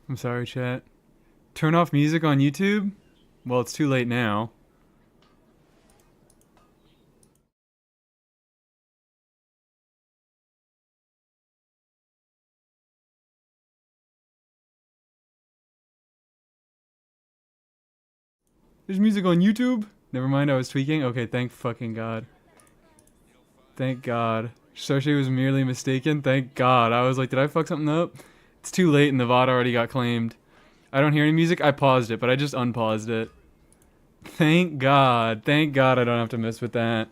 I'm sorry, chat. Turn off music on YouTube? Well, it's too late now. There's music on YouTube? Never mind, I was tweaking. Okay, thank fucking God. Thank God. Soshi was merely mistaken. Thank God. I was like, did I fuck something up? It's too late and the VOD already got claimed. I don't hear any music. I paused it, but I just unpaused it. Thank God. Thank God I don't have to mess with that.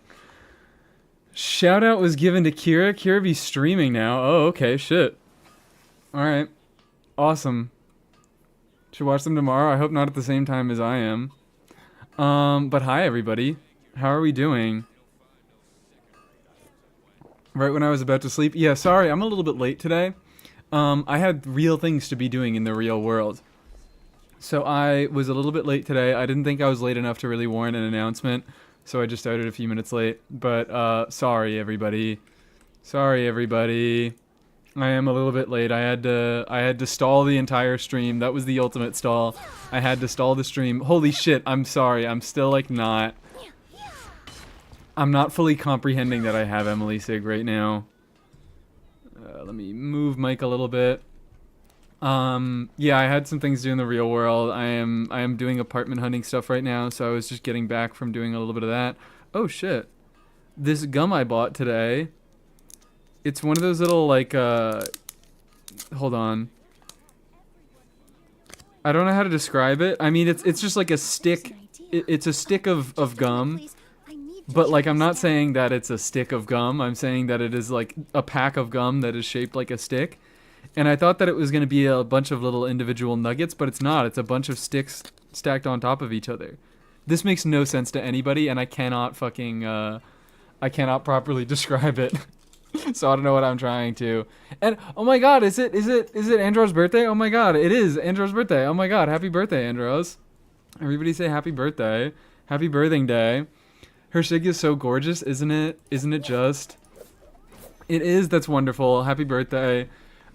Shout out was given to Kira. Kira be streaming now. Oh, okay. Shit. Alright. Awesome. Should watch them tomorrow. I hope not at the same time as I am. But hi everybody. How are we doing? Right when I was about to sleep. Yeah, sorry, I'm a little bit late today. I had real things to be doing in the real world. So I was a little bit late today. I didn't think I was late enough to really warrant an announcement, so I just started a few minutes late. But, sorry everybody. Sorry everybody. I am a little bit late. I had to stall the entire stream. That was the ultimate stall. I had to stall the stream. Holy shit, I'm sorry. I'm still like not... I'm not fully comprehending that I have Emilie Sig right now. Let me move Mike a little bit. Yeah, I had some things to do in the real world. I am doing apartment hunting stuff right now, so I was just getting back from doing a little bit of that. Oh shit. This gum I bought today, it's one of those little like hold on. I don't know how to describe it. I mean, it's just like a stick. It's a stick of gum. But, like, I'm not saying that it's a stick of gum. I'm saying that it is, like, a pack of gum that is shaped like a stick. And I thought that it was going to be a bunch of little individual nuggets, but it's not. It's a bunch of sticks stacked on top of each other. This makes no sense to anybody, and I cannot fucking, I cannot properly describe it. So I don't know what I'm trying to. And, oh my god, is it Andros' birthday? Oh my god, it is Andros' birthday. Oh my god, happy birthday, Andros. Everybody say happy birthday. Happy birthing day. Her Sig is so gorgeous, isn't it? Isn't it just? It is, that's wonderful. Happy birthday.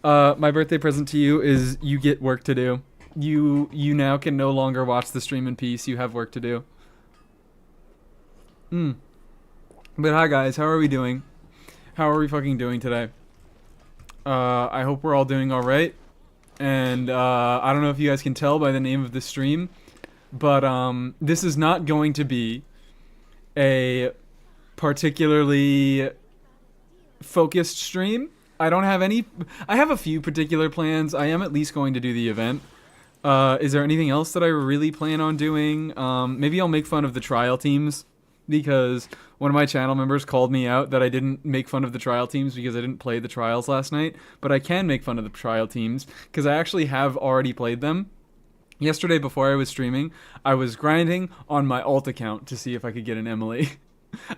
My birthday present to you is you get work to do. You now can no longer watch the stream in peace. You have work to do. But hi guys, how are we doing? How are we fucking doing today? I hope we're all doing alright. And I don't know if you guys can tell by the name of the stream, but this is not going to be a particularly focused stream. I don't have any... I have a few particular plans. I am at least going to do the event. Is there anything else that I really plan on doing? Maybe I'll make fun of the trial teams, because one of my channel members called me out that I didn't make fun of the trial teams because I didn't play the trials last night. But I can make fun of the trial teams because I actually have already played them. Yesterday, before I was streaming, I was grinding on my alt account to see if I could get an Emilie.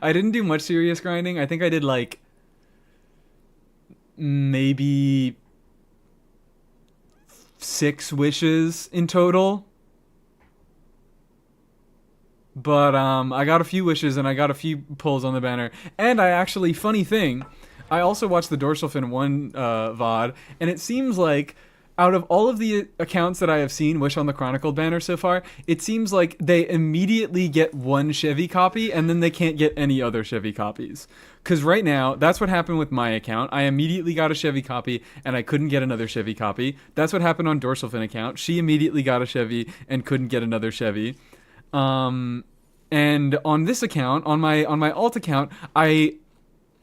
I didn't do much serious grinding. I think I did, like, maybe 6 wishes in total. But, I got a few wishes and I got a few pulls on the banner. And I actually, funny thing, I also watched the Dorsal Fin 1 VOD, and it seems like out of all of the accounts that I have seen Wish on the Chronicled banner so far, it seems like they immediately get one Chevy copy and then they can't get any other Chevy copies. Because right now, that's what happened with my account. I immediately got a Chevy copy and I couldn't get another Chevy copy. That's what happened on Dorsal Fin account. She immediately got a Chevy and couldn't get another Chevy. And on this account, on my alt account, I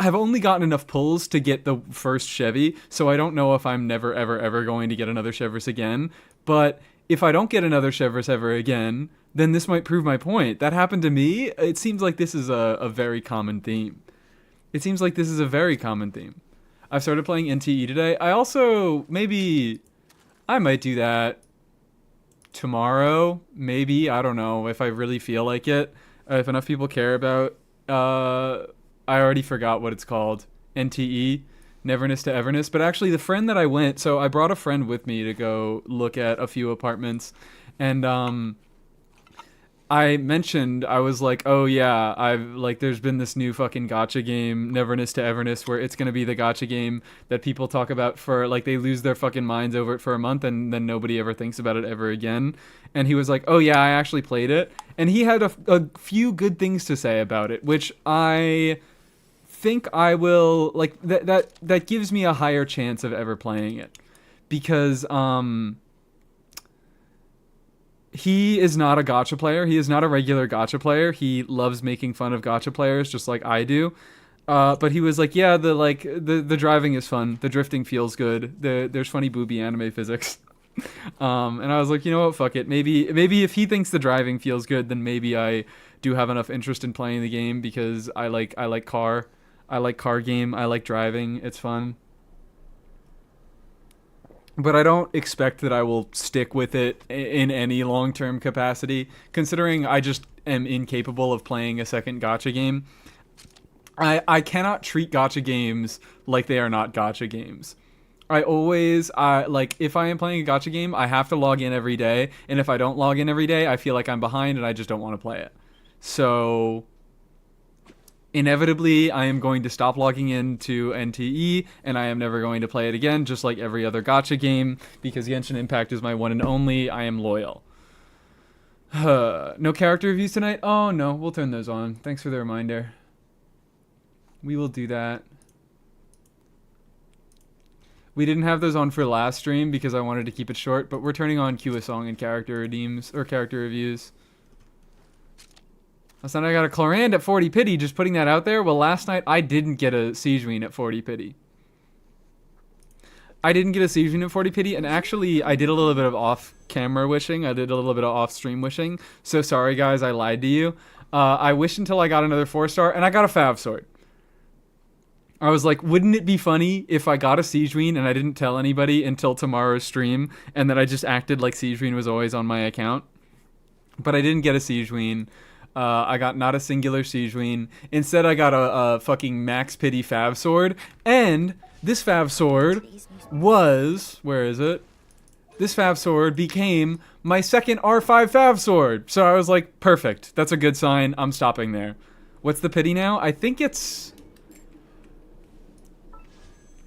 have only gotten enough pulls to get the first Chevy, so I don't know if I'm never, ever, ever going to get another Chevrolet again. But if I don't get another Chevrolet ever again, then this might prove my point. That happened to me. It seems like this is a very common theme. It seems like this is a very common theme. I've started playing NTE today. I also, maybe, I might do that tomorrow. Maybe, I don't know, if I really feel like it. If enough people care about, I already forgot what it's called. NTE, Neverness to Everness. But actually, the friend that I went... So I brought a friend with me to go look at a few apartments. And I mentioned, I was like, oh yeah, there's been this new fucking gacha game, Neverness to Everness, where it's gonna be the gacha game that people talk about for, like, they lose their fucking minds over it for a month and then nobody ever thinks about it ever again. And he was like, oh yeah, I actually played it. And he had a few good things to say about it, which I think I will, like, that gives me a higher chance of ever playing it. Because, he is not a gacha player. He is not a regular gacha player. He loves making fun of gacha players just like I do. But he was like, yeah, the driving is fun. The drifting feels good. There's funny booby anime physics. And I was like, you know what, fuck it. Maybe if he thinks the driving feels good, then maybe I do have enough interest in playing the game because I like car. I like car game. I like driving. It's fun. But I don't expect that I will stick with it in any long-term capacity, considering I just am incapable of playing a second gacha game. I cannot treat gacha games like they are not gacha games. If I am playing a gacha game, I have to log in every day, and if I don't log in every day, I feel like I'm behind and I just don't want to play it. So inevitably, I am going to stop logging into NTE, and I am never going to play it again, just like every other gacha game, because Genshin Impact is my one and only. I am loyal. No character reviews tonight? Oh, no, we'll turn those on. Thanks for the reminder. We will do that. We didn't have those on for last stream because I wanted to keep it short, but we're turning on Q Song and character redeems, or character reviews. Last night I got a Chlorand at 40 pity, just putting that out there. Well, last night I didn't get a Stygian at 40 pity. I didn't get a Stygian at 40 pity, and actually I did a little bit of off-camera wishing. I did a little bit of off-stream wishing. So sorry, guys, I lied to you. I wished until I got another 4-star, and I got a Fav Sword. I was like, wouldn't it be funny if I got a Stygian and I didn't tell anybody until tomorrow's stream, and then I just acted like Stygian was always on my account? But I didn't get a Stygian. I got not a singular Stygian. Instead, I got a fucking max pity Fav Sword. And this Fav Sword was... Where is it? This Fav Sword became my second R5 Fav Sword. So I was like, perfect. That's a good sign. I'm stopping there. What's the pity now? I think it's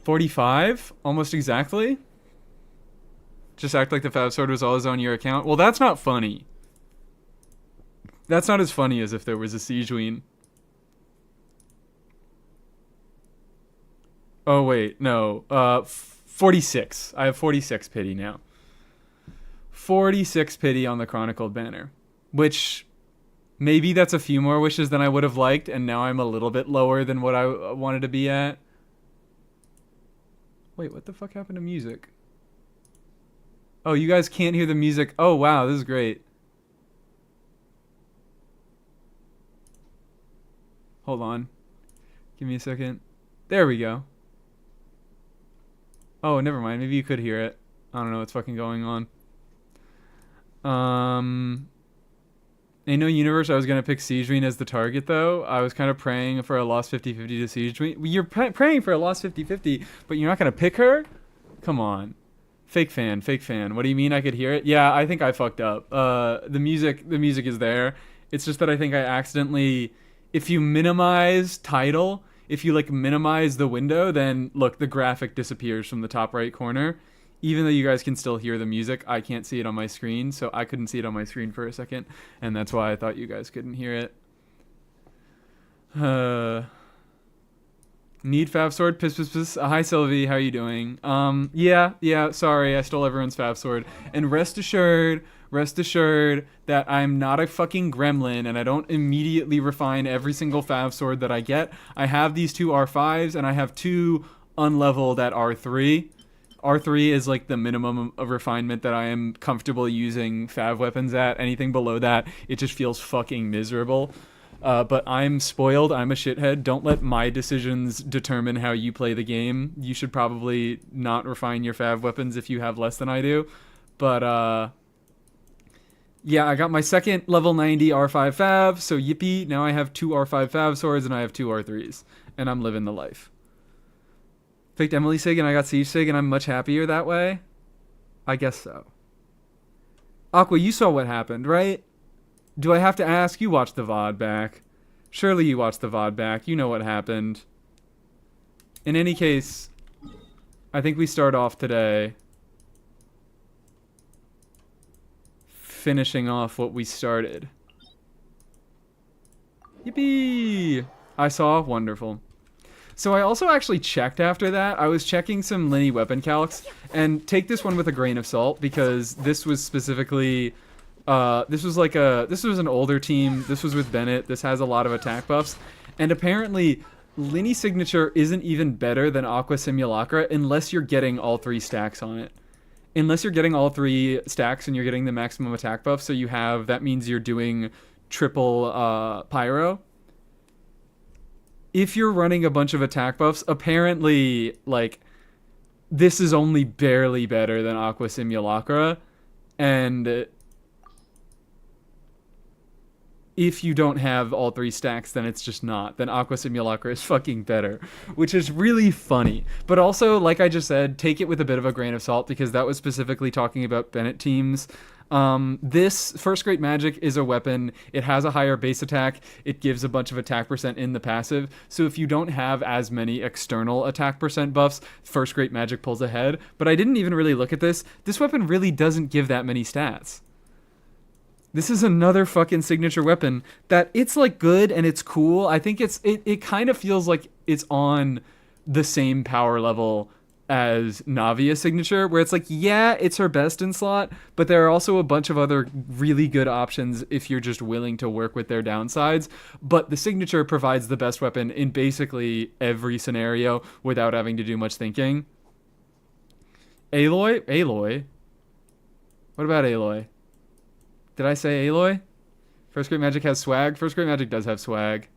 45? Almost exactly? Just act like the Fav Sword was always on your account. Well, that's not funny. That's not as funny as if there was a Stygian. Oh, wait. No. 46. I have 46 pity now. 46 pity on the Chronicled banner. Which, maybe that's a few more wishes than I would have liked, and now I'm a little bit lower than what I wanted to be at. Wait, what the fuck happened to music? Oh, you guys can't hear the music. Oh, wow, this is great. Hold on. Give me a second. There we go. Oh, never mind. Maybe you could hear it. I don't know what's fucking going on. In no universe, I was going to pick Stygian as the target, though. I was kind of praying for a lost 50-50 to Stygian. You're praying for a lost 50-50, but you're not going to pick her? Come on. Fake fan. What do you mean I could hear it? Yeah, I think I fucked up. The music is there. It's just that I think I accidentally... If you minimize title, if you, like, minimize the window, then, look, the graphic disappears from the top right corner. Even though you guys can still hear the music, I can't see it on my screen, so I couldn't see it on my screen for a second, and that's why I thought you guys couldn't hear it. Need Fav Sword? Piss. Hi, Sylvie. How are you doing? Yeah, sorry, I stole everyone's Fav Sword. And rest assured that I'm not a fucking gremlin and I don't immediately refine every single Fav Sword that I get. I have these two R5s and I have two unleveled at R3. R3 is like the minimum of refinement that I am comfortable using Fav weapons at. Anything below that, it just feels fucking miserable. But I'm spoiled. I'm a shithead. Don't let my decisions determine how you play the game. You should probably not refine your Fav weapons if you have less than I do. But, yeah, I got my second level 90 R5 Fav, so yippee. Now I have two R5 Fav swords and I have two R3s. And I'm living the life. Picked Emilie Sig and I got Siege Sig and I'm much happier that way? I guess so. Aqua, you saw what happened, right? Do I have to ask? You watched the VOD back. Surely you watched the VOD back. You know what happened. In any case, I think we start off today finishing off what we started. Yippee! I saw. Wonderful. So I also actually checked after that. I was checking some Linny weapon calcs, and take this one with a grain of salt because this was specifically, this was an older team. This was with Bennett. This has a lot of attack buffs, and apparently Linny signature isn't even better than Aqua Simulacra unless you're getting all 3 stacks on it. Unless you're getting all 3 stacks and you're getting the maximum attack buff, so that means you're doing triple Pyro. If you're running a bunch of attack buffs, apparently, like, this is only barely better than Aqua Simulacra, and if you don't have all 3 stacks, then it's just not. Then Aqua Simulacra is fucking better, which is really funny. But also, like I just said, take it with a bit of a grain of salt, because that was specifically talking about Bennett teams. This First Great Magic is a weapon. It has a higher base attack. It gives a bunch of attack percent in the passive. So if you don't have as many external attack percent buffs, First Great Magic pulls ahead. But I didn't even really look at this. This weapon really doesn't give that many stats. This is another fucking signature weapon that it's like good and it's cool. I think it kind of feels like it's on the same power level as Navia's signature, where it's like, yeah, it's her best in slot, but there are also a bunch of other really good options if you're just willing to work with their downsides. But the signature provides the best weapon in basically every scenario without having to do much thinking. Aloy? What about Aloy? Did I say Aloy? First Great Magic has swag? First Great Magic does have swag.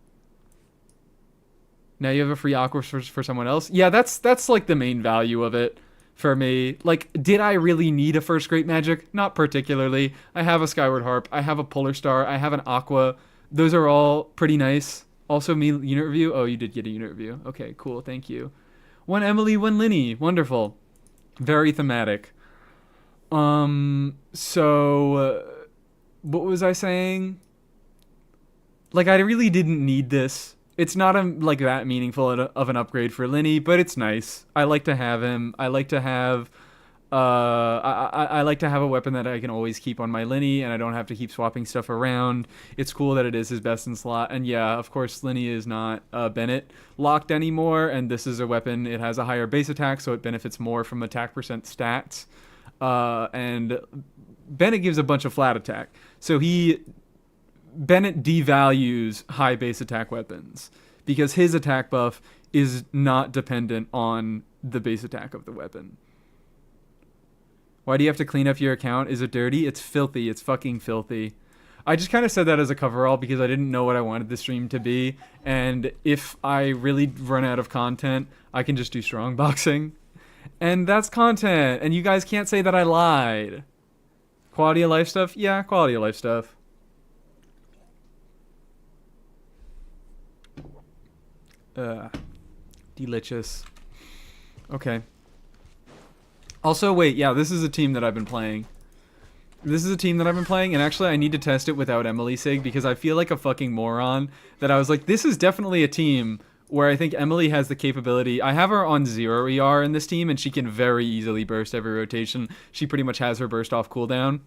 Now you have a free aqua for someone else. Yeah, that's like the main value of it for me. Like, did I really need a First Great Magic? Not particularly. I have a Skyward Harp. I have a Polar Star. I have an Aqua. Those are all pretty nice. Also, me unit review. Oh, you did get a unit review. Okay, cool. Thank you. One Emilie, one Linny. Wonderful. Very thematic. So, what was I saying? Like, I really didn't need this. It's not like that meaningful of an upgrade for Linny, but it's nice. I like to have him. I like to have I like to have a weapon that I can always keep on my Linny, and I don't have to keep swapping stuff around. It's cool that it is his best in slot. And yeah, of course, Linny is not Bennett locked anymore, and this is a weapon. It has a higher base attack, so it benefits more from attack percent stats. And Bennett gives a bunch of flat attack. So Bennett devalues high base attack weapons because his attack buff is not dependent on the base attack of the weapon. Why do you have to clean up your account? Is it dirty? It's filthy. It's fucking filthy. I just kind of said that as a coverall because I didn't know what I wanted the stream to be. And if I really run out of content, I can just do strong boxing. And that's content. And you guys can't say that I lied. Quality of life stuff? Yeah, quality of life stuff. Delicious. Okay. Also, wait, yeah, this is a team that I've been playing. And actually I need to test it without Emilie Sig because I feel like a fucking moron that I was like, this is definitely a team where I think Emilie has the capability. I have her on 0 ER in this team, and she can very easily burst every rotation. She pretty much has her burst off cooldown.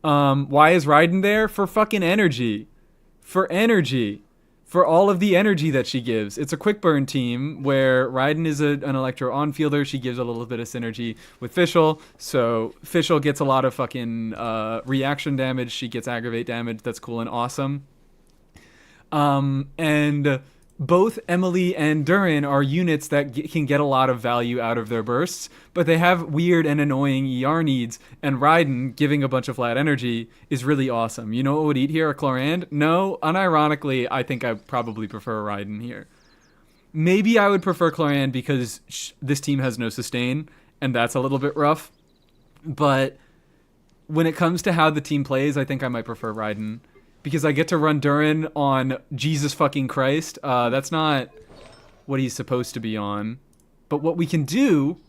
Why is Raiden there? For fucking energy. For energy. For all of the energy that she gives. It's a quick burn team where Raiden is an electro on-fielder. She gives a little bit of synergy with Fischl. So Fischl gets a lot of fucking reaction damage. She gets aggravate damage. That's cool and awesome. And both Emilie and Durin are units that can get a lot of value out of their bursts, but they have weird and annoying ER needs, and Raiden giving a bunch of flat energy is really awesome. You know what would eat here? A Chlorand? No, unironically, I think I probably prefer Raiden here. Maybe I would prefer Chlorand because this team has no sustain, and that's a little bit rough, but when it comes to how the team plays, I think I might prefer Raiden. Because I get to run Durin on Jesus fucking Christ. That's not what he's supposed to be on. But what we can do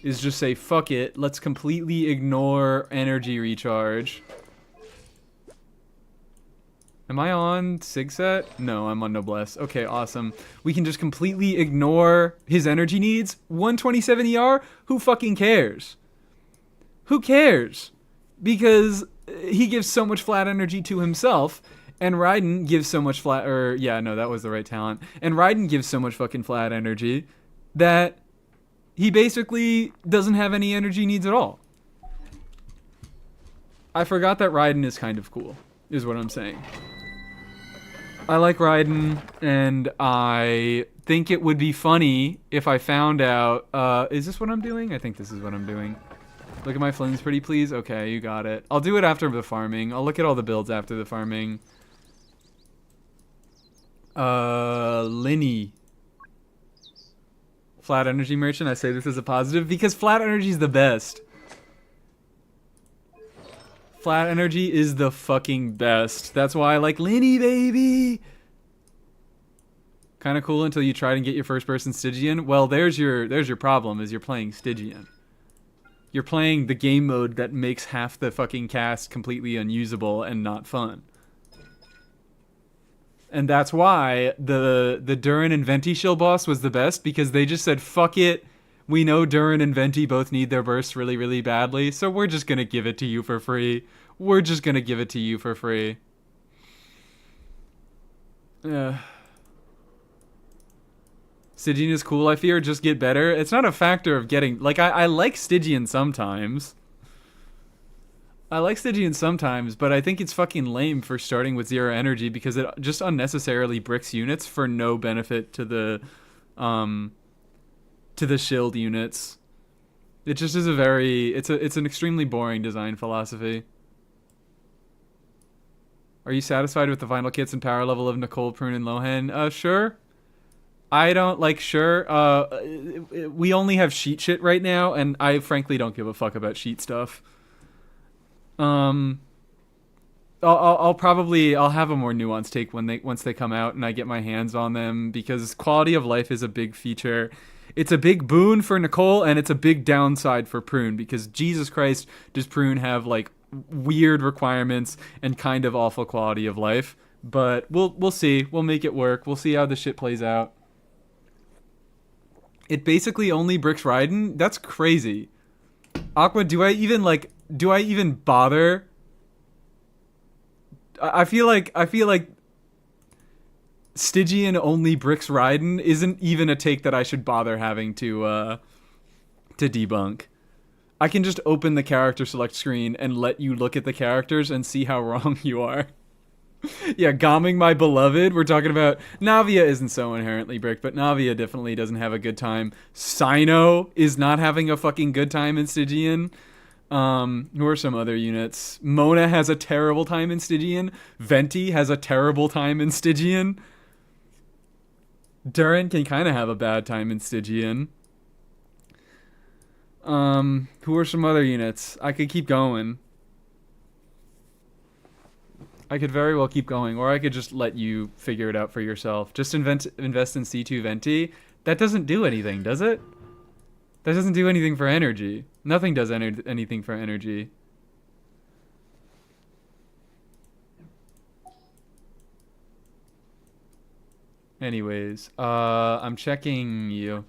is just say, fuck it, let's completely ignore energy recharge. Am I on Sigset? No, I'm on Noblesse. Okay, awesome. We can just completely ignore his energy needs. 127 ER? Who fucking cares? Who cares? Because he gives so much flat energy to himself, and Raiden gives so much flat, yeah, no, that was the right talent. And Raiden gives so much fucking flat energy that he basically doesn't have any energy needs at all. I forgot that Raiden is kind of cool, is what I'm saying. I like Raiden, and I think it would be funny if I found out... is this what I'm doing? I think this is what I'm doing. Look at my flames pretty, please. Okay, you got it. I'll do it after the farming. I'll look at all the builds after the farming. Linny. Flat energy merchant. I say this is a positive because flat energy is the best. Flat energy is the fucking best. That's why I like Linny, baby. Kind of cool until you try to get your first person Stygian. Well, there's your problem is you're playing Stygian. You're playing the game mode that makes half the fucking cast completely unusable and not fun. And that's why the Durin and Venti shield boss was the best, because they just said, fuck it. We know Durin and Venti both need their bursts really, really badly, so we're just going to give it to you for free. We're just going to give it to you for free. Stygian is cool, I fear. Just get better. It's not a factor of getting... Like, I like Stygian sometimes. I like Stygian sometimes, but I think it's fucking lame for starting with 0 energy because it just unnecessarily bricks units for no benefit to the shield units. It just is a very... It's an extremely boring design philosophy. Are you satisfied with the final kits and power level of Nicole, Prune, and Lohan? Sure. I don't, like, sure. We only have sheet shit right now, and I frankly don't give a fuck about sheet stuff. I'll have a more nuanced take once they come out and I get my hands on them, because quality of life is a big feature. It's a big boon for Nicole, and it's a big downside for Prune, because Jesus Christ, does Prune have, like, weird requirements and kind of awful quality of life. But we'll see. We'll make it work. We'll see how this shit plays out. It basically only bricks Raiden? That's crazy. Aqua, do I even bother? I feel like Stygian only bricks Raiden isn't even a take that I should bother having to debunk. I can just open the character select screen and let you look at the characters and see how wrong you are. Yeah, Gomming my beloved. We're talking about... Navia isn't so inherently bricked, but Navia definitely doesn't have a good time. Sino is not having a fucking good time in Stygian. Who are some other units? Mona has a terrible time in Stygian. Venti has a terrible time in Stygian. Durin can kind of have a bad time in Stygian. Who are some other units? I could keep going. I could very well keep going, or I could just let you figure it out for yourself. Just invest in C2 Venti. That doesn't do anything, does it? That doesn't do anything for energy. Nothing does anything for energy. Anyways, I'm checking you.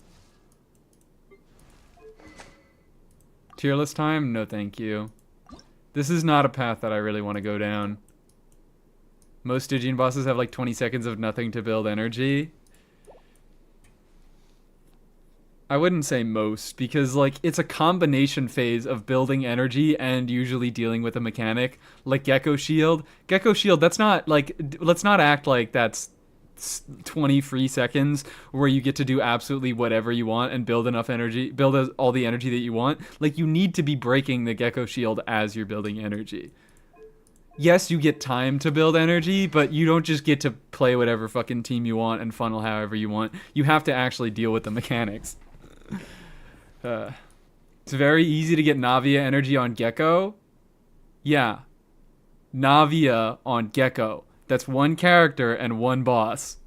Tier list time? No, thank you. This is not a path that I really want to go down. Most Stygian bosses have like 20 seconds of nothing to build energy. I wouldn't say most, because like it's a combination phase of building energy and usually dealing with a mechanic like Gecko Shield. Gecko Shield, that's not like, let's not act like that's 20 free seconds where you get to do absolutely whatever you want and build enough energy, all the energy that you want. Like, you need to be breaking the Gecko Shield as you're building energy. Yes, you get time to build energy, but you don't just get to play whatever fucking team you want and funnel however you want. You have to actually deal with the mechanics. It's very easy to get Navia energy on Gecko. Yeah. Navia on Gecko. That's one character and one boss.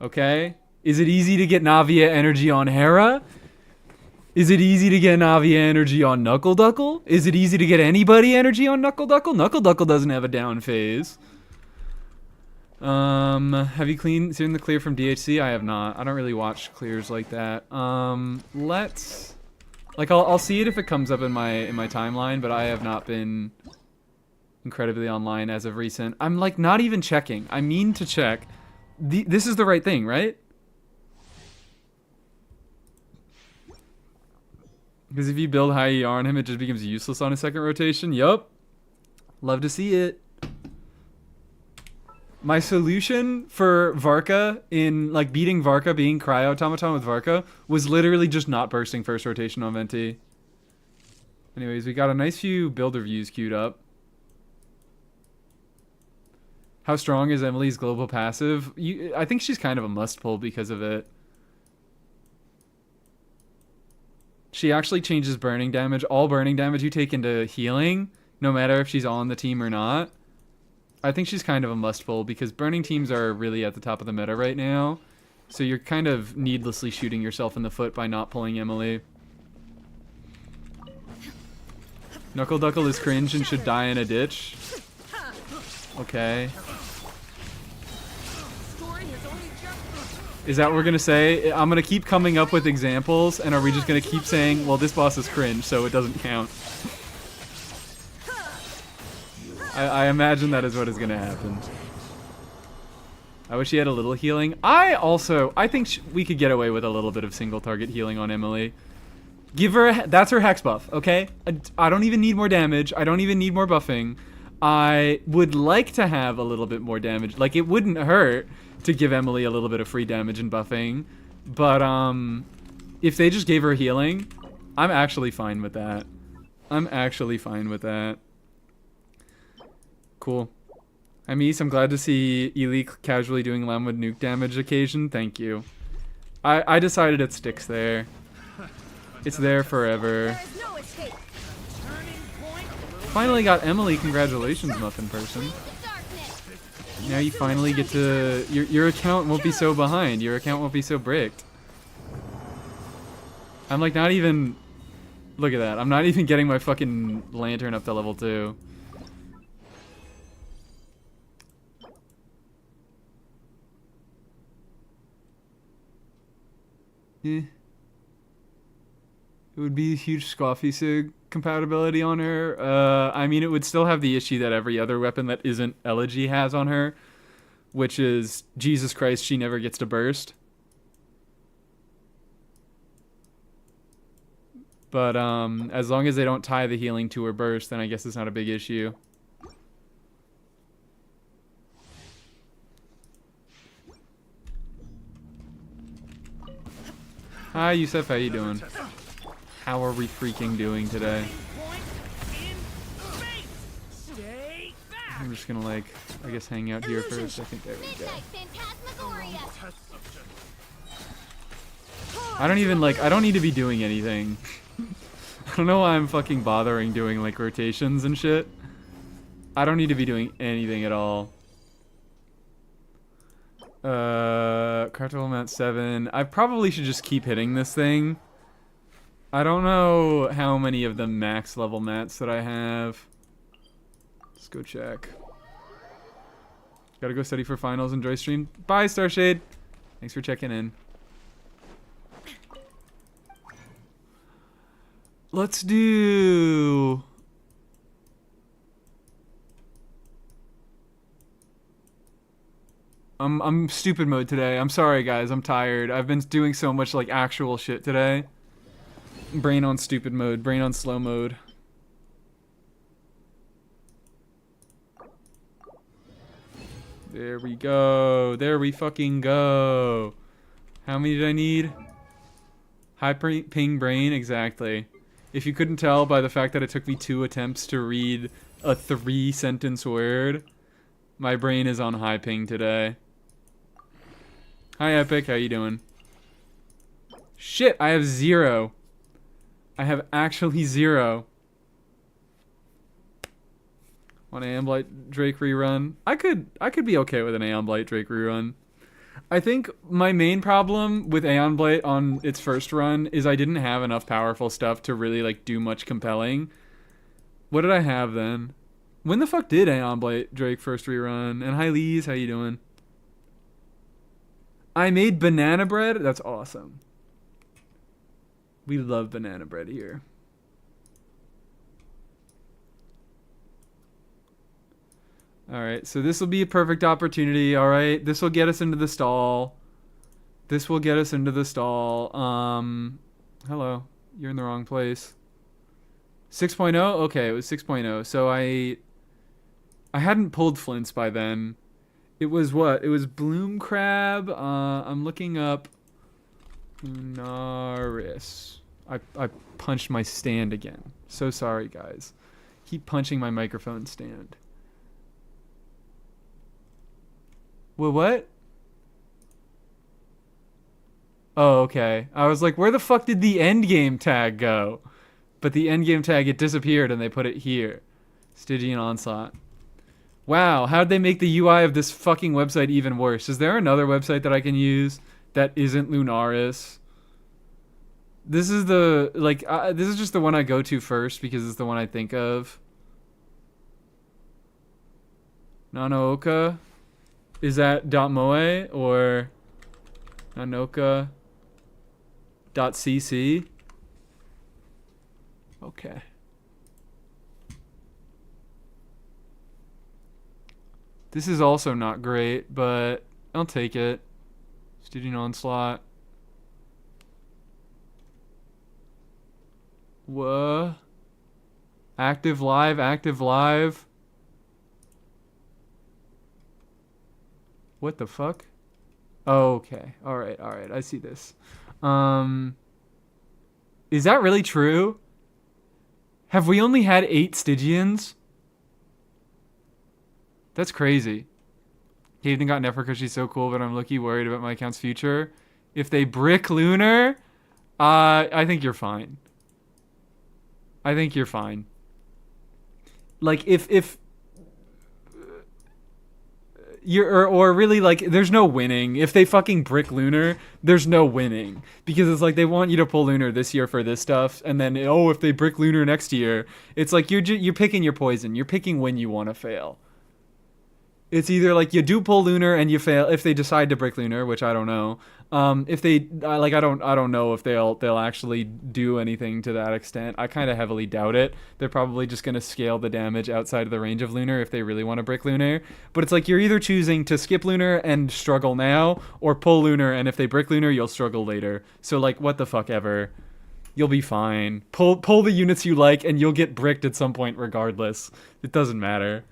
Okay? Is it easy to get Navia energy on Hera? Is it easy to get Navi energy on Knuckle Duckle? Is it easy to get anybody energy on Knuckle Duckle? Knuckle Duckle doesn't have a down phase. Have you seen the clear from DHC? I have not. I don't really watch clears like that. Let's, like, I'll see it if it comes up in my timeline, but I have not been incredibly online as of recent. I'm like not even checking. I mean to check. This is the right thing, right? Because if you build high ER on him, it just becomes useless on a second rotation. Yup. Love to see it. My solution for Varka in, like, beating Varka, being Cryo Automaton with Varka, was literally just not bursting first rotation on Venti. Anyways, we got a nice few builder views queued up. How strong is Emilie's global passive? I think she's kind of a must pull because of it. She actually changes burning damage. All burning damage you take into healing, no matter if she's on the team or not. I think she's kind of a must pull because burning teams are really at the top of the meta right now. So you're kind of needlessly shooting yourself in the foot by not pulling Emilie. Knuckle Duckle is cringe and should die in a ditch. Okay. Is that what we're gonna say? I'm gonna keep coming up with examples, and are we just gonna keep saying, well, this boss is cringe, so it doesn't count? I imagine that is what is gonna happen. I wish she had a little healing. I think we could get away with a little bit of single target healing on Emilie. Give her, that's her hex buff, okay? I don't even need more damage. I don't even need more buffing. I would like to have a little bit more damage. Like, it wouldn't hurt to give Emilie a little bit of free damage and buffing. But, if they just gave her healing, I'm actually fine with that. I'm actually fine with that. Cool. Mies, I'm glad to see Emilie casually doing Lamwood nuke damage occasion. Thank you. I decided it sticks there. It's there forever. Finally got Emilie. Congratulations, Muffin person. Now you finally get to... Your account won't be so behind. Your account won't be so bricked. I'm like not even... Look at that. I'm not even getting my fucking lantern up to level 2. Eh. It would be huge Scoffy Sig compatibility on her. I mean, it would still have the issue that every other weapon that isn't Elegy has on her, which is, Jesus Christ, she never gets to burst. But as long as they don't tie the healing to her burst, then I guess it's not a big issue. Hi, Yusef, how you doing? How are we freaking doing today? I'm just gonna, like, I guess hang out here for a second. There we go. I don't even, like, I don't need to be doing anything. I don't know why I'm fucking bothering doing, like, rotations and shit. I don't need to be doing anything at all. Cartel Mat 7. I probably should just keep hitting this thing. I don't know how many of the max level mats that I have. Let's go check. Gotta go study for finals. Enjoy stream. Bye, Starshade. Thanks for checking in. Let's do... I'm stupid mode today. I'm sorry, guys. I'm tired. I've been doing so much, like, actual shit today. Brain on stupid mode. Brain on slow mode. There we go. There we fucking go. How many did I need? High ping brain? Exactly. If you couldn't tell by the fact that it took me 2 attempts to read a 3-sentence word, my brain is on high ping today. Hi, Epic. How you doing? Shit, I have 0. I have actually 0. Want an Aeon Blight Drake rerun? I could be okay with an Aeon Blight Drake rerun. I think my main problem with Aeon Blight on its first run is I didn't have enough powerful stuff to really like do much compelling. What did I have then? When the fuck did Aeon Blight Drake first rerun? And hi Lees, how you doing? I made banana bread. That's awesome. We love banana bread here. All right, so this will be a perfect opportunity. All right, this will get us into the stall. This will get us into the stall. Hello, you're in the wrong place. 6.0. Okay, it was 6.0. So I hadn't pulled flints by then. It was what? It was bloom crab. I'm looking up Lunaris. I punched my stand again. So sorry, guys. Keep punching my microphone stand. Well, what? Oh, okay. I was like, where the fuck did the endgame tag go? But the endgame tag, it disappeared and they put it here. Stygian onslaught. Wow, how'd they make the UI of this fucking website even worse? Is there another website that I can use that isn't Lunaris? This is the, like, this is just the one I go to first because it's the one I think of. Nanooka? Is that .moe or nanoka.cc? Okay. This is also not great, but I'll take it. Stygian onslaught. Whoa. Active live, active live. What the fuck? Oh, okay. Alright, alright. I see this. Is that really true? Have we only had 8 Stygians? That's crazy. Caden got Nefer because she's so cool, but I'm low-key worried about my account's future. If they brick Lunar, I think you're fine. I think you're fine. Like, if you're, or really, like, there's no winning. If they fucking brick Lunar, there's no winning. Because it's like, they want you to pull Lunar this year for this stuff, and then, oh, if they brick Lunar next year, it's like, you're picking your poison. You're picking when you want to fail. It's either like you do pull Lunar and you fail if they decide to brick Lunar, which I don't know. If they like, I don't know if they'll actually do anything to that extent. I kind of heavily doubt it. They're probably just gonna scale the damage outside of the range of Lunar if they really want to brick Lunar. But it's like you're either choosing to skip Lunar and struggle now, or pull Lunar and if they brick Lunar, you'll struggle later. So like, what the fuck ever. You'll be fine. Pull the units you like, and you'll get bricked at some point regardless. It doesn't matter.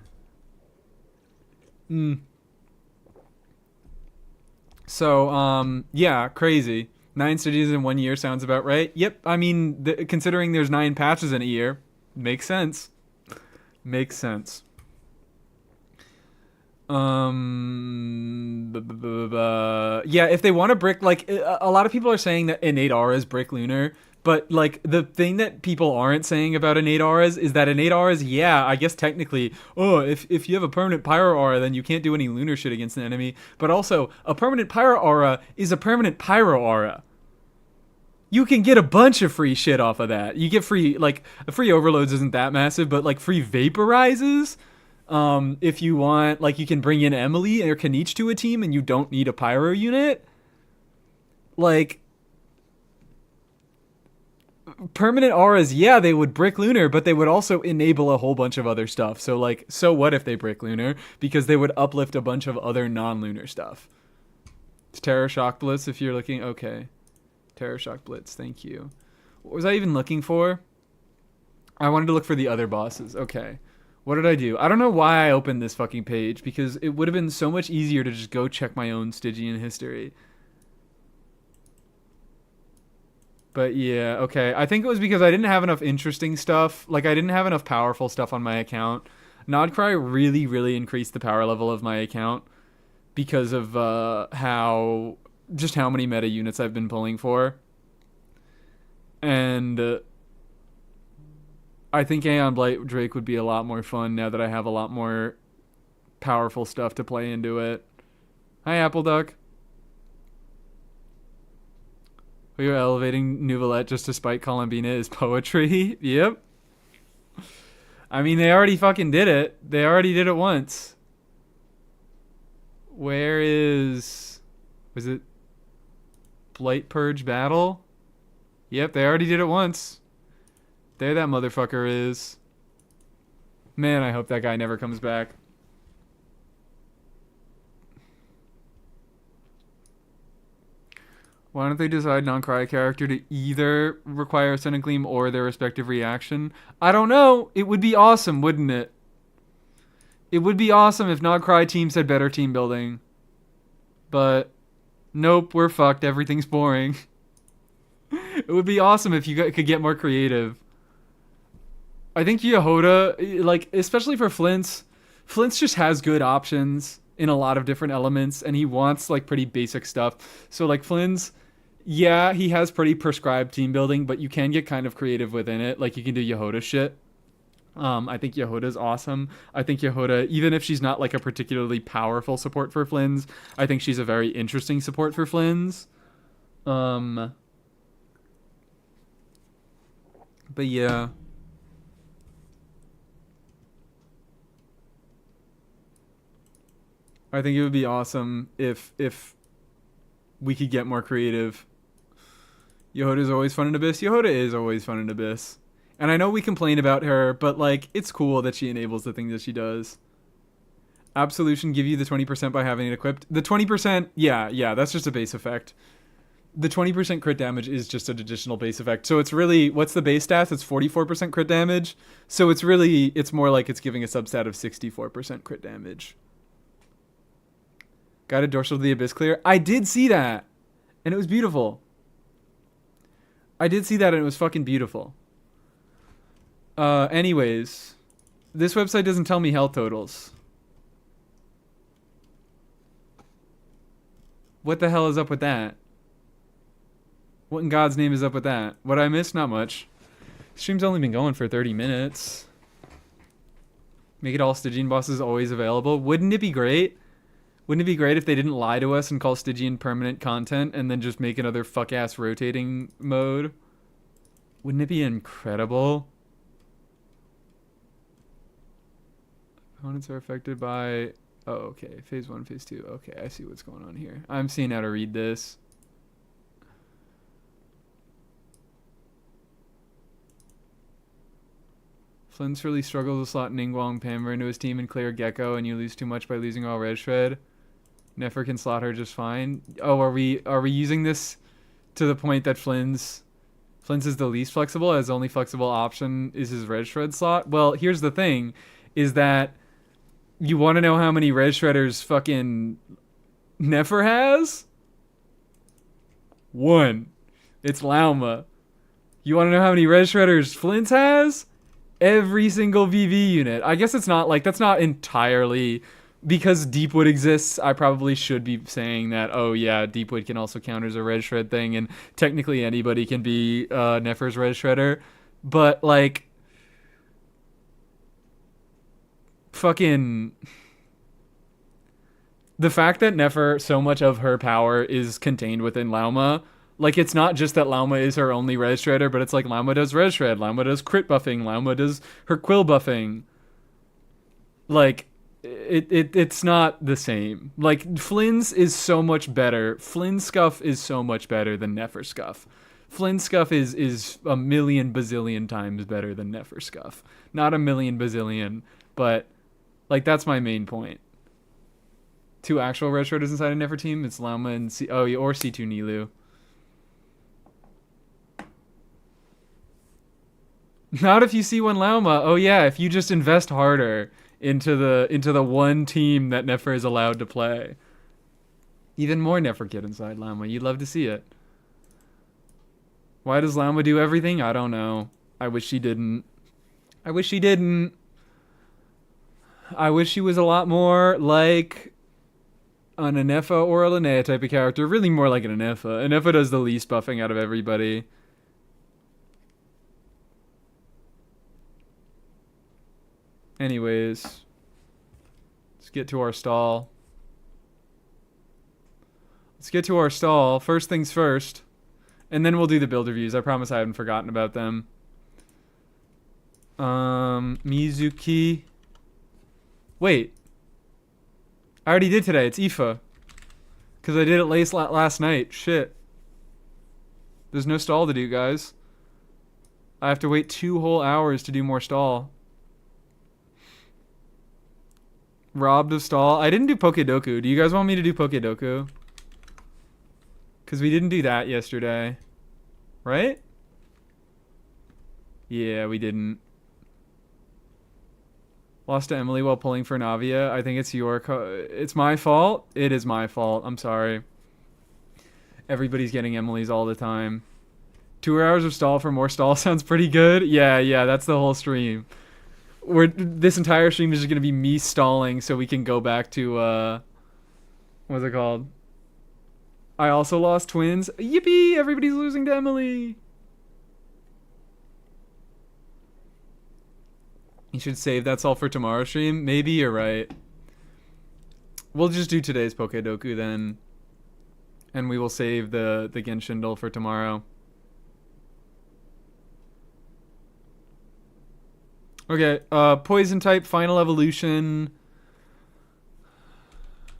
So, yeah, crazy. 9 Stygians in 1 year sounds about right. Yep, I mean, considering there's 9 patches in a year, makes sense. Makes sense. Yeah, if they want to brick, like, a lot of people are saying that innate auras brick Lunar. But, like, the thing that people aren't saying about innate auras is that innate auras, yeah, I guess technically, oh, if you have a permanent Pyro aura, then you can't do any Lunar shit against an enemy. But also, a permanent Pyro aura is a permanent Pyro aura. You can get a bunch of free shit off of that. You get free, like, free overloads isn't that massive, but, like, free vaporizes, if you want, like, you can bring in Emilie or Kanich to a team and you don't need a Pyro unit. Like, permanent auras, yeah, they would brick Lunar, but they would also enable a whole bunch of other stuff. So, like, so what if they brick Lunar? Because they would uplift a bunch of other non-Lunar stuff. It's Terror Shock Blitz if you're looking. Okay. Terror Shock Blitz, thank you. What was I even looking for? I wanted to look for the other bosses. Okay. What did I do? I don't know why I opened this fucking page, because it would have been so much easier to just go check my own Stygian history. But yeah, okay. I think it was because I didn't have enough interesting stuff. Like, I didn't have enough powerful stuff on my account. Nodcry really, really increased the power level of my account because of how many meta units I've been pulling for. And I think Aeon Blight Drake would be a lot more fun now that I have a lot more powerful stuff to play into it. Hi, Apple Duck. We were elevating Nouvellette just to spite Columbina is poetry. Yep. I mean, they already fucking did it. They already did it once. Where is... Was it... Blight Purge Battle? Yep, they already did it once. There that motherfucker is. Man, I hope that guy never comes back. Why don't they decide non-cry character to either require a Sun Gleam or their respective reaction? I don't know. It would be awesome, wouldn't it? It would be awesome if non-cry teams had better team building. But nope, we're fucked. Everything's boring. It would be awesome if you could get more creative. I think Yehoda, like, especially for Flint's just has good options in a lot of different elements, and he wants, like, pretty basic stuff. So, like, Flynn's, yeah, he has pretty prescribed team building, but you can get kind of creative within it. Like, you can do Yehoda shit. I think Yehoda's awesome. I think Yehoda, even if she's not, like, a particularly powerful support for Flynn's, I think she's a very interesting support for Flynn's. But, yeah. I think it would be awesome if we could get more creative. Yehoda's always fun in Abyss. Yehoda is always fun in Abyss. And I know we complain about her, but, like, it's cool that she enables the things that she does. Absolution give you the 20% by having it equipped. The 20%, yeah, that's just a base effect. The 20% crit damage is just an additional base effect. So it's really, what's the base stats? It's 44% crit damage. So it's really, it's more like it's giving a substat of 64% crit damage. Guided dorsal to the Abyss clear. I did see that. And it was beautiful. I did see that and it was fucking beautiful. Anyways. This website doesn't tell me health totals. What the hell is up with that? What in God's name is up with that? What I missed? Not much. Stream's only been going for 30 minutes. Make it all Stygian bosses always available. Wouldn't it be great? Wouldn't it be great if they didn't lie to us and call Stygian permanent content and then just make another fuck-ass rotating mode? Wouldn't it be incredible? Opponents are affected by... Oh, okay. Phase 1, Phase 2. Okay, I see what's going on here. I'm seeing how to read this. Flint's really struggles to slot Ningguang Pamber into his team and clear Gecko, and you lose too much by losing all Red Shred. Nefer can slot her just fine. Oh, are we using this to the point that Flynn's is the least flexible, as the only flexible option is his Red Shred slot? Well, here's the thing, is that you want to know how many Red Shredders fucking Nefer has? 1. It's Lauma. You want to know how many Red Shredders Flint has? Every single VV unit. I guess it's not like, that's not entirely, because Deepwood exists, I probably should be saying that, oh yeah, Deepwood can also count as a Red Shred thing, and technically anybody can be Nefer's Red Shredder. But, like, fucking... The fact that Nefer, so much of her power is contained within Lauma, like, it's not just that Lauma is her only Red Shredder, but it's like Lauma does Red Shred, Lauma does crit buffing, Lauma does her quill buffing. Like, it's not the same. Like, Flynn's is so much better. Flynn's Scuff is so much better than Nefer Scuff. Flynn's Scuff is a million bazillion times better than Nefer Scuff. Not a million bazillion, but, like, that's my main point. 2 actual Red Shredders inside a Nefer team, it's Lauma and or C2 Nilu. Not if you see one Lauma. Oh yeah, if you just invest harder into the one team that Nefer is allowed to play. Even more Nefer get inside Lauma. You'd love to see it. Why does Lauma do everything? I don't know. I wish she didn't. I wish she didn't. I wish she was a lot more like an Anefa or a Linnea type of character. Really more like an Anefa. Anefa does the least buffing out of everybody. Anyways, let's get to our stall. First things first. And then we'll do the build reviews. I promise I haven't forgotten about them. Mizuki. Wait. I already did today. It's Ifa. Because I did it last night. Shit. There's no stall to do, guys. I have to wait 2 whole hours to do more stall. Robbed of stall. I didn't do PokeDoku. Do you guys want me to do PokeDoku? Because we didn't do that yesterday. Right? Yeah, we didn't. Lost to Emilie while pulling for Navia. I think it's it's my fault. It is my fault. I'm sorry. Everybody's getting Emily's all the time. 2 hours of stall for more stall sounds pretty good. Yeah, that's the whole stream. This entire stream is just going to be me stalling so we can go back to, what's it called? I also lost twins. Yippee! Everybody's losing to Emilie. You should save that's all for tomorrow's stream. Maybe you're right. We'll just do today's PokeDoku then. And we will save the Genshin for tomorrow. Okay, poison type, final evolution.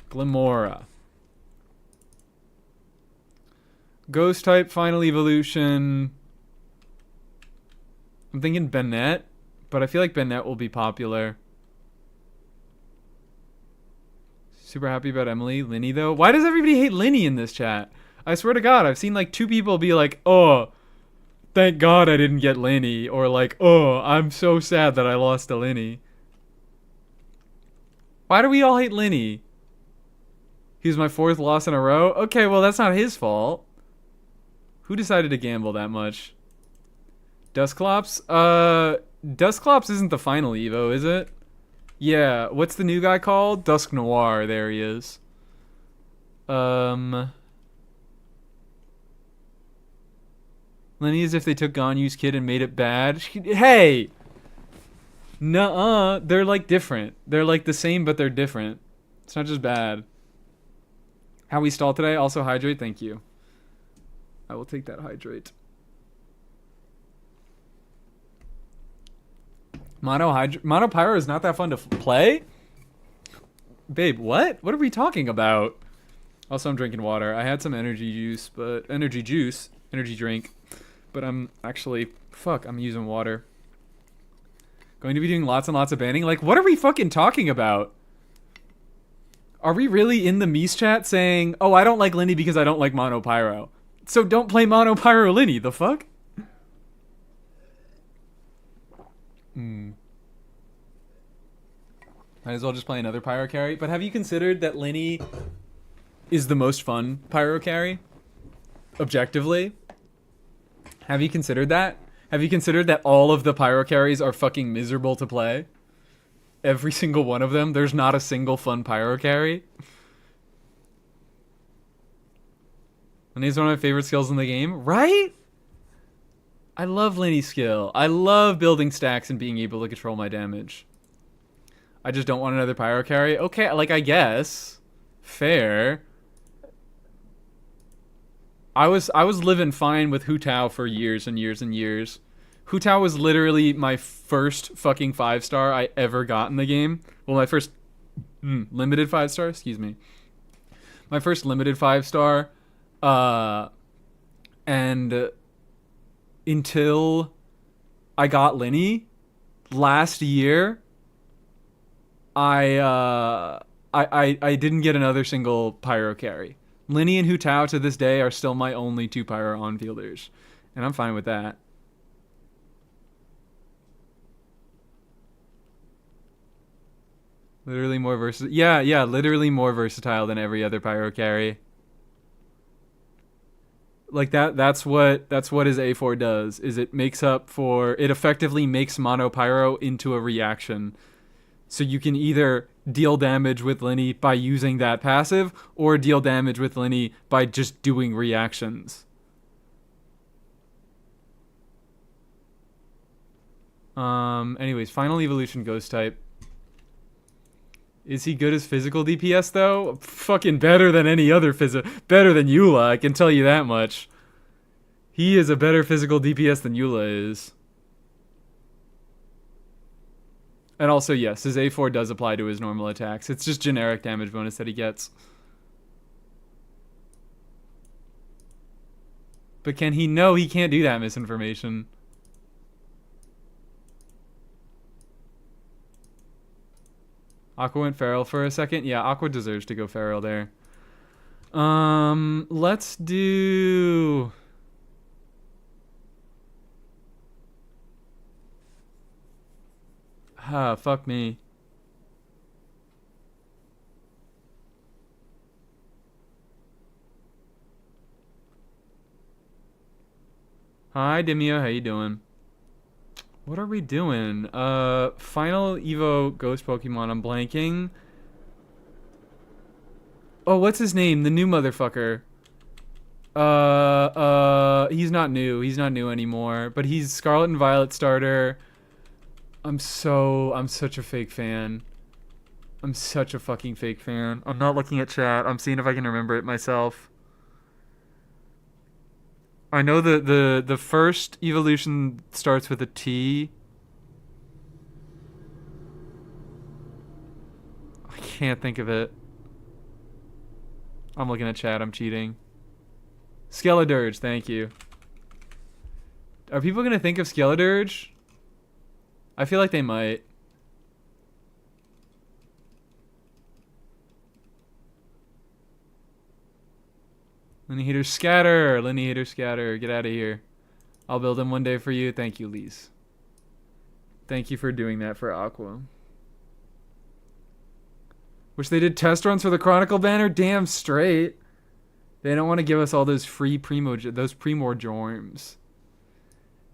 Glimora. Ghost type, final evolution. I'm thinking Bennett, but I feel like Bennett will be popular. Super happy about Emilie. Linny, though. Why does everybody hate Linny in this chat? I swear to God, I've seen like 2 people be like, oh, thank God I didn't get Linny. Or like, oh, I'm so sad that I lost to Linny. Why do we all hate Linny? He was my 4th loss in a row? Okay, well, that's not his fault. Who decided to gamble that much? Dusclops? Dusclops isn't the final Evo, is it? Yeah, what's the new guy called? Dusk Noir, there he is. Lenny is if they took Ganyu's kid and made it bad. Hey! Nuh-uh, they're like different. They're like the same, but they're different. It's not just bad. How we stall today? Also hydrate, thank you. I will take that hydrate. Mono Pyro is not that fun to play? Babe, what? What are we talking about? Also, I'm drinking water. I had some energy drink. But I'm actually, I'm using water. Going to be doing lots and lots of banning? Like, what are we fucking talking about? Are we really in the Mies chat saying, oh, I don't like Linny because I don't like Mono Pyro? So don't play Mono Pyro Linny, the fuck? Might as well just play another Pyro carry. But have you considered that Linny is the most fun Pyro carry? Objectively? Have you considered that? Have you considered that all of the Pyro carries are fucking miserable to play? Every single one of them? There's not a single fun Pyro carry? Linny's one of my favorite skills in the game. Right? I love Linny's skill. I love building stacks and being able to control my damage. I just don't want another Pyro carry. Okay, like, I guess. Fair. I was living fine with Hu Tao for years and years and years. Hu Tao was literally my first fucking 5-star I ever got in the game. Well, my first limited 5-star, excuse me. My first limited 5-star. And until I got Linny last year, I didn't get another single Pyro carry. Linny and Hu Tao to this day are still my only 2 Pyro on-fielders. And I'm fine with that. Literally more versatile. Yeah, literally more versatile than every other Pyro carry. Like that's what his A4 does, is it effectively makes Mono Pyro into a reaction. So you can either deal damage with Linny by using that passive, or deal damage with Linny by just doing reactions. Anyways, final evolution ghost type. Is he good as physical DPS though? Fucking better than any other better than Eula, I can tell you that much. He is a better physical DPS than Eula is. And also, yes, his A4 does apply to his normal attacks. It's just generic damage bonus that he gets. But can he? No, he can't do that misinformation. Aqua went feral for a second. Yeah, Aqua deserves to go feral there. Let's do... Ah, fuck me. Hi, Demio. How you doing? What are we doing? Final Evo Ghost Pokemon. I'm blanking. Oh, what's his name? The new motherfucker. He's not new. He's not new anymore. But he's Scarlet and Violet starter. I'm such a fake fan. I'm such a fucking fake fan. I'm not looking at chat. I'm seeing if I can remember it myself. I know the first evolution starts with a T. I can't think of it. I'm looking at chat. I'm cheating. Skeledirge, thank you. Are people gonna think of Skeledirge? I feel like they might. Lineator scatter! Lineator scatter, get out of here. I'll build him one day for you. Thank you, Lise. Thank you for doing that for Aqua. Wish they did test runs for the Chronicle banner? Damn straight. They don't want to give us all those free Primordials.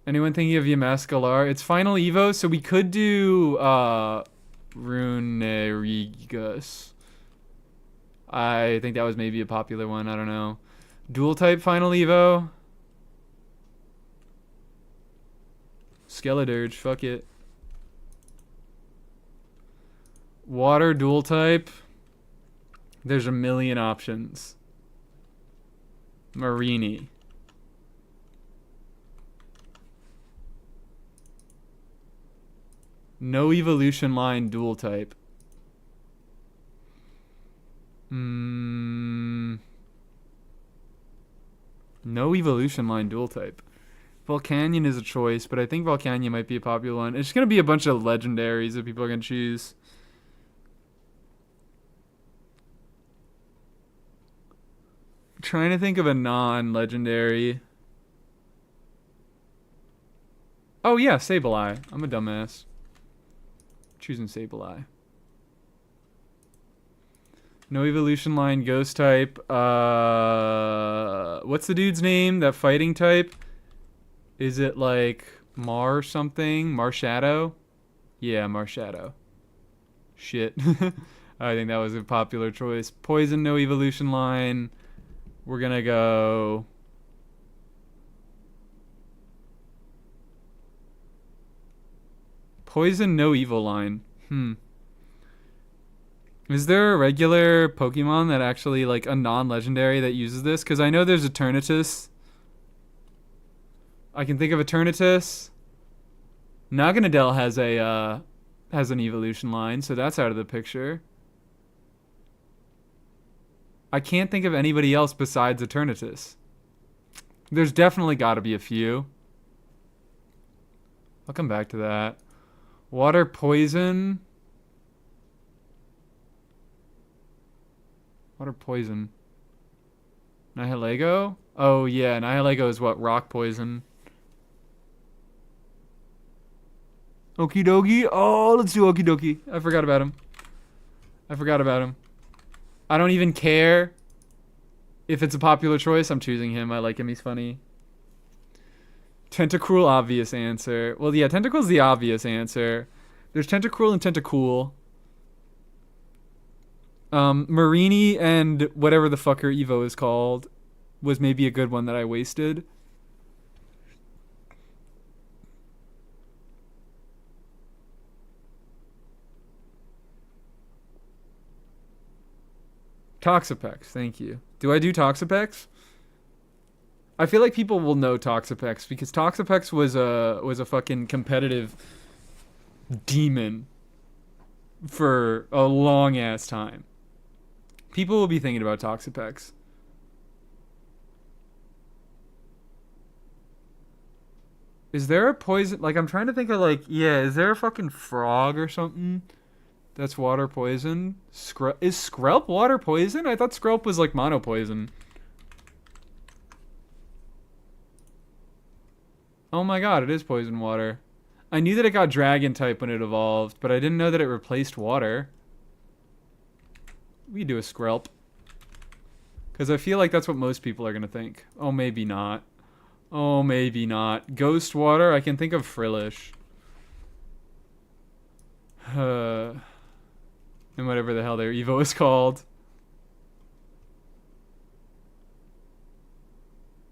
Anyone thinking of Yamask? It's Final Evo, so we could do Runerigus. I think that was maybe a popular one. I don't know. Dual type Final Evo. Skeledirge, fuck it. Water dual type. There's a million options. Marini. No evolution line dual type. No evolution line dual type. Volcanion is a choice, but I think Volcanion might be a popular one. It's going to be a bunch of legendaries that people are going to choose. I'm trying to think of a non-legendary. Oh yeah, Sableye. I'm a dumbass. Choosing Sableye. No evolution line, ghost type. What's the dude's name? That fighting type? Is it like Mar something? Marshadow? Yeah, Marshadow. Shit. I think that was a popular choice. Poison, no evolution line. We're gonna go... Poison, no evil line. Is there a regular Pokemon that actually, like, a non-legendary that uses this? Because I know there's Eternatus. I can think of Eternatus. Naganadel has a, has an evolution line, so that's out of the picture. I can't think of anybody else besides Eternatus. There's definitely got to be a few. I'll come back to that. Water poison. Water poison. Nihilego? Oh yeah, Nihilego is what? Rock poison. Okie dokie. Oh, let's do okie dokie. I forgot about him. I don't even care if it's a popular choice. I'm choosing him. I like him. He's funny. Tentacruel, obvious answer. Well, yeah, Tentacruel's the obvious answer. There's Tentacruel and Tentacool. Marini and whatever the fucker Evo is called was maybe a good one that I wasted. Toxapex, thank you. Do I do Toxapex? I feel like people will know Toxapex because Toxapex was a fucking competitive demon for a long ass time. People will be thinking about Toxapex. Is there a poison? Like, I'm trying to think of, like, yeah, is there a fucking frog or something that's water poison? Is Skrelp water poison? I thought Skrelp was, like, mono poison. Oh my god, it is poison water. I knew that it got dragon type when it evolved, but I didn't know that it replaced water. We do a Skrelp. Because I feel like that's what most people are going to think. Oh, maybe not. Oh, maybe not. Ghost water, I can think of Frillish. And whatever the hell their Evo is called.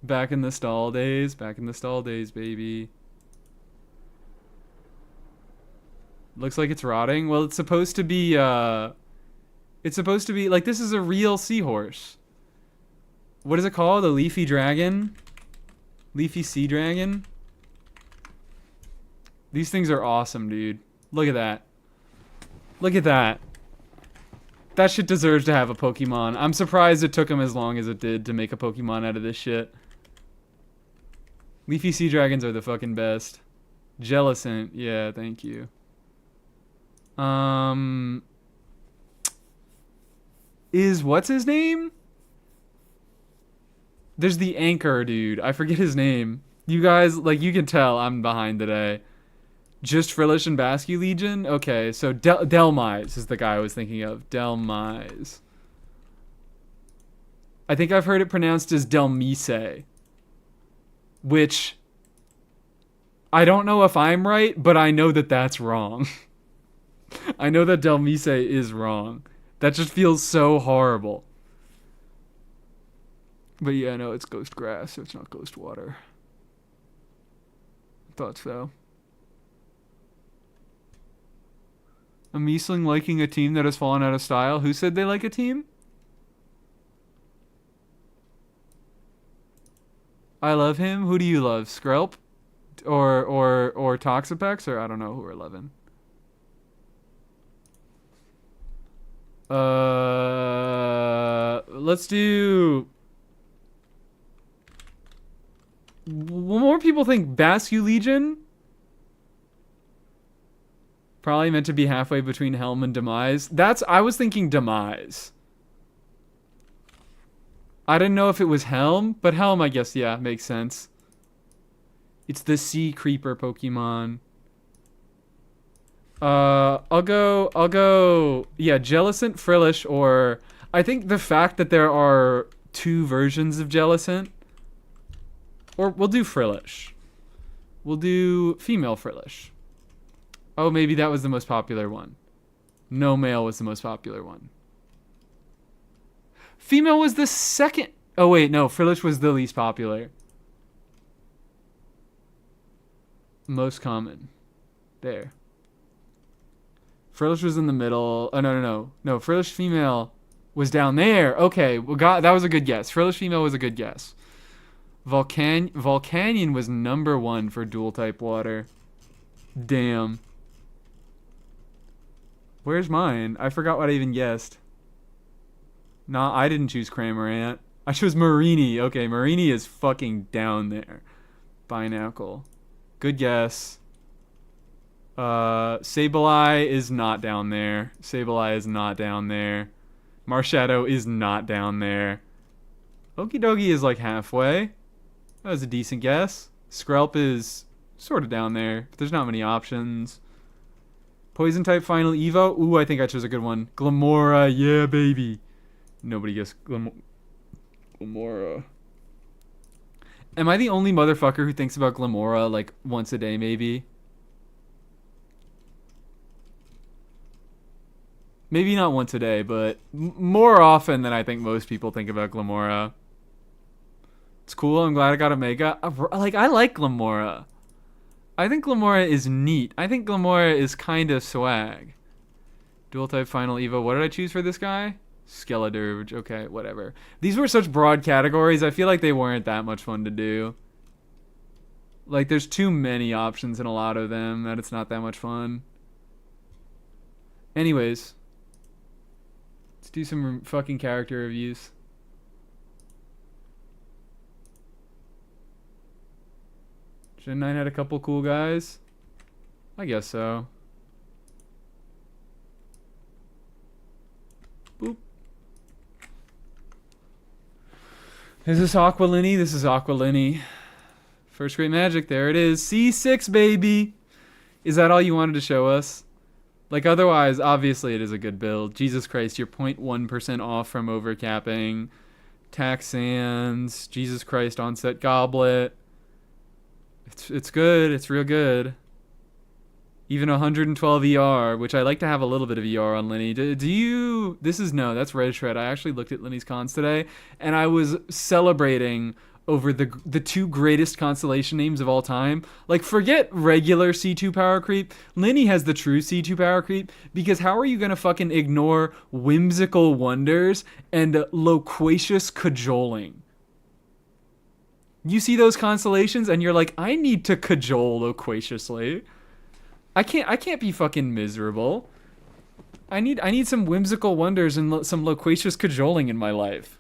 Back in the stall days. Back in the stall days, baby. Looks like it's rotting. Well, it's supposed to be, like, this is a real seahorse. What is it called? A leafy dragon? Leafy sea dragon? These things are awesome, dude. Look at that. Look at that. That shit deserves to have a Pokemon. I'm surprised it took them as long as it did to make a Pokemon out of this shit. Leafy sea dragons are the fucking best. Jellicent. Yeah, thank you. Is what's his name? There's the anchor dude. I forget his name. You guys, like, you can tell I'm behind today. Just Frillish and Basque Legion? Okay, so Delmise is the guy I was thinking of. Delmise. I think I've heard it pronounced as Delmise. Which, I don't know if I'm right, but I know that that's wrong. I know that Delmise is wrong. That just feels so horrible. But yeah, no, it's ghost grass, so it's not ghost water. Thought so. A Miesling liking a team that has fallen out of style. Who said they like a team? I love him. Who do you love? Skrelp? Or Toxapex? Or I don't know who are 11. Let's do... More people think Basque Legion. Probably meant to be halfway between Helm and Demise. I was thinking Demise. I didn't know if it was Helm, but Helm, I guess, yeah, makes sense. It's the sea creeper Pokemon. I'll go, yeah, Jellicent, Frillish, or I think the fact that there are 2 versions of Jellicent. Or we'll do Frillish. We'll do female Frillish. Oh, maybe that was the most popular one. No, male was the most popular one. Female was the second. Oh, wait, no. Frillish was the least popular. Most common. There. Frillish was in the middle. Oh, no. No, Frillish female was down there. Okay, well, that was a good guess. Frillish female was a good guess. Volcanion was number 1 for dual type water. Damn. Where's mine? I forgot what I even guessed. Nah, I didn't choose Cramorant. I chose Marini. Okay, Marini is fucking down there. Binacle. Good guess. Sableye is not down there. Sableye is not down there. Marshadow is not down there. Okidogi is like halfway. That was a decent guess. Skrelp is sort of down there, but there's not many options. Poison type final Evo. Ooh, I think I chose a good one. Glamora, yeah, baby. Nobody guessed Glamora. Am I the only motherfucker who thinks about Glamora like once a day, maybe? Maybe not once a day, but more often than I think most people think about Glamora. It's cool. I'm glad I got a Mega. I like Glamora. I think Glamora is neat. I think Glamora is kind of swag. Dual type final Evo. What did I choose for this guy? Skeledirge. Okay, whatever. These were such broad categories. I feel like they weren't that much fun to do. Like, there's too many options in a lot of them that it's not that much fun. Anyways, let's do some fucking character reviews. Gen 9 had a couple cool guys. I guess so. Boop. Is this Aqualini? This is Aqualini. First Great Magic, there it is. C6, baby! Is that all you wanted to show us? Like, otherwise, obviously it is a good build. Jesus Christ, you're 0.1% off from overcapping. Taxans, Jesus Christ, Onset Goblet. It's good, it's real good. Even 112 ER, which I like to have a little bit of ER on Linny. Do you... No, that's Red Shred. I actually looked at Linny's cons today, and I was celebrating over the two greatest constellation names of all time. Like, forget regular C2 power creep. Linny has the true C2 power creep, because how are you gonna fucking ignore Whimsical Wonders and Loquacious Cajoling? You see those constellations, and you're like, I need to cajole loquaciously. I can't be fucking miserable. I need some Whimsical Wonders and some loquacious cajoling in my life.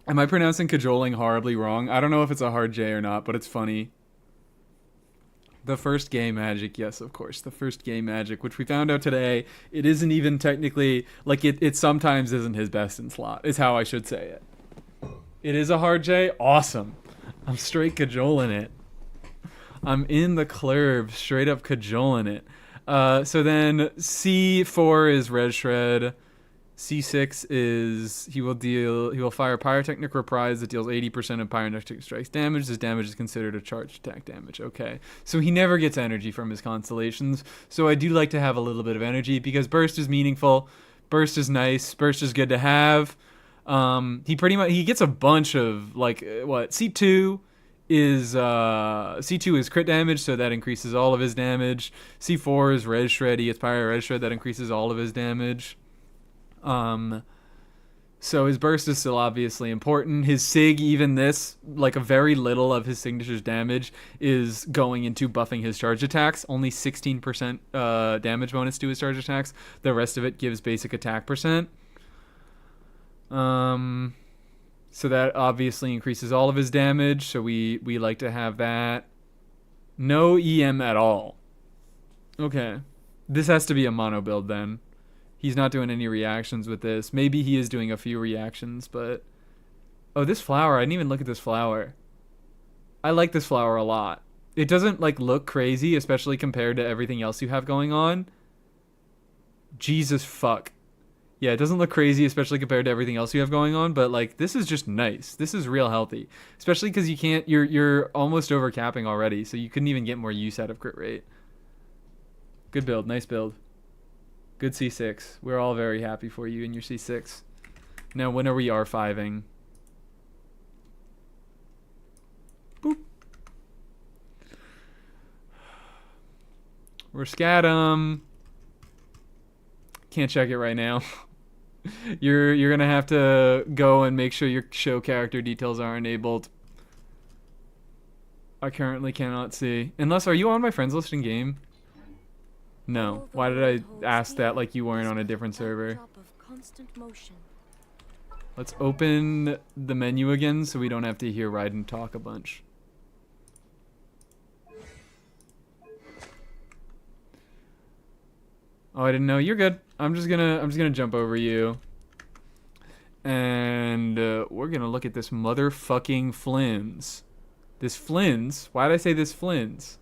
Am I pronouncing cajoling horribly wrong? I don't know if it's a hard J or not, but it's funny. The first gay magic, yes, of course. The first gay magic, which we found out today, it isn't even technically, like, it sometimes isn't his best in slot, is how I should say it. It is a hard J? Awesome. I'm straight cajoling it. I'm in the club, straight up cajoling it. So then C4 is Red Shred. C6 is he will fire Pyrotechnic Reprise that deals 80% of Pyrotechnic Strikes damage. This damage is considered a charged attack damage. Okay. So he never gets energy from his constellations. So I do like to have a little bit of energy because Burst is meaningful. Burst is nice. Burst is good to have. He gets a bunch of C2 is crit damage, so that increases all of his damage. C4 is Red Shred. He gets Pyro Red Shred, that increases all of his damage. So his burst is still obviously important. His sig, even this, like a very little of his signature's damage is going into buffing his charge attacks. Only 16% damage bonus to his charge attacks. The rest of it gives basic attack percent. So that obviously increases all of his damage. So we like to have that. No EM at all. Okay. This has to be a mono build then. He's not doing any reactions with this. Maybe he is doing a few reactions, but... Oh, this flower. I didn't even look at this flower. I like this flower a lot. It doesn't, look crazy, especially compared to everything else you have going on. Jesus fuck. Yeah, it doesn't look crazy, especially compared to everything else you have going on, but, this is just nice. This is real healthy. Especially because you're almost overcapping already, so you couldn't even get more use out of crit rate. Good build. Nice build. Good C6. We're all very happy for you in your C6. Now, when are we R5ing? Boop. We're scatum. Can't check it right now. You're gonna have to go and make sure your show character details are enabled. I currently cannot see. Unless, are you on my friends list in game? No. Why did I ask that like you weren't on a different server? Let's open the menu again so we don't have to hear Raiden talk a bunch. Oh, I didn't know. You're good. I'm just gonna jump over you. And we're gonna look at this motherfucking Flins. This Flins? Why did I say this Flins?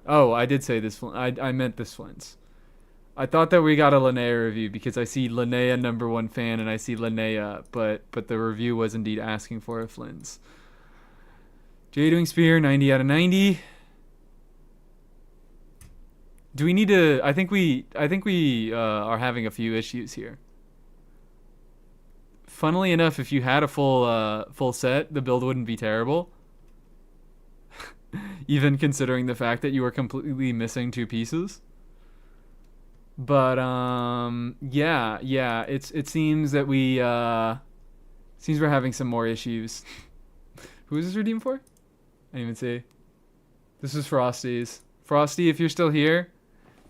Oh, I did say this. I meant this Flins. I thought that we got a Linnea review because I see Linnea #1 fan and I see Linnea, but the review was indeed asking for a Flins. Jadewing Spear, 90 out of 90. Do we need to? I think we are having a few issues here. Funnily enough, if you had a full set, the build wouldn't be terrible. Even considering the fact that you were completely missing two pieces. But yeah. It seems that seems we're having some more issues. Who is this redeemed for? I didn't even see. This is Frosty's. Frosty, if you're still here,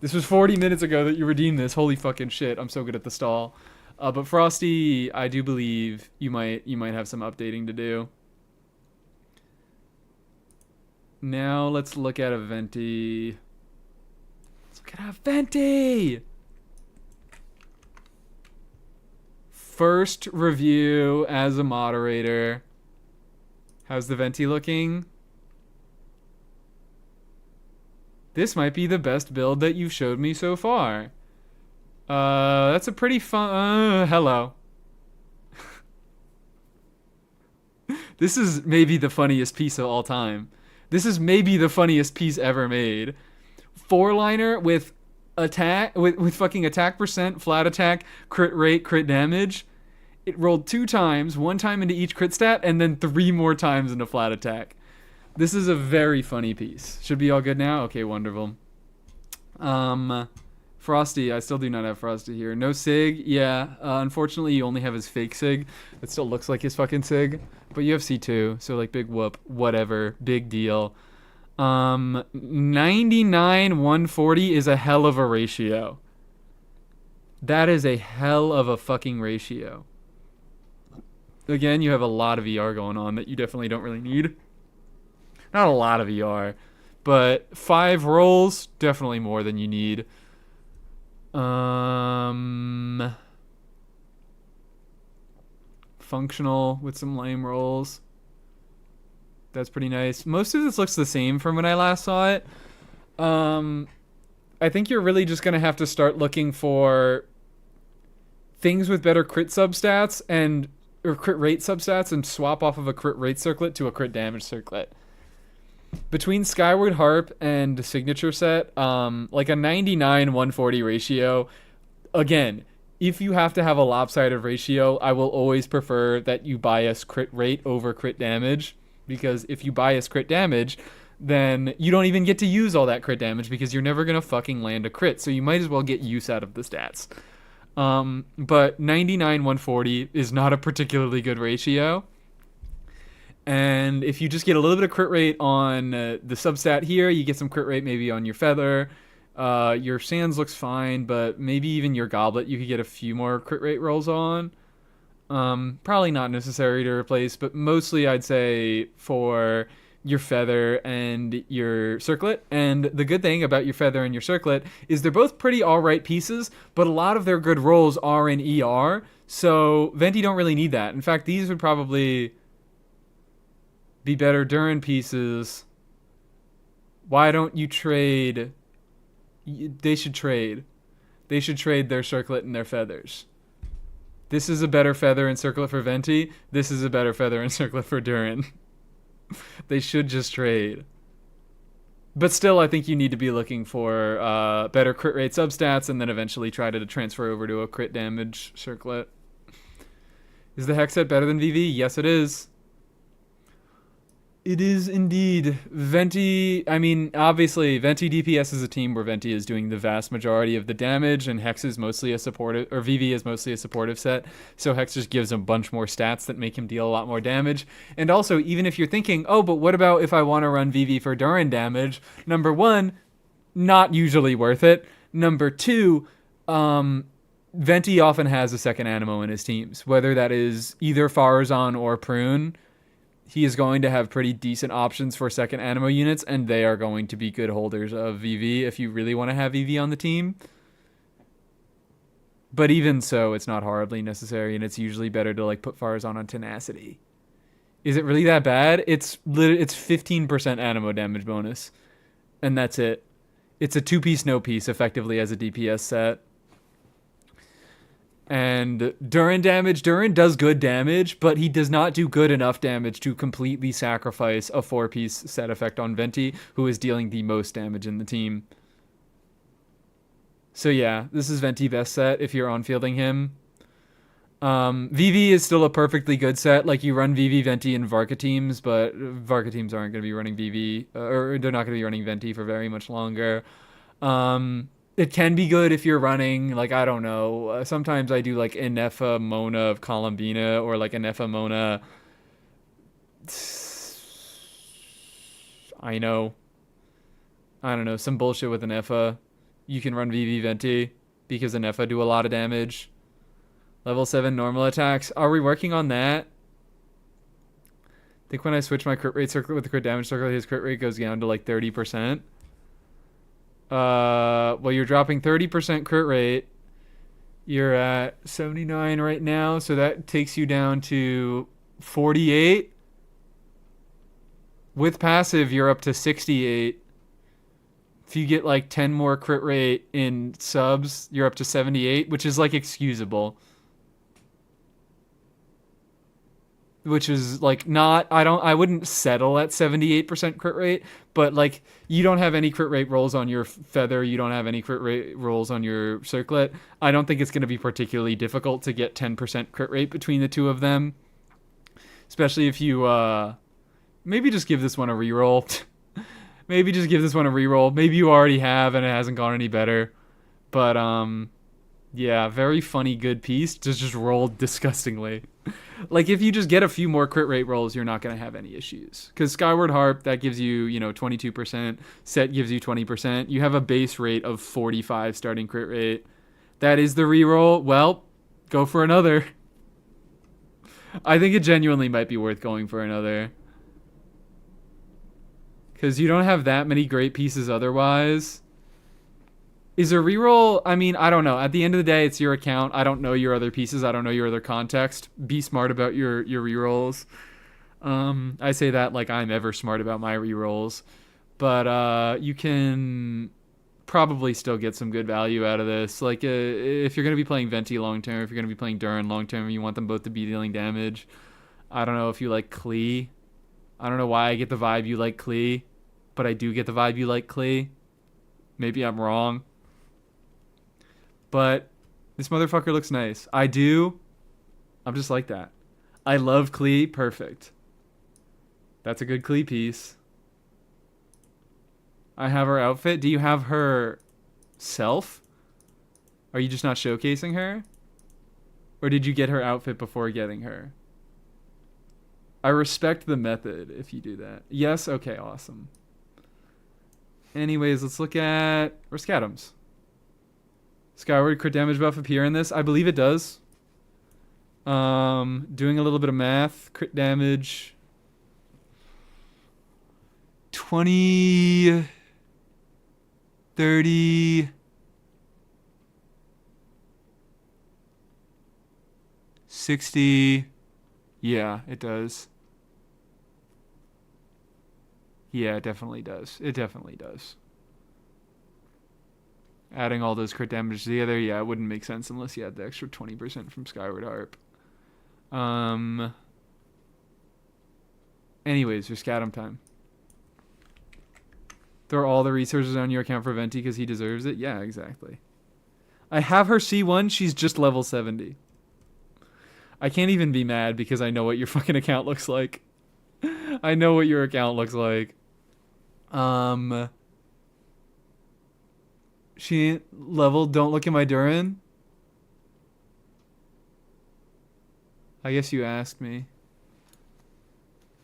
this was 40 minutes ago that you redeemed this. Holy fucking shit! I'm so good at the stall. But Frosty, I do believe you might have some updating to do. Now let's look at a venti. Let's look at a venti. First review as a moderator. How's the venti looking? This might be the best build that you've showed me so far. That's a pretty fun. Hello. This is maybe the funniest piece of all time. This is maybe the funniest piece ever made. 4-liner with attack with fucking attack percent, flat attack, crit rate, crit damage. It rolled 2 times, 1 time into each crit stat, and then 3 more times into flat attack. This is a very funny piece. Should be all good now? Okay, wonderful. Frosty, I still do not have Frosty here. No Sig, yeah. Unfortunately, you only have his fake Sig. It still looks like his fucking Sig. But you have C2, so like big whoop, whatever, big deal. 99-140 is a hell of a ratio. That is a hell of a fucking ratio. Again, you have a lot of ER going on that you definitely don't really need. Not a lot of ER, but 5 rolls, definitely more than you need. Functional with some lame rolls. That's pretty nice. Most of this looks the same from when I last saw it. I think you're really just going to have to start looking for things with better crit substats or crit rate substats and swap off of a crit rate circlet to a crit damage circlet. Between Skyward Harp and Signature Set, like a 99-140 ratio, again, if you have to have a lopsided ratio, I will always prefer that you bias crit rate over crit damage, because if you bias crit damage, then you don't even get to use all that crit damage because you're never going to fucking land a crit, so you might as well get use out of the stats. But 99-140 is not a particularly good ratio. And if you just get a little bit of crit rate on the substat here, you get some crit rate maybe on your feather. Your sands looks fine, but maybe even your goblet you could get a few more crit rate rolls on. Probably not necessary to replace, but mostly I'd say for your feather and your circlet. And the good thing about your feather and your circlet is they're both pretty alright pieces, but a lot of their good rolls are in ER, so Venti don't really need that. In fact, these would probably be better Durin pieces. Why don't you trade? They should trade. They should trade their circlet and their feathers. This is a better feather and circlet for Venti. This is a better feather and circlet for Durin. They should just trade. But still, I think you need to be looking for better crit rate substats and then eventually try to transfer over to a crit damage circlet. Is the Hex set better than VV? Yes, it is. It is indeed. Venti, I mean, obviously, Venti DPS is a team where Venti is doing the vast majority of the damage, and Hex is mostly a supportive, or VV is mostly a supportive set, so Hex just gives him a bunch more stats that make him deal a lot more damage. And also, even if you're thinking, oh, but what about if I want to run VV for Durin damage? Number 1, not usually worth it. Number 2, Venti often has a second Anemo in his teams, whether that is either Farazan or Prune. He is going to have pretty decent options for second Anemo units, and they are going to be good holders of VV if you really want to have VV on the team. But even so, it's not hardly necessary, and it's usually better to like put Farazan on Tenacity. Is it really that bad? It's 15% Anemo damage bonus, and that's it. It's a 2-piece, no piece, effectively as a DPS set. And Durin damage, Durin does good damage, but he does not do good enough damage to completely sacrifice a 4-piece set effect on Venti, who is dealing the most damage in the team. So yeah, this is Venti best set if you're on fielding him. VV is still a perfectly good set. Like, you run VV, Venti, and Varka teams, but Varka teams aren't going to be running VV, or they're not going to be running Venti for very much longer. It can be good if you're running, like, I don't know. Sometimes I do like Inefa Mona of Columbina or like Inefa Mona. I know. I don't know. Some bullshit with Inefa. You can run VV Venti because Inefa do a lot of damage. Level 7 normal attacks. Are we working on that? I think when I switch my crit rate circlet with the crit damage circlet, his crit rate goes down to like 30%. Well, you're dropping 30% crit rate. You're at 79 right now, so that takes you down to 48. With passive, you're up to 68. If you get like 10 more crit rate in subs, you're up to 78, which is like excusable. Which is like not, I wouldn't settle at 78% crit rate, but like you don't have any crit rate rolls on your feather, you don't have any crit rate rolls on your circlet. I don't think it's going to be particularly difficult to get 10% crit rate between the two of them, especially if you maybe just give this one a reroll. Maybe just give this one a reroll. Maybe you already have and it hasn't gone any better, but yeah, very funny, good piece, just rolled disgustingly. Like, if you just get a few more crit rate rolls, you're not going to have any issues. Because Skyward Harp, that gives you, 22%. Set gives you 20%. You have a base rate of 45 starting crit rate. That is the reroll. Well, go for another. I think it genuinely might be worth going for another. Because you don't have that many great pieces otherwise. Is a reroll, I mean, I don't know. At the end of the day, it's your account. I don't know your other pieces. I don't know your other context. Be smart about your rerolls. I say that like I'm ever smart about my rerolls. But you can probably still get some good value out of this. Like, if you're going to be playing Venti long term, if you're going to be playing Durin long term, you want them both to be dealing damage. I don't know if you like Klee. I don't know why I get the vibe you like Klee, but I do get the vibe you like Klee. Maybe I'm wrong. But this motherfucker looks nice. I do. I'm just like that. I love Klee. Perfect. That's a good Klee piece. I have her outfit. Do you have her self? Are you just not showcasing her? Or did you get her outfit before getting her? I respect the method if you do that. Yes? Okay, awesome. Anyways, let's look at Riskadams. Skyward crit damage buff appear in this? I believe it does. Doing a little bit of math. Crit damage. 20... 30... 60... Yeah, it does. Yeah, it definitely does. It definitely does. Adding all those crit damage together, yeah, it wouldn't make sense unless you had the extra 20% from Skyward Harp. Anyways, your Scatum time. Throw all the resources on your account for Venti because he deserves it? Yeah, exactly. I have her C1, she's just level 70. I can't even be mad because I know what your fucking account looks like. I know what your account looks like. She ain't leveled. Don't look at my Durin. I guess you asked me.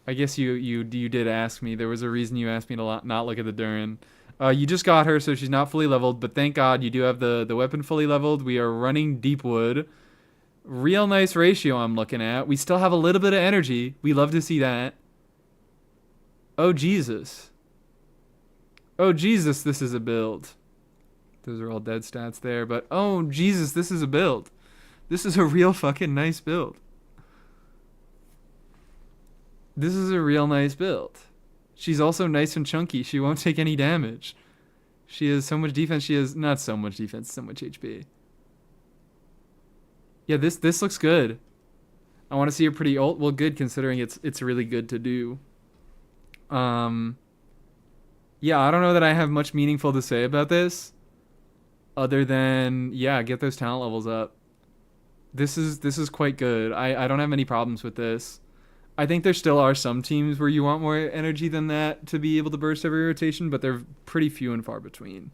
I guess you did ask me. There was a reason you asked me to not look at the Durin. You just got her, so she's not fully leveled. But thank God you do have the weapon fully leveled. We are running Deepwood. Real nice ratio I'm looking at. We still have a little bit of energy. We love to see that. Oh, Jesus. Oh, Jesus, this is a build. Those are all dead stats there, but oh, Jesus, this is a build. This is a real fucking nice build. This is a real nice build. She's also nice and chunky. She won't take any damage. She has so much defense. She has not so much defense, so much HP. Yeah, this looks good. I want to see a pretty ult. Well, good considering it's really good to do. Yeah, I don't know that I have much meaningful to say about this. Other than, yeah, get those talent levels up. This is quite good. I don't have any problems with this. I think there still are some teams where you want more energy than that to be able to burst every rotation, but they're pretty few and far between.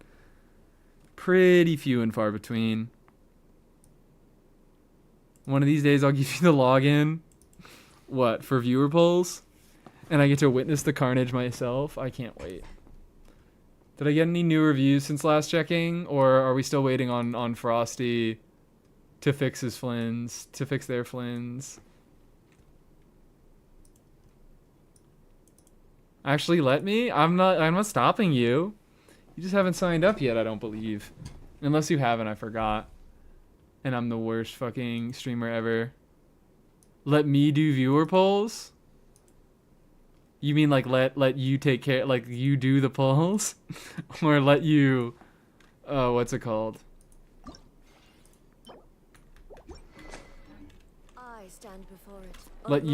pretty few and far between. One of these days I'll give you the login. What, for viewer polls? And I get to witness the carnage myself? I can't wait. Did I get any new reviews since last checking? Or are we still waiting on Frosty to fix his flins? To fix their flins? Actually, let me? I'm not stopping you. You just haven't signed up yet, I don't believe. Unless you haven't, I forgot. And I'm the worst fucking streamer ever. Let me do viewer polls? You mean like let you take care, like you do the polls? Or let you, what's it called? I stand before it. Let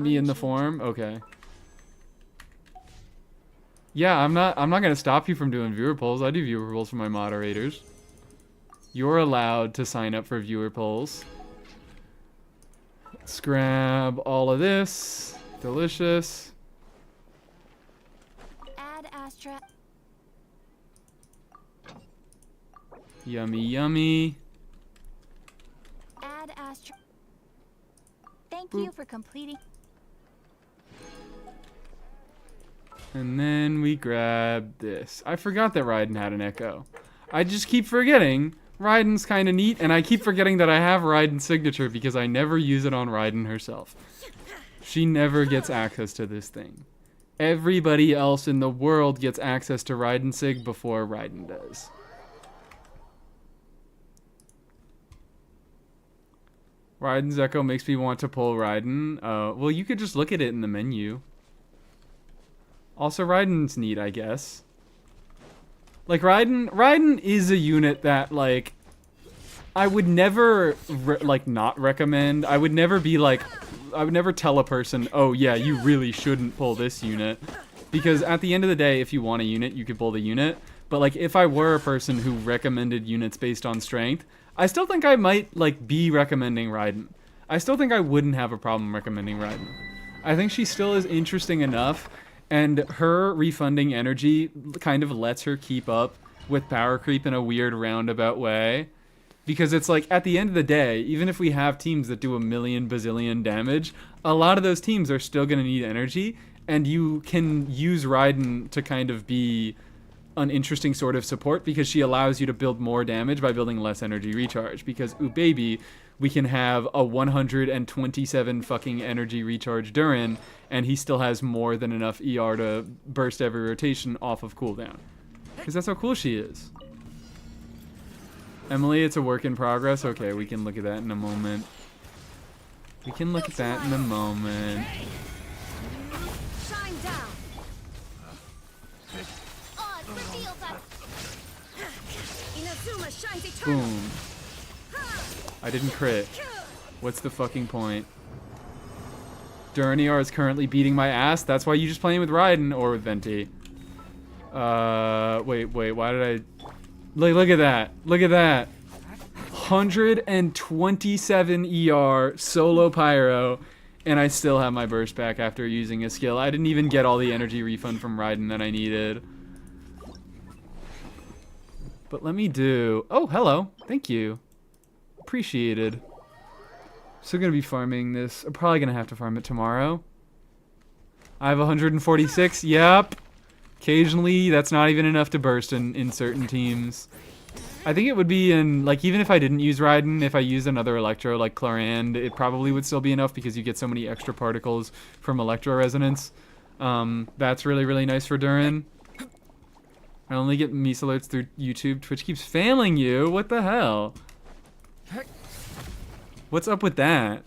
me in the form? Okay. Yeah, I'm not gonna stop you from doing viewer polls. I do viewer polls for my moderators. You're allowed to sign up for viewer polls. Let's grab all of this. Delicious. Add Astra. Yummy, yummy. Add Astra. Thank Boop. you for completing. And then we grab this. I forgot that Raiden had an echo. I just keep forgetting. Raiden's kind of neat, and I keep forgetting that I have Raiden's signature because I never use it on Raiden herself. She never gets access to this thing. Everybody else in the world gets access to Raiden Sig before Raiden does. Raiden's echo makes me want to pull Raiden. Well, you could just look at it in the menu. Also, Raiden's neat, I guess. Like, Raiden is a unit that, like, I would never, not recommend. I would never be like, I would never tell a person, oh, yeah, you really shouldn't pull this unit. Because at the end of the day, if you want a unit, you could pull the unit. But, like, if I were a person who recommended units based on strength, I still think I might, like, be recommending Raiden. I still think I wouldn't have a problem recommending Raiden. I think she still is interesting enough. And her refunding energy kind of lets her keep up with power creep in a weird roundabout way. Because it's like, at the end of the day, even if we have teams that do a million bazillion damage, a lot of those teams are still going to need energy. And you can use Raiden to kind of be an interesting sort of support because she allows you to build more damage by building less energy recharge. Because, ooh baby, we can have a 127 fucking energy recharge Durin, and he still has more than enough ER to burst every rotation off of cooldown. Because that's how cool she is. Emilie, it's a work in progress? Okay, we can look at that in a moment. We can look at that in a moment. Shine down. Oz reveals us. Inazuma shines eternal. Boom. I didn't crit. What's the fucking point? Durniar is currently beating my ass. That's why you just playing with Raiden or with Venti. Wait, why did I... Look at that. Look at that. 127 ER, solo Pyro, and I still have my burst back after using a skill. I didn't even get all the energy refund from Raiden that I needed. But let me do... Oh, hello. Thank you. Appreciated. Still gonna be farming this. I'm probably gonna have to farm it tomorrow. I have 146. Yep. Occasionally, that's not even enough to burst in certain teams. I think it would be in, like, even if I didn't use Raiden, if I used another Electro like Chlorand, it probably would still be enough because you get so many extra particles from Electro Resonance. That's really, really nice for Durin. I only get Mies alerts through YouTube. Twitch keeps failing you. What the hell? What's up with that?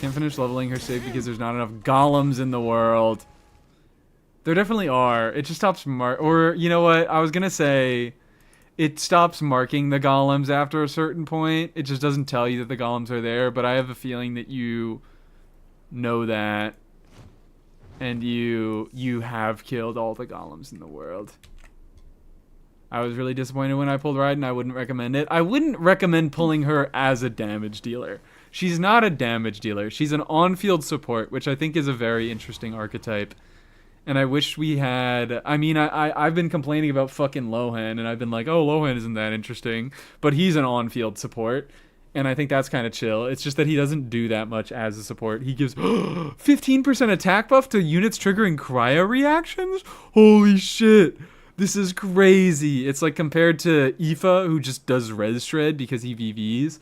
Can't finish leveling her save because there's not enough golems in the world. There definitely are. It just stops or you know what? I was gonna say it stops marking the golems after a certain point. It just doesn't tell you that the golems are there, but I have a feeling that you know that and you have killed all the golems in the world. I was really disappointed when I pulled Raiden. I wouldn't recommend it. I wouldn't recommend pulling her as a damage dealer. She's not a damage dealer. She's an on-field support, which I think is a very interesting archetype. And I wish we had. I mean, I've been complaining about fucking Lohan, and I've been like, oh, Lohan isn't that interesting, but he's an on-field support, and I think that's kind of chill. It's just that he doesn't do that much as a support. He gives 15% attack buff to units triggering cryo reactions. Holy shit, this is crazy. It's like compared to Aoife, who just does res shred because he VVs.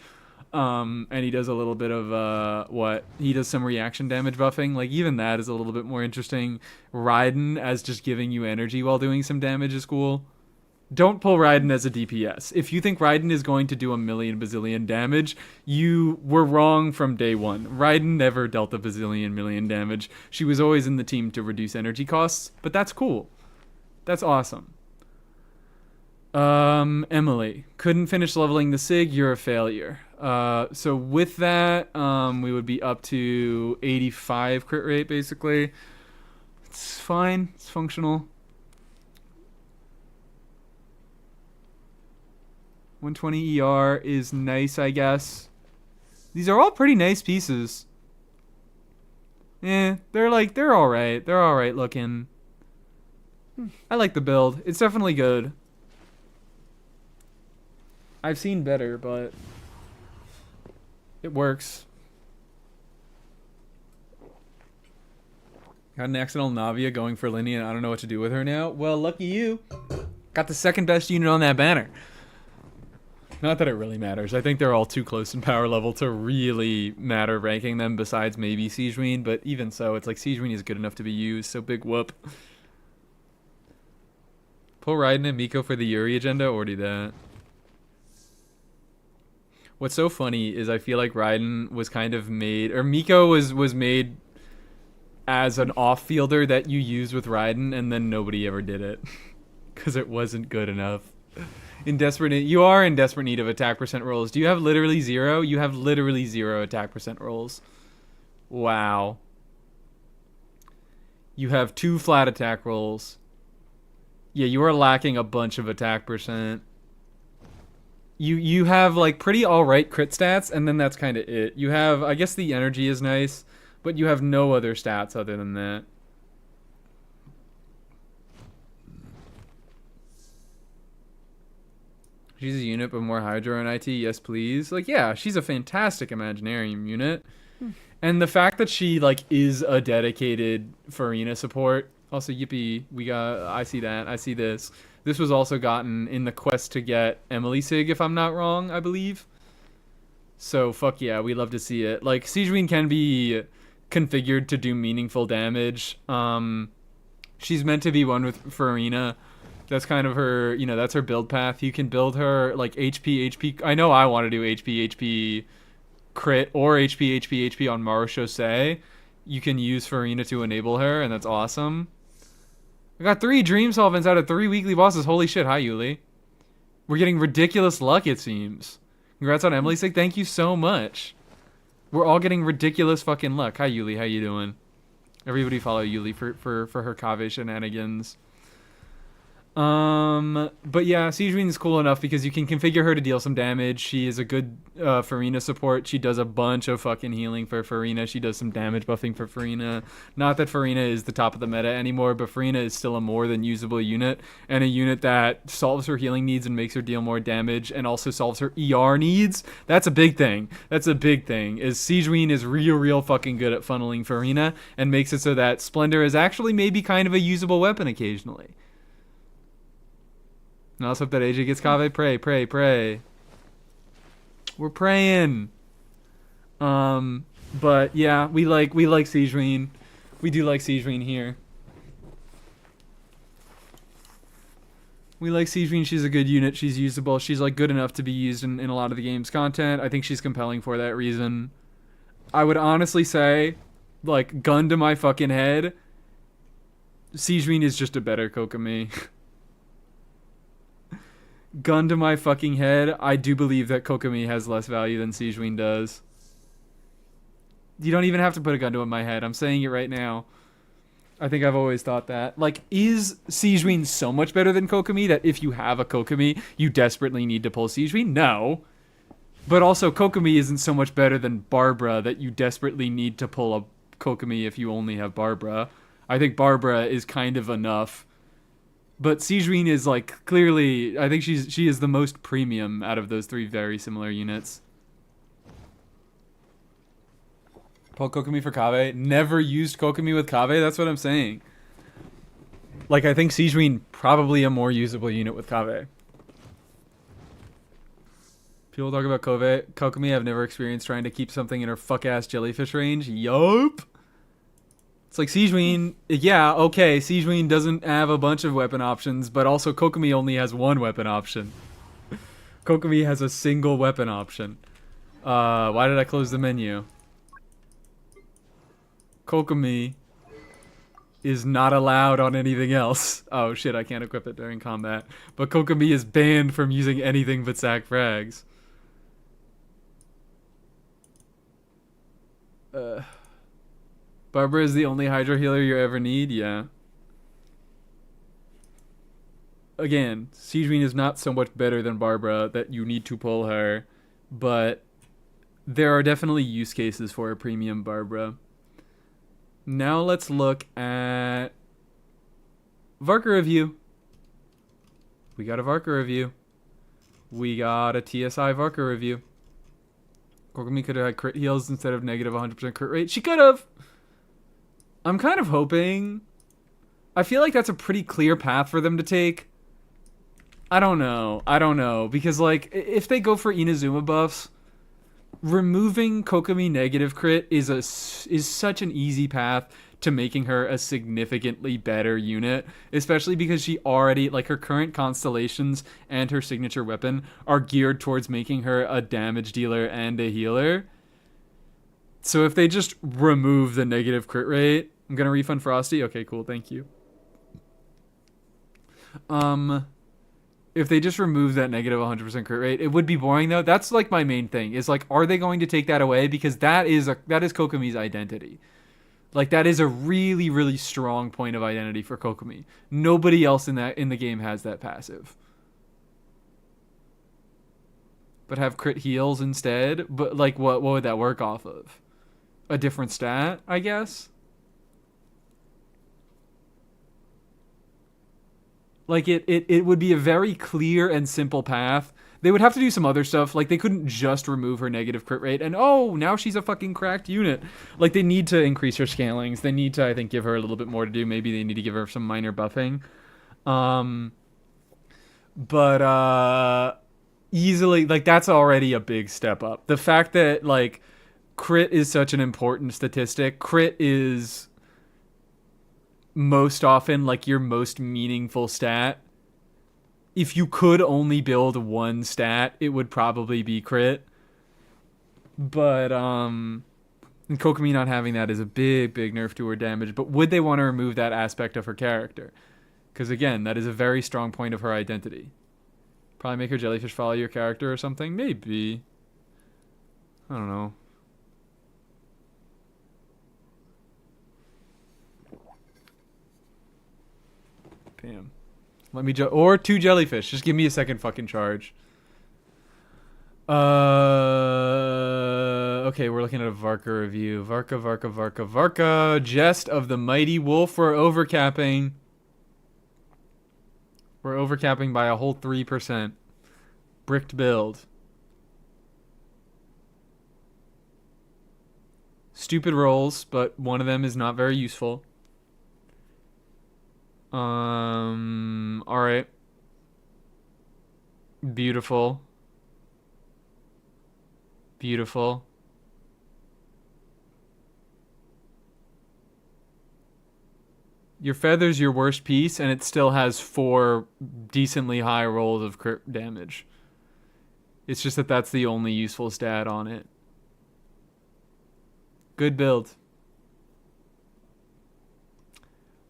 And he does a little bit of he does some reaction damage buffing. Like even that is a little bit more interesting. Raiden as just giving you energy while doing some damage is cool. Don't pull Raiden as a DPS. If you think Raiden is going to do a million bazillion damage, you were wrong from day one. Raiden never dealt a bazillion million damage. She was always in the team to reduce energy costs, but that's cool. That's awesome. Emilie, couldn't finish leveling the Sig, you're a failure. So with that, we would be up to 85 crit rate, basically. It's fine. It's functional. 120 ER is nice, I guess. These are all pretty nice pieces. They're alright. They're alright looking. I like the build. It's definitely good. I've seen better, but it works. Got an accidental Navia going for Linny, and I don't know what to do with her now. Well, lucky you. Got the second best unit on that banner. Not that it really matters. I think they're all too close in power level to really matter ranking them, besides maybe Stygian, but even so, it's like Stygian is good enough to be used, so big whoop. Pull Raiden and Miko for the Yuri agenda, or do that. What's so funny is I feel like Raiden was kind of made, or Miko was made as an off-fielder that you use with Raiden, and then nobody ever did it. Because it wasn't good enough. You are in desperate need of attack percent rolls. Do you have literally 0? You have literally 0 attack percent rolls. Wow. You have 2 flat attack rolls. Yeah, you are lacking a bunch of attack percent. You have like pretty alright crit stats, and then that's kind of it. You have, I guess the energy is nice, but you have no other stats other than that. She's a unit, but more Hydro and IT. Yes, please. Like, yeah, she's a fantastic Imaginarium unit. And the fact that she, like, is a dedicated Farina support. Also, yippee, I see that. I see this. This was also gotten in the quest to get Emilie Sig, if I'm not wrong, I believe. So, fuck yeah, we love to see it. Like, Stygian can be configured to do meaningful damage. She's meant to be one with Farina. That's kind of her, that's her build path. You can build her, like, HP. I know I want to do HP crit or HP on Maro Shosei. You can use Farina to enable her, and that's awesome. I got 3 Dream Solvents out of 3 weekly bosses. Holy shit. Hi, Yuli. We're getting ridiculous luck, it seems. Congrats on Emilie Sig. Thank you so much. We're all getting ridiculous fucking luck. Hi, Yuli. How you doing? Everybody follow Yuli for her Kave shenanigans. But yeah, Stygian is cool enough because you can configure her to deal some damage. She is a good Farina support. She does a bunch of fucking healing for Farina. She does some damage buffing for Farina. Not that Farina is the top of the meta anymore, but Farina is still a more than usable unit, and a unit that solves her healing needs and makes her deal more damage, and also solves her ER needs. That's a big thing. Is Stygian is real fucking good at funneling Farina, and makes it so that Splendor is actually maybe kind of a usable weapon occasionally. And also, if that AJ gets Kave, pray. We're praying. But yeah, we like Stygian. We do like Stygian here. We like Stygian. She's a good unit. She's usable. She's like good enough to be used in a lot of the game's content. I think she's compelling for that reason. I would honestly say, like, gun to my fucking head, Stygian is just a better Kokomi. Gun to my fucking head, I do believe that Kokomi has less value than Stygian does. You don't even have to put a gun to it in my head. I'm saying it right now. I think I've always thought that. Like, is Stygian so much better than Kokomi that if you have a Kokomi, you desperately need to pull Stygian? No. But also, Kokomi isn't so much better than Barbara that you desperately need to pull a Kokomi if you only have Barbara. I think Barbara is kind of enough. But Stygian is like clearly, I think she is the most premium out of those three very similar units. Pull Kokomi for Kave. Never used Kokomi with Kave. That's what I'm saying. Like, I think Stygian probably a more usable unit with Kave. People talk about Kokomi. I've never experienced trying to keep something in her fuck-ass jellyfish range. Yup. It's like Stygian, yeah, okay, Stygian doesn't have a bunch of weapon options, but also Kokomi only has one weapon option. Kokomi has a single weapon option. Why did I close the menu? Kokomi is not allowed on anything else. Oh shit, I can't equip it during combat. But Kokomi is banned from using anything but sack frags. Barbara is the only Hydro healer you ever need? Yeah. Again, Stygian is not so much better than Barbara that you need to pull her, but there are definitely use cases for a premium Barbara. Now let's look at Varka review. We got a Varka review. We got a TSI Varka review. Kokomi could have had crit heals instead of negative 100% crit rate. She could have! I'm kind of hoping. I feel like that's a pretty clear path for them to take. I don't know. Because, like, if they go for Inazuma buffs, removing Kokomi negative crit is such an easy path to making her a significantly better unit. Especially because she already, like, her current constellations and her signature weapon are geared towards making her a damage dealer and a healer. So if they just remove the negative crit rate, I'm gonna refund Frosty. Okay, cool, thank you. If they just remove that negative 100% crit rate, it would be boring though. That's like my main thing. Is like, are they going to take that away? Because that is Kokomi's identity. Like that is a really, really strong point of identity for Kokomi. Nobody else in the game has that passive. But have crit heals instead. But like, what would that work off of? A different stat, I guess. Like it would be a very clear and simple path. They would have to do some other stuff. Like they couldn't just remove her negative crit rate and oh, now she's a fucking cracked unit. Like they need to increase her scalings. They need to, I think, give her a little bit more to do. Maybe they need to give her some minor buffing. But easily, like that's already a big step up. The fact that like crit is such an important statistic. Crit is most often like your most meaningful stat. If you could only build one stat, it would probably be crit. But and Kokomi not having that is a big nerf to her damage. But would they want to remove that aspect of her character? Because again, that is a very strong point of her identity. Probably make her jellyfish follow your character or something? Maybe. I don't know. Damn. Let me or 2 jellyfish. Just give me a second fucking charge. Okay, we're looking at a Varka review. Varka. Jest of the Mighty Wolf. We're overcapping. We're overcapping by a whole 3%. Bricked build. Stupid rolls, but one of them is not very useful. Alright. Beautiful. Your feather's your worst piece, and it still has 4 decently high rolls of crit damage. It's just that that's the only useful stat on it. Good build.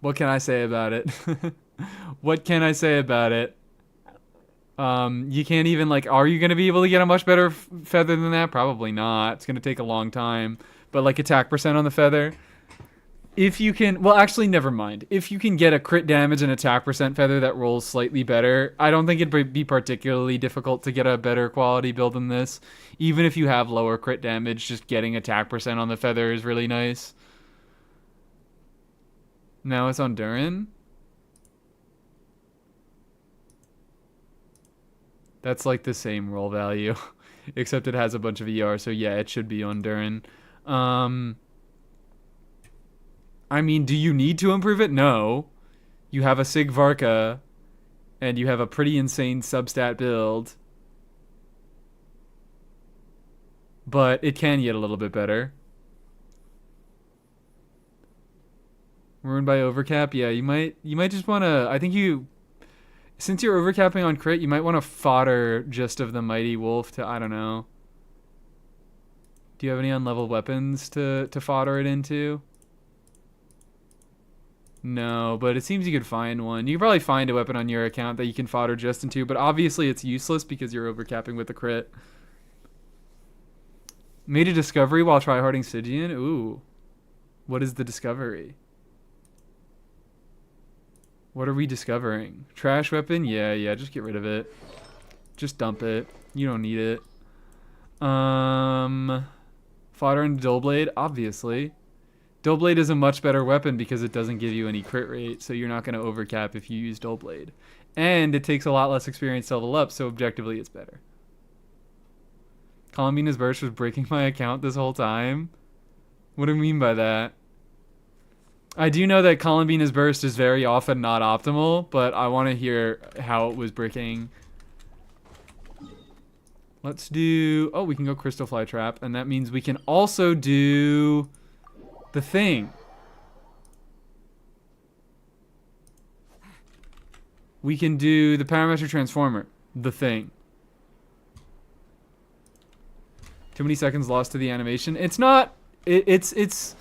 What can I say about it? What can I say about it? You can't even, like, are you going to be able to get a much better feather than that? Probably not. It's going to take a long time. But, like, attack percent on the feather. If you can, well, actually, never mind. If you can get a crit damage and attack percent feather that rolls slightly better, I don't think it'd be particularly difficult to get a better quality build than this. Even if you have lower crit damage, just getting attack percent on the feather is really nice. Now it's on Durin. That's like the same roll value, except it has a bunch of ER, so yeah, it should be on Durin. I mean, do you need to improve it? No. You have a Sig Varka, and you have a pretty insane substat build. But it can get a little bit better. Ruined by overcap? Yeah, you might just want to... I think you... Since you're overcapping on crit, you might want to fodder just of the Mighty Wolf to, I don't know. Do you have any unleveled weapons to fodder it into? No, but it seems you could find one. You could probably find a weapon on your account that you can fodder just into, but obviously it's useless because you're overcapping with the crit. Made a discovery while tryharding Stygian? Ooh. What is the discovery? What are we discovering? Trash weapon? Yeah, just get rid of it. Just dump it. You don't need it. Fodder and Dullblade? Obviously. Dullblade is a much better weapon because it doesn't give you any crit rate, so you're not going to overcap if you use Dullblade. And it takes a lot less experience to level up, so objectively it's better. Columbina's Burst was breaking my account this whole time? What do you mean by that? I do know that Columbina's Burst is very often not optimal, but I want to hear how it was breaking. Let's do... Oh, we can go Crystal Fly Trap, and that means we can also do the thing. We can do the Parametric Transformer. The thing. Too many seconds lost to the animation. It's not... It's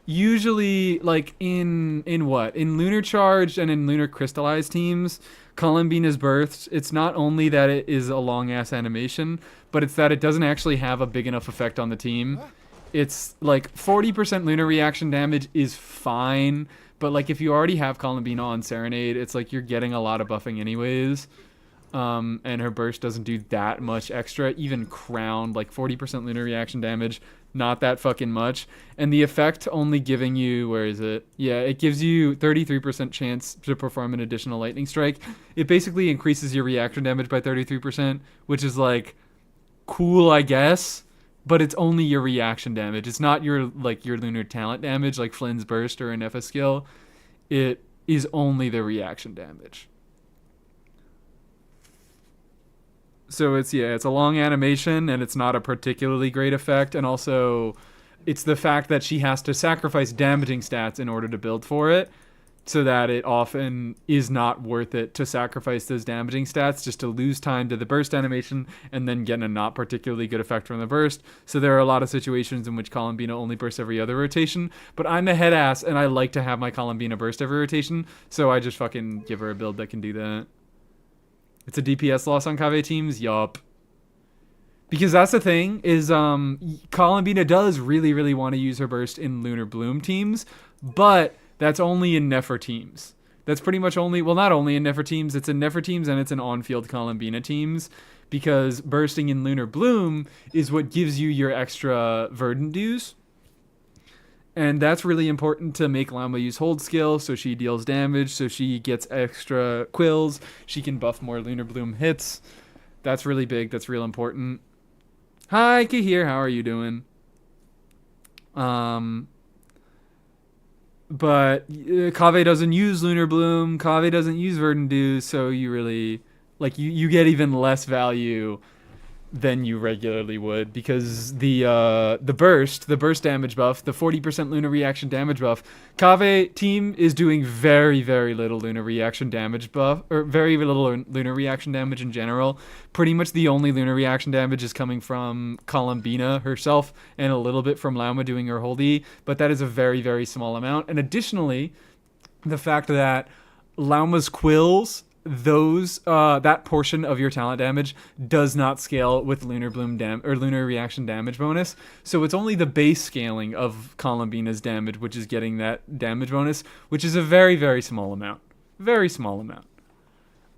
usually like in what? In Lunar Charged and in Lunar Crystallized teams, Columbina's Births, it's not only that it is a long ass animation, but it's that it doesn't actually have a big enough effect on the team. It's like 40% lunar reaction damage is fine, but like if you already have Columbina on Serenade, it's like you're getting a lot of buffing anyways. And her burst doesn't do that much extra. Even Crowned, like 40% lunar reaction damage, not that fucking much. And the effect only giving you, where is it? Yeah, it gives you 33% chance to perform an additional lightning strike. It basically increases your reaction damage by 33%, which is like cool, I guess. But it's only your reaction damage. It's not your lunar talent damage like Flynn's burst or an FS skill. It is only the reaction damage. So it's a long animation, and it's not a particularly great effect, and also it's the fact that she has to sacrifice damaging stats in order to build for it, so that it often is not worth it to sacrifice those damaging stats just to lose time to the burst animation and then get a not particularly good effect from the burst. So there are a lot of situations in which Columbina only bursts every other rotation, but I'm a head ass and I like to have my Columbina burst every rotation, so I just fucking give her a build that can do that. It's a DPS loss on Kave teams? Yup. Because that's the thing, is Columbina does really, really want to use her burst in Lunar Bloom teams, but that's only in Nefer teams. That's pretty much only, well, not only in Nefer teams, it's in Nefer teams and it's in on-field Columbina teams, because bursting in Lunar Bloom is what gives you your extra Verdant dues. And that's really important to make Llama use hold skill, so she deals damage, so she gets extra quills, she can buff more Lunar Bloom hits. That's really big, that's real important. Hi, Kahir, how are you doing? But Kave doesn't use Lunar Bloom, Kave doesn't use Verdant dues, so you really, like, you get even less value than you regularly would, because the burst damage buff, the 40% lunar reaction damage buff, Kave team is doing very, very little lunar reaction damage buff, or very little lunar reaction damage in general. Pretty much the only lunar reaction damage is coming from Columbina herself and a little bit from Lauma doing her hold E, but that is a very, very small amount. And additionally, the fact that Lauma's quills, those that portion of your talent damage does not scale with Lunar Bloom or Lunar Reaction damage bonus, so it's only the base scaling of Columbina's damage which is getting that damage bonus, which is a very, very small amount. Very small amount.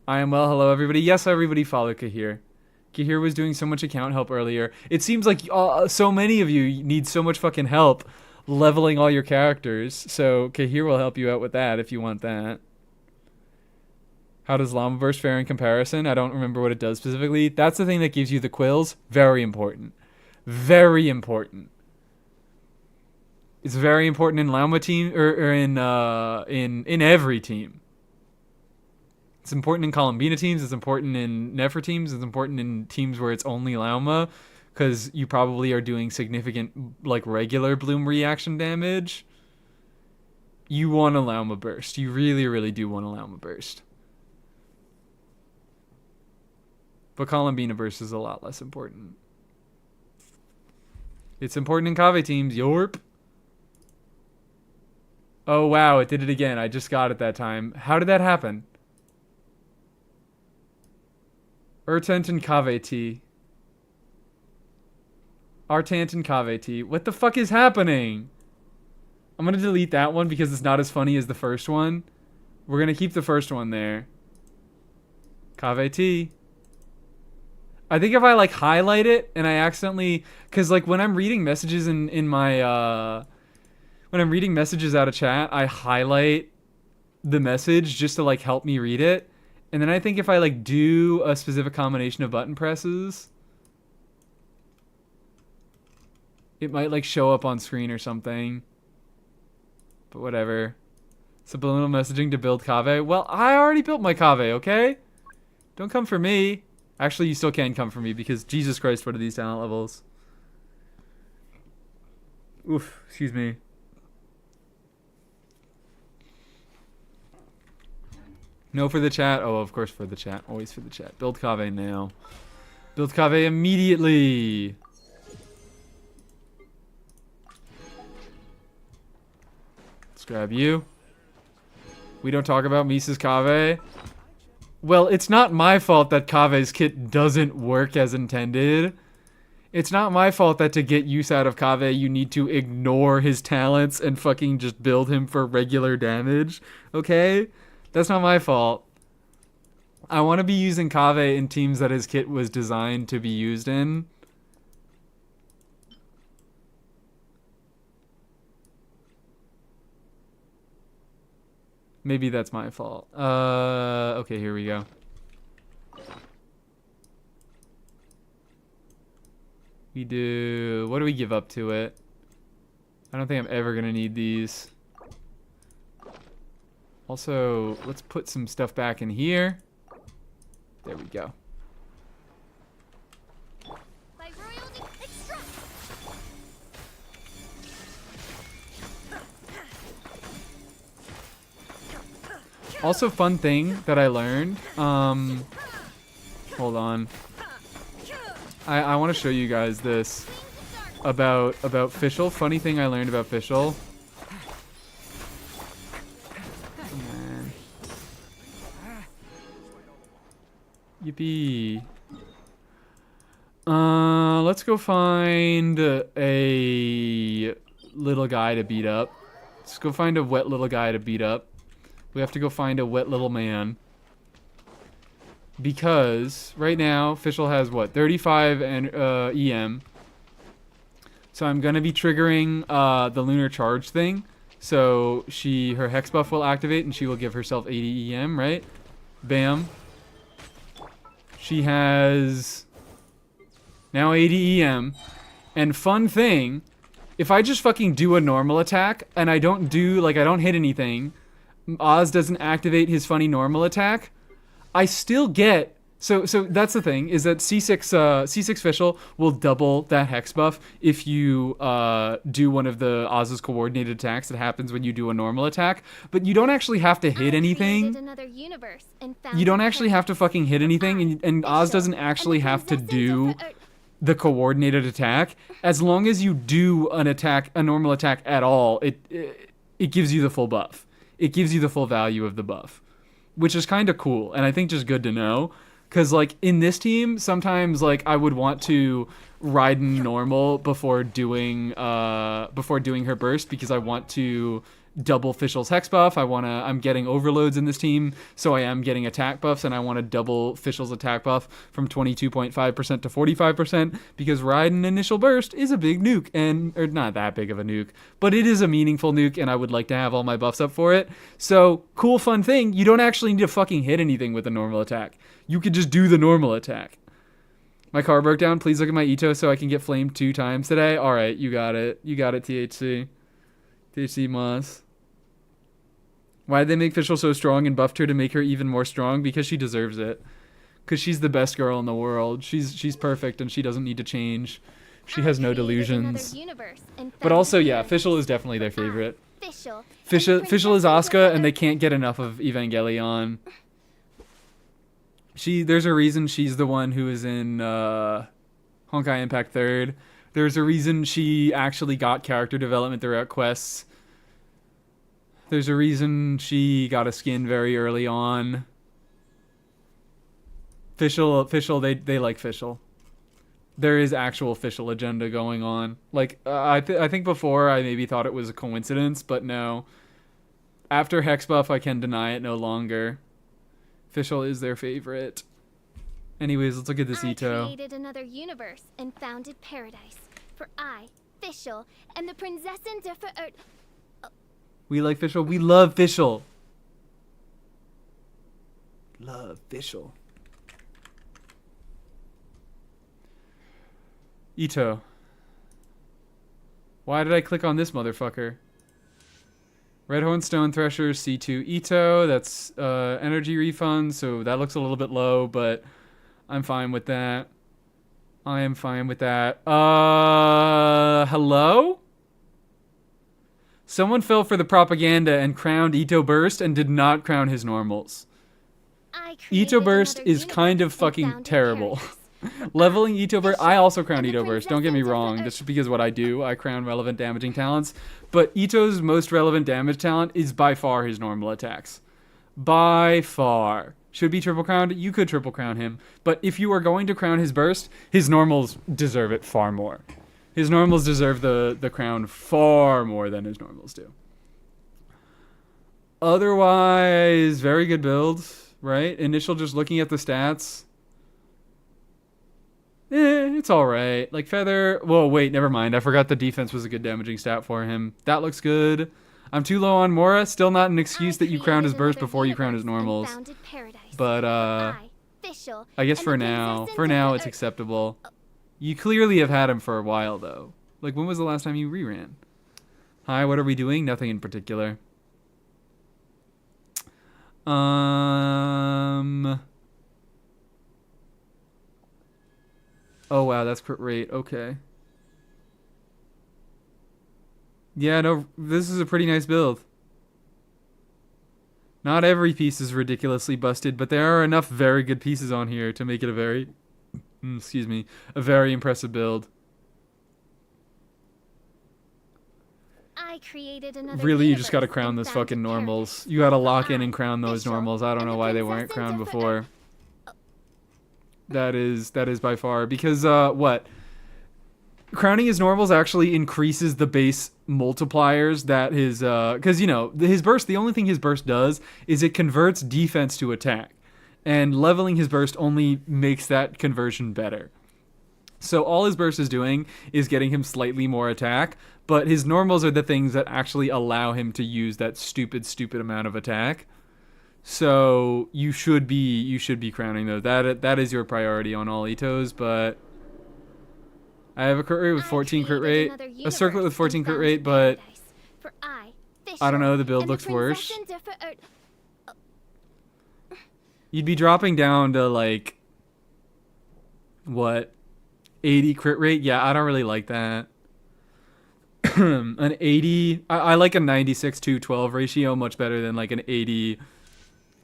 I am well. Hello, everybody. Yes, everybody follow Kahir. Kahir was doing so much account help earlier. It seems like so many of you need so much fucking help. leveling all your characters. So Kahir will help you out with that if you want that. How does Llamaverse fare in comparison? I don't remember what it does specifically. That's the thing that gives you the quills. Very important. Very important. It's very important in Llama team or in every team. It's important in Columbina teams. It's important in Nefer teams. It's important in teams where it's only Llama, because you probably are doing significant like regular bloom reaction damage. You want a Llama burst. You really, really do want a Llama burst. But Columbina burst is a lot less important. It's important in Kave teams. Yorp. Oh, wow. It did it again. I just got it that time. How did that happen? Urtent and Kave T. Artant and Kave T. What the fuck is happening? I'm going to delete that one because it's not as funny as the first one. We're going to keep the first one there. Kave T. I think if I like highlight it and I accidentally, because like when I'm reading messages in my when I'm reading messages out of chat, I highlight the message just to like help me read it. And then I think if I like do a specific combination of button presses, it might like show up on screen or something. But whatever. Subliminal messaging to build Kave. Well, I already built my Kave, okay? Don't come for me. Actually, you still can come for me because Jesus Christ, what are these talent levels? Oof, excuse me. No for the chat. Oh, of course for the chat. Always for the chat. Build Kave now. Build Kave immediately. Let's grab you. We don't talk about Misa's Kave. Well, it's not my fault that Kave's kit doesn't work as intended. It's not my fault that to get use out of Kave, you need to ignore his talents and fucking just build him for regular damage. Okay? That's not my fault. I want to be using Kave in teams that his kit was designed to be used in. Maybe that's my fault. Okay, here we go. We do... What do we give up to it? I don't think I'm ever going to need these. Also, let's put some stuff back in here. There we go. Also, fun thing that I learned. Hold on. I want to show you guys this about Fischl. Funny thing I learned about Fischl. Man. Yippee. Let's go find a little guy to beat up. Let's go find a wet little guy to beat up. We have to go find a wet little man. Because right now, Fischl has what? 35 and EM. So I'm going to be triggering the lunar charge thing. So her hex buff will activate and she will give herself 80 EM, right? Bam. She has now 80 EM. And fun thing, if I just fucking do a normal attack and I don't hit anything, Oz doesn't activate his funny normal attack, I still get... So that's the thing, is that C6 Fischl will double that hex buff if you do one of the Oz's coordinated attacks that happens when you do a normal attack. But you don't actually have to hit anything. You don't actually have to fucking hit anything, and Oz doesn't actually have to do the coordinated attack. As long as you do a normal attack at all, it gives you the full buff. It gives you the full value of the buff, which is kind of cool, and I think just good to know. Because, like, in this team, sometimes, like, I would want to Raiden normal before doing her burst, because I want to double Fischl's hex buff. I'm getting overloads in this team, so I am getting attack buffs, and I want to double Fischl's attack buff from 22.5% to 45%, because riding initial burst is a big nuke, or not that big of a nuke, but it is a meaningful nuke, and I would like to have all my buffs up for it. So, cool fun thing, you don't actually need to fucking hit anything with a normal attack. You could just do the normal attack. My car broke down. Please look at my Ito so I can get flamed 2 times today. All right, you got it. You got it, THC. THC Moss. Why did they make Fischl so strong and buffed her to make her even more strong? Because she deserves it. Because she's the best girl in the world. She's perfect and she doesn't need to change. She has no delusions. But also, yeah, Fischl is definitely their favorite. Fischl is Asuka, and they can't get enough of Evangelion. There's a reason she's the one who is in Honkai Impact 3rd. There's a reason she actually got character development throughout quests. There's a reason she got a skin very early on. Fischl, they like Fischl. There is actual Fischl agenda going on. Like, I think before I maybe thought it was a coincidence, but no. After Hex buff, I can deny it no longer. Fischl is their favorite. Anyways, let's look at this Ito. I created another universe and founded paradise. For I, Fischl, am the Prinzessin der Verirrt. We like Fischl. We love Fischl. Love Fischl. Ito. Why did I click on this motherfucker? Redhorn Stone Thresher, C2 Ito. That's energy refund, so that looks a little bit low, but I'm fine with that. I am fine with that. Hello? Someone fell for the propaganda and crowned Ito Burst and did not crown his normals. Ito Burst is kind of fucking terrible. Leveling Ito Burst, I also crown Ito Burst, don't get me wrong, just because what I do, I crown relevant damaging talents, but Ito's most relevant damage talent is by far his normal attacks. By far. Should be triple crowned, you could triple crown him, but if you are going to crown his burst, his normals deserve it far more. His normals deserve the crown far more than his normals do. Otherwise, very good build, right? Initial, just looking at the stats. It's alright. Like, Feather... Whoa, wait, never mind. I forgot the defense was a good damaging stat for him. That looks good. I'm too low on Mora. Still not an excuse that you crown his burst before you crown his normals. But, I guess for now it's acceptable. You clearly have had him for a while, though. Like, when was the last time you reran? Hi, what are we doing? Nothing in particular. Oh, wow, that's crit rate. Okay. Yeah, no, this is a pretty nice build. Not every piece is ridiculously busted, but there are enough very good pieces on here to make it a very, a very impressive build. I created another really, you just gotta crown those fucking normals. You gotta lock in and crown those normals. I don't know why they weren't crowned before. That is by far, because what? Crowning his normals actually increases the base multipliers that his because, you know, his burst, the only thing his burst does is it converts defense to attack, and leveling his burst only makes that conversion better. So all his burst is doing is getting him slightly more attack, but his normals are the things that actually allow him to use that stupid amount of attack. So you should be crowning those. That is your priority on all Itos, but I have a crit rate with 14 crit rate, a circlet with 14 crit rate, but I don't know, the build looks worse. You'd be dropping down to like, what, 80 crit rate? Yeah, I don't really like that. An 80, I like a 96 to 12 ratio much better than like an 80.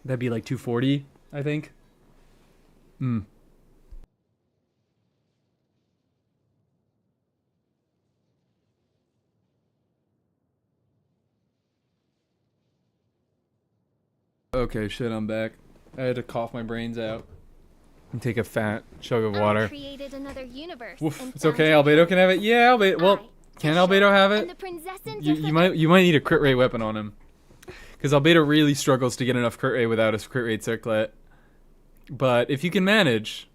That'd be like 240, I think. Okay, shit, I'm back. I had to cough my brains out and take a fat chug of water. I created another universe. Oof, it's okay, Albedo can have it. Yeah, Albedo. Well, Can Albedo have and the it? princessins You might need a crit rate weapon on him. Because Albedo really struggles to get enough crit rate without a crit rate circlet. But if you can manage...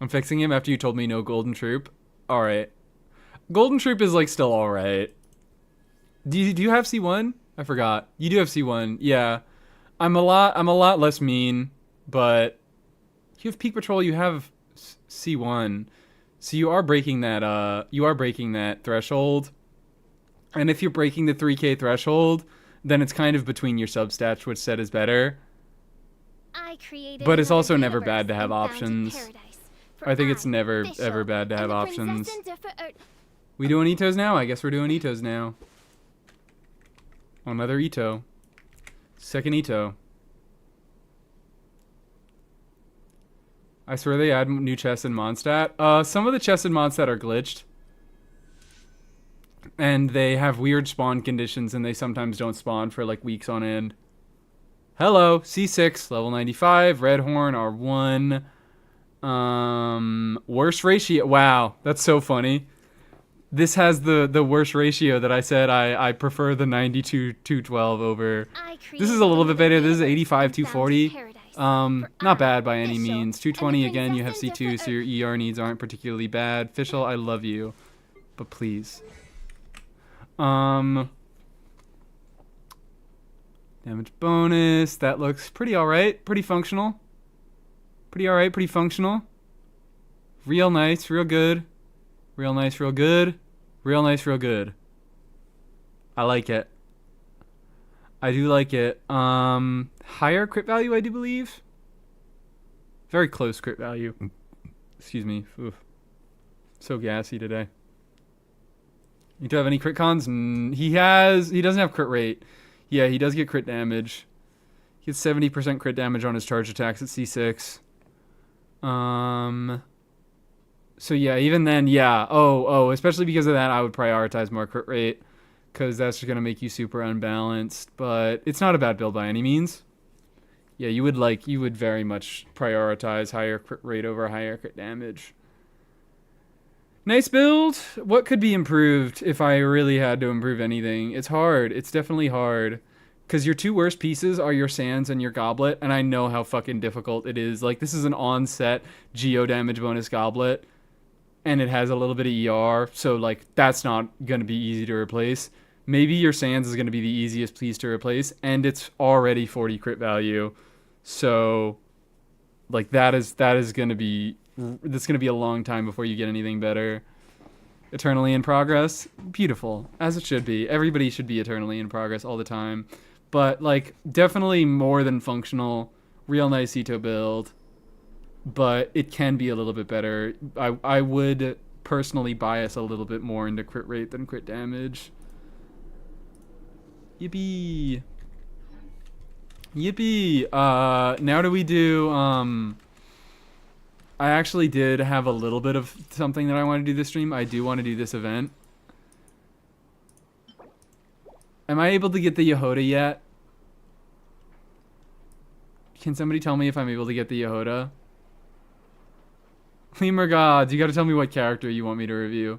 I'm fixing him after you told me no Golden Troop. Alright. Golden Troop is like still alright. Do you have C1? I forgot. You do have C1. Yeah. I'm a lot less mean, but you have Peak Patrol, you have C1. So you are breaking that threshold. And if you're breaking the 3K threshold, then it's kind of between your substats which set is better. But it's also never bad to have options. I think it's never ever bad to have options. We doing Itos now? I guess we're doing Itos now. Another Ito. Second Ito. I swear they add new chests in Mondstadt. Some of the chests in Mondstadt are glitched. And they have weird spawn conditions and they sometimes don't spawn for like weeks on end. Hello, C6, level 95, Red Horn, R1. Worst ratio. Wow, that's so funny. This has the worst ratio that I said I prefer the 92-212 over. This is a little bit better. This is 85-240. Not bad by any means. 220 again, you have C2, so your ER needs aren't particularly bad. Fischl, I love you, but please. Damage bonus. That looks pretty alright. Pretty functional. Pretty alright, pretty functional. Real nice, real good. Real nice, real good. Real nice, real good. I like it. I do like it. Higher crit value, I do believe. Very close crit value. Excuse me. Oof. So gassy today. You do have any crit cons? He doesn't have crit rate. Yeah, he does get crit damage. He gets 70% crit damage on his charge attacks at C6. So yeah, even then, yeah. Especially because of that, I would prioritize more crit rate. Because that's just going to make you super unbalanced. But it's not a bad build by any means. Yeah, you would very much prioritize higher crit rate over higher crit damage. Nice build. What could be improved if I really had to improve anything? It's hard. It's definitely hard. Because your two worst pieces are your Sands and your Goblet. And I know how fucking difficult it is. Like, this is an on-set Geo damage bonus Goblet. And it has a little bit of ER. So, like, that's not going to be easy to replace. Maybe your Sands is going to be the easiest piece to replace. And it's already 40 crit value. So, like, that's going to be a long time before you get anything better. Eternally in progress. Beautiful. As it should be. Everybody should be eternally in progress all the time. But, like, definitely more than functional. Real nice Ito build. But it can be a little bit better. I would personally bias a little bit more into crit rate than crit damage. Yippee. Yippee. Now do we do, I actually did have a little bit of something that I want to do this stream. I do want to do this event. Am I able to get the Yehoda yet? Can somebody tell me if I'm able to get the Yehoda? Lemur Gods, you gotta tell me what character you want me to review.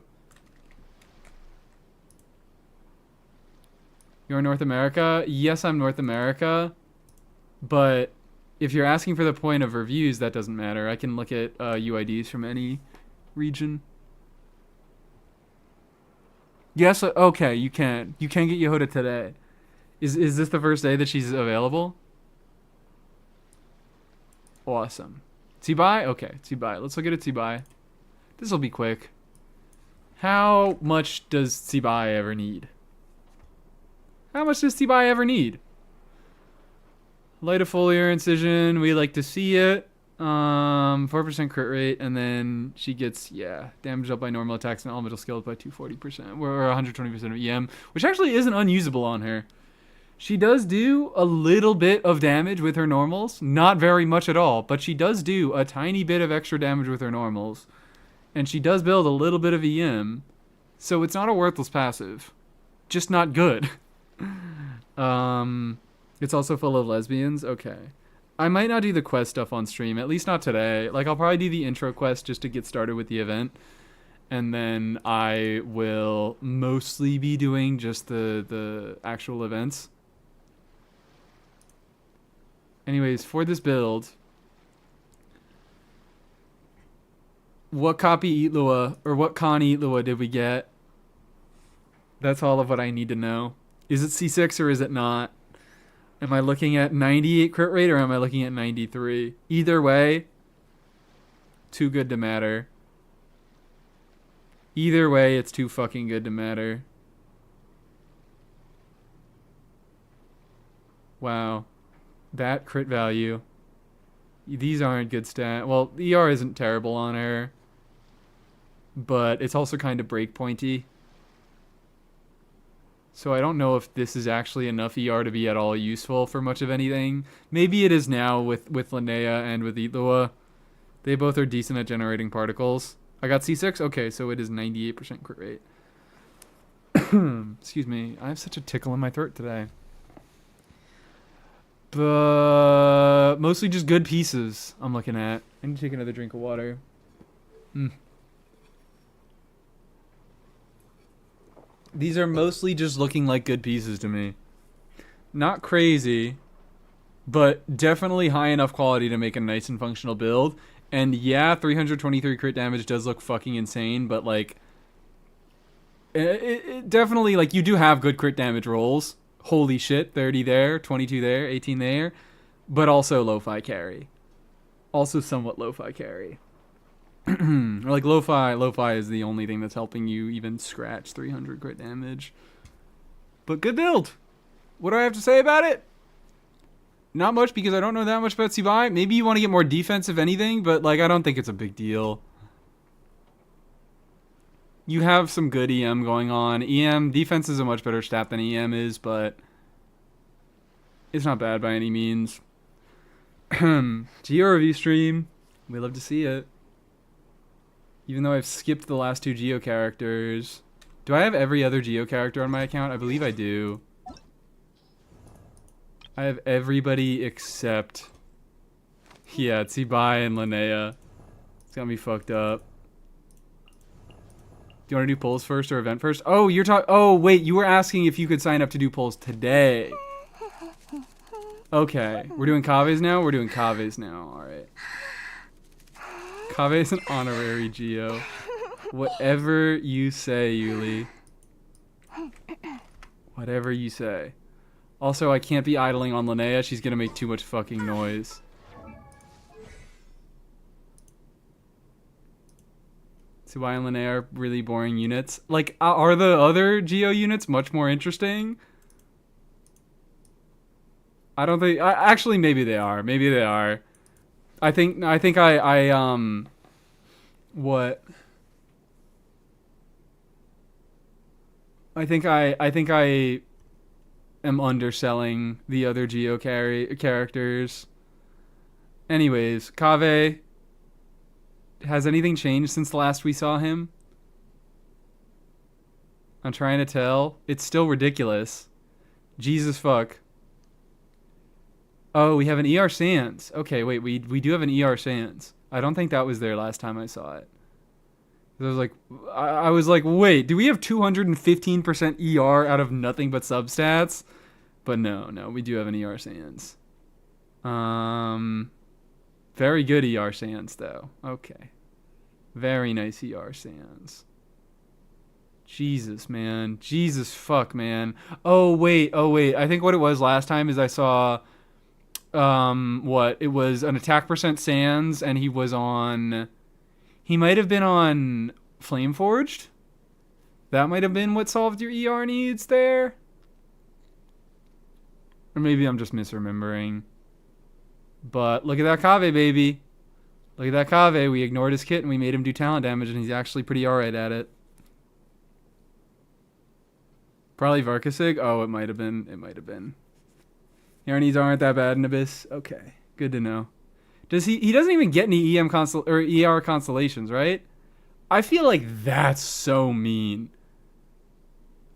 You're North America? Yes, I'm North America. But if you're asking for the point of reviews, that doesn't matter. I can look at UIDs from any region. Yes, okay, you can. You can get Yehoda today. Is this the first day that she's available? Awesome. Tsibai? Okay, Tsibai. Let's look at a Tsibai. This will be quick. How much does Tsibai ever need? How much does Tsibai ever need? Light of foliar incision. We like to see it. 4% crit rate, and then she gets, damage up by normal attacks and elemental skills by 240%. Or 120% of EM, which actually isn't unusable on her. She does do a little bit of damage with her normals. Not very much at all, but she does do a tiny bit of extra damage with her normals. And she does build a little bit of EM. So it's not a worthless passive. Just not good. It's also full of lesbians. Okay. I might not do the quest stuff on stream, at least not today. Like, I'll probably do the intro quest just to get started with the event. and then I will mostly be doing just the actual events. Anyways, for this build, what copy Eat Lua, or what con Eat Lua did we get? That's all of what I need to know. Is it C6 or is it not? Am I looking at 98 crit rate or am I looking at 93? Either way, too good to matter. Either way, it's too fucking good to matter. Wow. That crit value. These aren't good stats. Well, ER isn't terrible on her, but it's also kind of breakpointy. So I don't know if this is actually enough ER to be at all useful for much of anything. Maybe it is now with Linnea and with Itlua. They both are decent at generating particles. I got C6? Okay, so it is 98% crit rate. Excuse me. I have such a tickle in my throat today. But mostly just good pieces I'm looking at. I need to take another drink of water. These are mostly just looking like good pieces to me. Not crazy, but definitely high enough quality to make a nice and functional build. And yeah, 323 crit damage does look fucking insane, but like, it definitely, like, you do have good crit damage rolls. Holy shit, 30 there, 22 there, 18 there, but also lo-fi carry. Also somewhat lo-fi carry. Like lo-fi is the only thing that's helping you even scratch 300 crit damage. But good build. What do I have to say about it? Not much, because I don't know that much about Tsibai. Maybe you want to get more defense if anything, but like I don't think it's a big deal. You have some good EM going on. EM defense is a much better stat than EM is, but it's not bad by any means. Geo review stream. We love to see it. Even though I've skipped the last two Geo characters. Do I have every other Geo character on my account? I believe I do. I have everybody except, yeah, Tsibai and Linnea. It's got me fucked up. Do you want to do polls first or event first? Oh, you're talking. Oh, wait, you were asking if you could sign up to do polls today. Okay, we're doing Kaves now? We're doing Kaves now, alright. Kave is an honorary Geo. Whatever you say, Yuli. Whatever you say. Also, I can't be idling on Linnea. She's gonna make too much fucking noise. Tsibai and Linnea are really boring units. Like, are the other Geo units much more interesting? I don't think... actually, maybe they are. Maybe they are. I think what? I think I am underselling the other Geo characters. Anyways, Kave... Has anything changed since the last we saw him? I'm trying to tell. It's still ridiculous. Jesus fuck. Oh, we have an ER Sans. Okay, wait, we do have an ER Sans. I don't think that was there last time I saw it. I was like, wait, do we have 215% ER out of nothing but substats? But no, we do have an ER Sans. Very good ER Sans, though. Okay. Very nice ER Sans. Jesus, man. Jesus fuck, man. Oh, wait. I think what it was last time is I saw... it was an attack percent Sans, and he was on... He might have been on Flameforged? That might have been what solved your ER needs there? Or maybe I'm just misremembering. But look at that Kave, baby. Look at that Kave. We ignored his kit and we made him do talent damage, and he's actually pretty alright at it. Probably Varkasig? Oh, it might have been. It might have been. Your needs aren't that bad in Abyss? Okay. Good to know. Does he doesn't even get any ER constellations, right? I feel like that's so mean.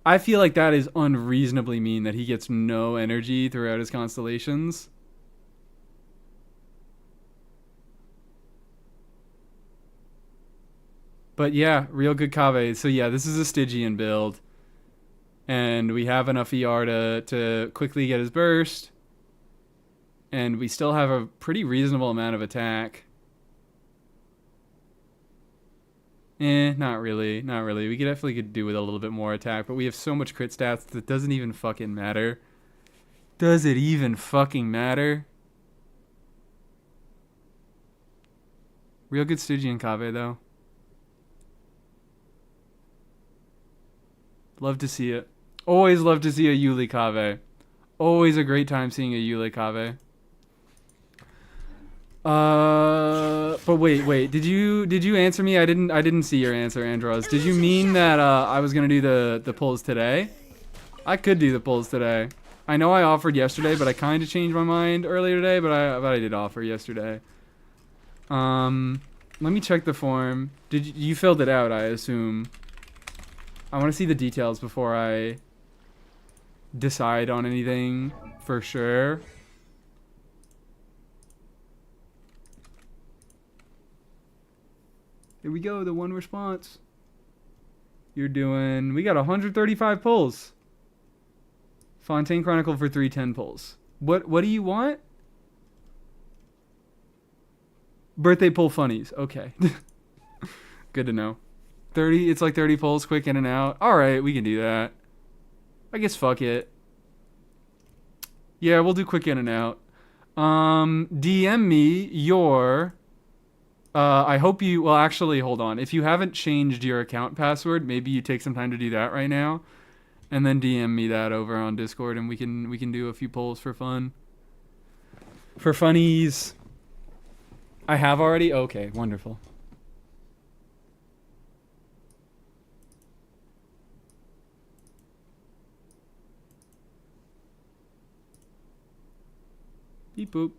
I feel like that is unreasonably mean that he gets no energy throughout his constellations. But yeah, real good Kave. So yeah, this is a Stygian build. And we have enough ER to quickly get his burst. And we still have a pretty reasonable amount of attack. Not really. Not really. We definitely could do with a little bit more attack, but we have so much crit stats that doesn't even fucking matter. Does it even fucking matter? Real good Stygian Kave, though. Love to see it. Always love to see a Yuli Kave. Always a great time seeing a Yuli Kave. But wait. Did you answer me? I didn't see your answer, Andros. Did you mean that I was gonna do the pulls today? I could do the pulls today. I know I offered yesterday, but I kind of changed my mind earlier today. But I did offer yesterday. Let me check the form. You filled it out? I assume. I want to see the details before I decide on anything for sure. Here we go, the one response. We got 135 pulls. Fontaine Chronicle for 310 pulls. What do you want? Birthday pull funnies. Okay. Good to know. It's like 30 pulls, quick in and out. Alright, we can do that. I guess fuck it. Yeah, we'll do quick in and out. DM me your... I hope you... Well, actually, hold on. If you haven't changed your account password, maybe you take some time to do that right now. And then DM me that over on Discord, and we can do a few polls for fun. For funnies. I have already? Okay, wonderful. Beep boop.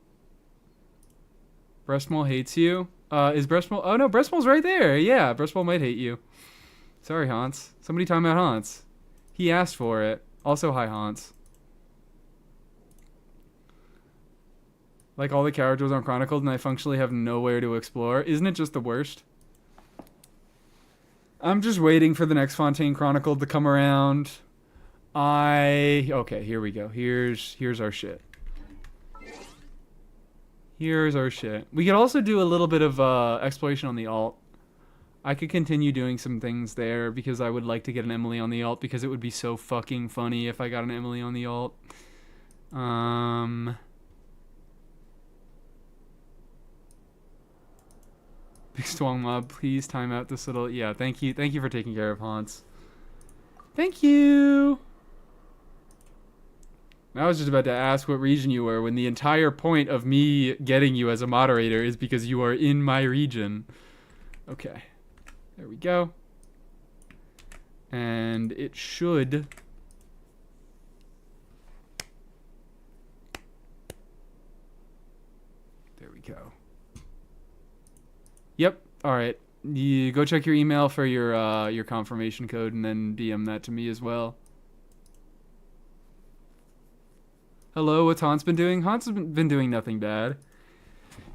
Breastmole hates you. Is Breastmole... Oh, no, Breastmole's right there. Yeah, Breastmole might hate you. Sorry, Hans. Somebody time out Hans. He asked for it. Also, hi, Hans. Like all the characters on Chronicled, and I functionally have nowhere to explore. Isn't it just the worst? I'm just waiting for the next Fontaine Chronicled to come around. Okay, here we go. Here's our shit. Here's our shit. We could also do a little bit of exploration on the alt. I could continue doing some things there because I would like to get an Emilie on the alt because it would be so fucking funny if I got an Emilie on the alt. Big Strong Mob, please time out this little... Yeah, thank you. Thank you for taking care of Hans. Thank you! I was just about to ask what region you were when the entire point of me getting you as a moderator is because you are in my region. Okay. There we go. And it should... There we go. Yep. All right. You go check your email for your confirmation code and then DM that to me as well. Hello, what's Hans been doing? Hans has been doing nothing bad.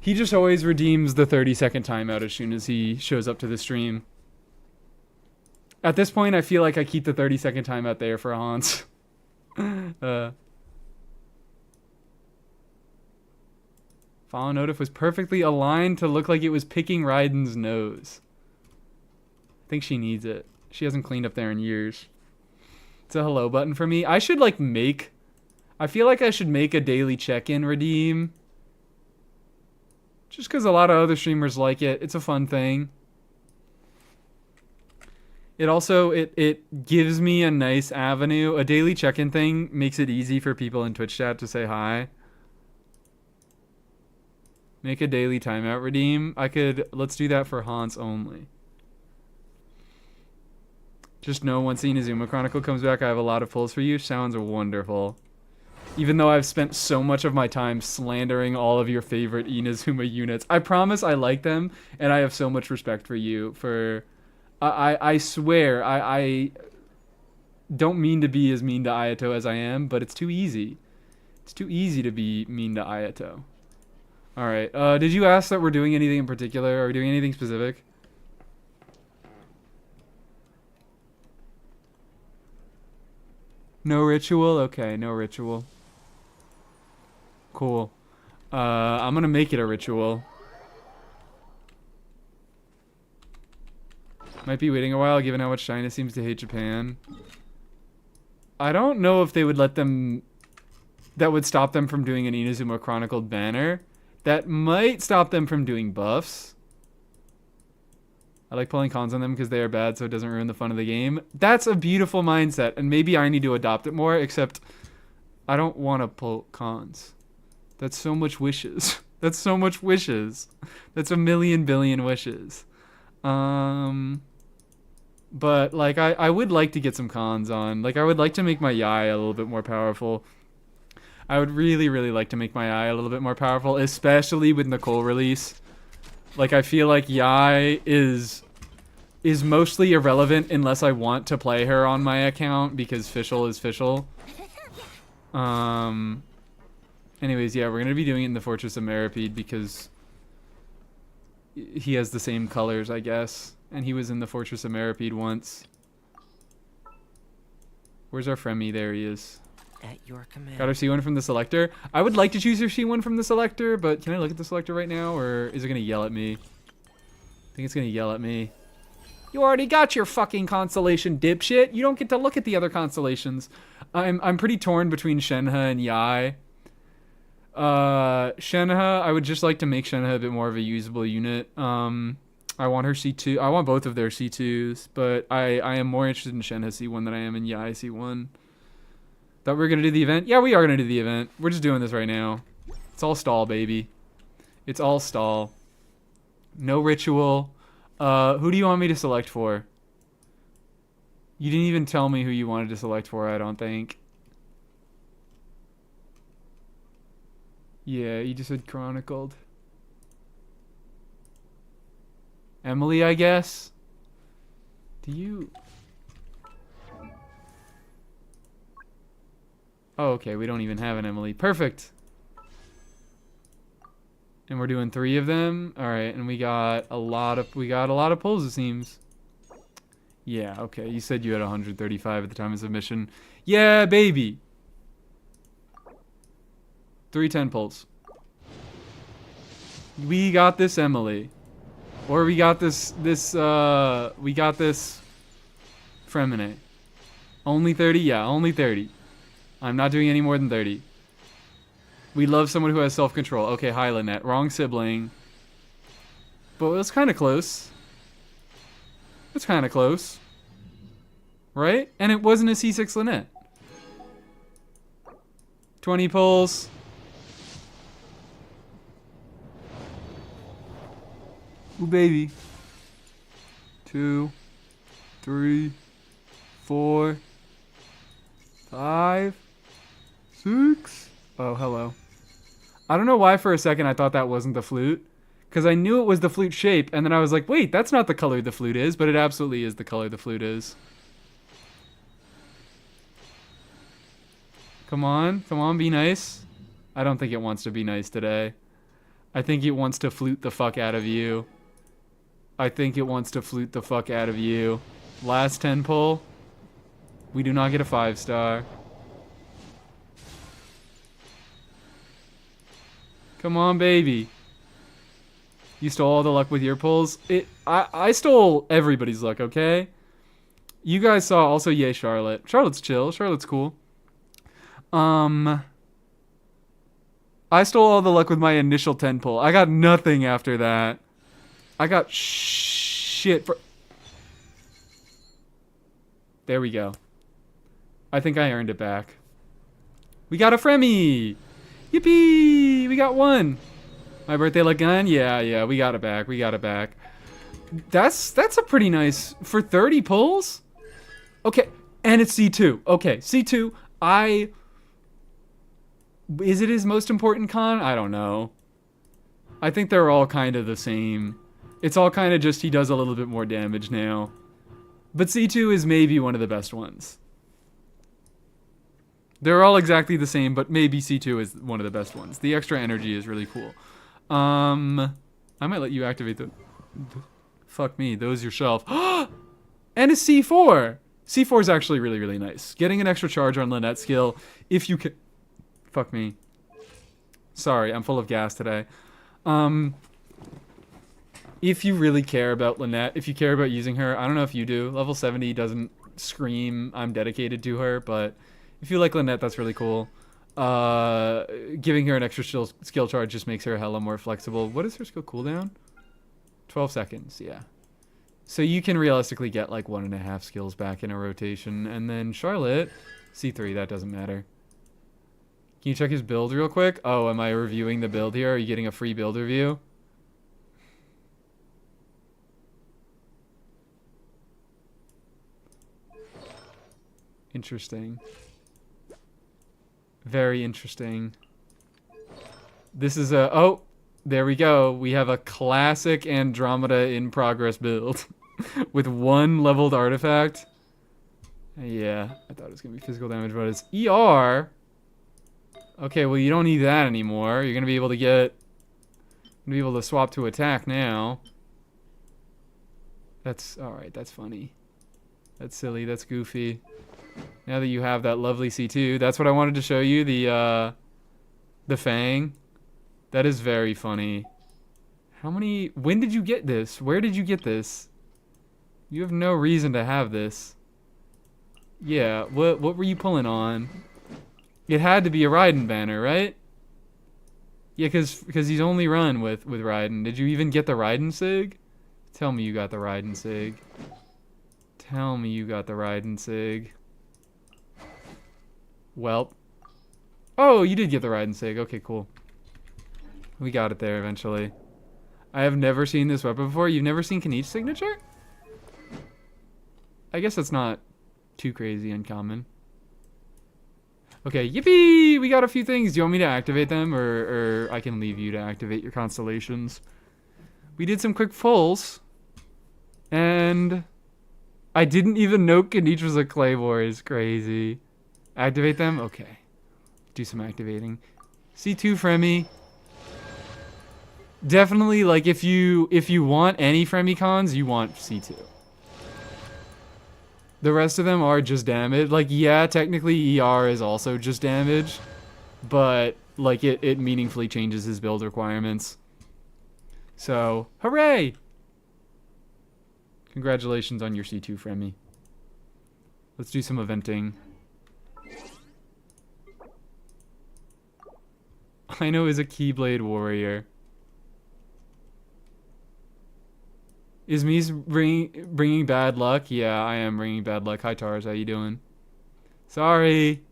He just always redeems the 30-second timeout as soon as he shows up to the stream. At this point, I feel like I keep the 30-second timeout there for Hans. Follow notif was perfectly aligned to look like it was picking Raiden's nose. I think she needs it. She hasn't cleaned up there in years. It's a hello button for me. I should like make... I feel like I should make a daily check-in redeem. Just because a lot of other streamers like it. It's a fun thing. It also, it gives me a nice avenue. A daily check-in thing makes it easy for people in Twitch chat to say hi. Make a daily timeout redeem. Let's do that for Hans only. Just know once the Inazuma Chronicle comes back, I have a lot of pulls for you. Sounds wonderful. Even though I've spent so much of my time slandering all of your favorite Inazuma units. I promise I like them, and I have so much respect for you. I swear, I don't mean to be as mean to Ayato as I am, but it's too easy. It's too easy to be mean to Ayato. Alright, did you ask that we're doing anything in particular? Are we doing anything specific? No ritual? Okay, no ritual. Cool. I'm gonna make it a ritual. Might be waiting a while given how much China seems to hate Japan. I don't know if they would let them... That would stop them from doing an Inazuma Chronicled banner. That might stop them from doing buffs. I like pulling cons on them because they are bad so it doesn't ruin the fun of the game. That's a beautiful mindset, and maybe I need to adopt it more, except I don't want to pull cons. That's so much wishes. That's so much wishes. That's a million billion wishes. But, like, I would like to get some cons on. Like, I would like to make my Yai a little bit more powerful. I would really, really like to make my Yai a little bit more powerful, especially with Nicole release. Like, I feel like Yai is mostly irrelevant unless I want to play her on my account because Fischl is Fischl. Anyways, yeah, we're going to be doing it in the Fortress of Meripede because he has the same colors, I guess. And he was in the Fortress of Meripede once. Where's our Fremi? There he is. At your command. Got our C1 from the selector. I would like to choose your C1 from the selector, but can I look at the selector right now, or is it going to yell at me? I think it's going to yell at me. You already got your fucking constellation, dipshit. You don't get to look at the other constellations. I'm pretty torn between Shenhe and Yai. Shenhe, I would just like to make Shenhe a bit more of a usable unit. I want her C2. I want both of their C2s, but I am more interested in Shenhe C1 than I am in Yai C1. Thought we were going to do the event? Yeah, we are going to do the event. We're just doing this right now. It's all stall, baby. It's all stall. No ritual. Who do you want me to select for? You didn't even tell me who you wanted to select for, I don't think. Yeah, you just said chronicled. Emilie, I guess? Do you... Oh, okay, we don't even have an Emilie. Perfect! And we're doing 3 of them? Alright, and we got a lot of pulls, it seems. Yeah, okay, you said you had 135 at the time of submission. Yeah, baby! 310 pulls. We got this, Emilie. Or we got this Fremine. Only 30? Yeah, only 30. I'm not doing any more than 30. We love someone who has self-control. Okay, hi, Lynette. Wrong sibling. But it was kind of close. It's kind of close. Right? And it wasn't a C6 Lynette. 20 pulls. Ooh, baby. 2, 3, 4, 5, 6. Oh, hello. I don't know why for a second I thought that wasn't the flute. Because I knew it was the flute shape, and then I was like, wait, that's not the color the flute is, but it absolutely is the color the flute is. Come on, be nice. I don't think it wants to be nice today. I think it wants to flute the fuck out of you. Last 10 pull. We do not get a 5-star. Come on, baby. You stole all the luck with your pulls. I stole everybody's luck, okay? You guys saw also, yay, Charlotte. Charlotte's chill. Charlotte's cool. I stole all the luck with my initial 10 pull. I got nothing after that. I got shit for... There we go. I think I earned it back. We got a Fremi! Yippee! We got one! My birthday luck gun? Yeah, we got it back. That's a pretty nice... For 30 pulls? Okay, and it's C2. Okay, C2. Is it his most important con? I don't know. I think they're all kind of the same. It's all kind of just he does a little bit more damage now. But C2 is maybe one of the best ones. They're all exactly the same, but maybe C2 is one of the best ones. The extra energy is really cool. I might let you activate the... Fuck me, those yourself. And a C4! C4 is actually really, really nice. Getting an extra charge on Lynette's skill, if you can... Fuck me. Sorry, I'm full of gas today. If you really care about Lynette, if you care about using her, I don't know if you do. Level 70 doesn't scream I'm dedicated to her, but if you like Lynette, that's really cool. Giving her an extra skill charge just makes her hella more flexible. What is her skill cooldown? 12 seconds, yeah. So you can realistically get like 1.5 skills back in a rotation. And then Charlotte, C3, that doesn't matter. Can you check his build real quick? Oh, am I reviewing the build here? Are you getting a free build review? Interesting. Very interesting. This is a... Oh, there we go. We have a classic Andromeda in progress build. With 1 leveled artifact. Yeah, I thought it was going to be physical damage, but it's ER. Okay, well, you don't need that anymore. You're going to be able to get... be able to swap to attack now. That's... Alright, that's funny. That's silly. That's goofy. Now that you have that lovely C2, that's what I wanted to show you, the Fang. That is very funny. How many... When did you get this? Where did you get this? You have no reason to have this. Yeah, what were you pulling on? It had to be a Raiden banner, right? Yeah, because he's only run with Raiden. Did you even get the Raiden Sig? Tell me you got the Raiden Sig. Tell me you got the Raiden Sig. Well. Oh, you did get the Raiden Sig. Okay, cool. We got it there eventually. I have never seen this weapon before. You've never seen Kanich's signature? I guess that's not too crazy uncommon. Okay, yippee! We got a few things. Do you want me to activate them, or I can leave you to activate your constellations? We did some quick pulls, and I didn't even know Kanich was a Claymore. Is crazy. Activate them? Okay. Do some activating. C2 Fremi. Definitely, like, if you want any Fremicons, you want C2. The rest of them are just damage. Like, yeah, technically ER is also just damage, but, like, it meaningfully changes his build requirements. So, hooray! Congratulations on your C2 Fremi. Let's do some eventing. I know is a Keyblade warrior. Is Mies bringing bad luck? Yeah, I am bringing bad luck. Hi, Tars. How you doing? Sorry.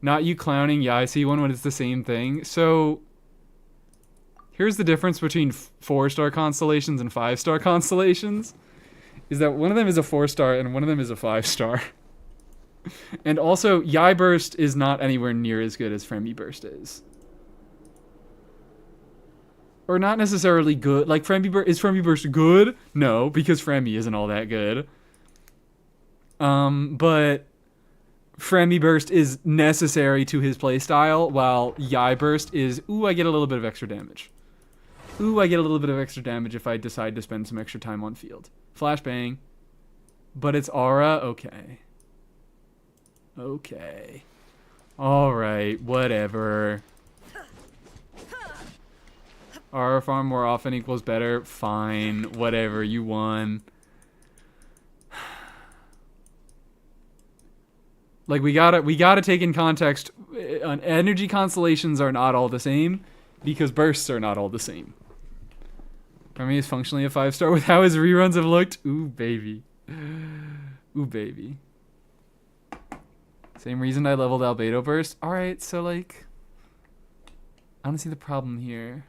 Not you clowning. Yeah, I see one when it's the same thing. So, here's the difference between 4-star constellations and 5-star constellations. Is that one of them is a 4-star and one of them is a 5-star. And also, Yai Burst is not anywhere near as good as Fremi Burst is. Or not necessarily good. Like, is Fremi Burst good? No, because Fremi isn't all that good. But Fremi Burst is necessary to his playstyle, while Yai Burst is, ooh, I get a little bit of extra damage. Ooh, I get a little bit of extra damage if I decide to spend some extra time on field. Flashbang. But it's aura? Okay. Okay. Alright, whatever. Aura farm more often equals better. Fine. Whatever. You won. Like, we gotta take in context. Energy constellations are not all the same, because bursts are not all the same. Remy is functionally a 5-star with how his reruns have looked. Ooh, baby. Ooh, baby. Same reason I leveled Albedo Burst. Alright, so, like, I don't see the problem here.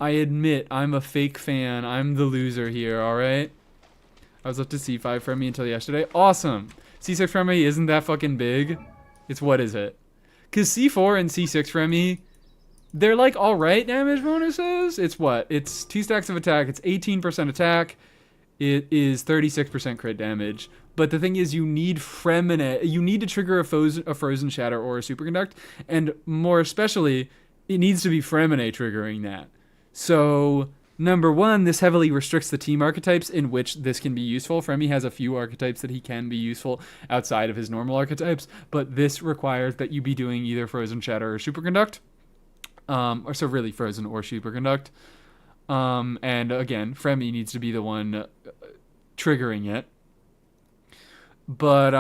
I admit, I'm a fake fan. I'm the loser here, alright? I was up to C5 from me until yesterday. Awesome! C6 from me isn't that fucking big. It's what is it? Because C4 and C6 from me, they're like alright damage bonuses. It's what? It's 2 stacks of attack. It's 18% attack. It is 36% crit damage. But the thing is, you need Fremine. You need to trigger a Frozen Shatter or a Superconduct. And more especially, it needs to be Fremine triggering that. So Number one, this heavily restricts the team archetypes in which this can be useful. Fremy has a few archetypes that he can be useful outside of his normal archetypes, but this requires that you be doing either Frozen Shatter or Superconduct. Or so really Frozen or Superconduct. And again, Fremy needs to be the one triggering it. But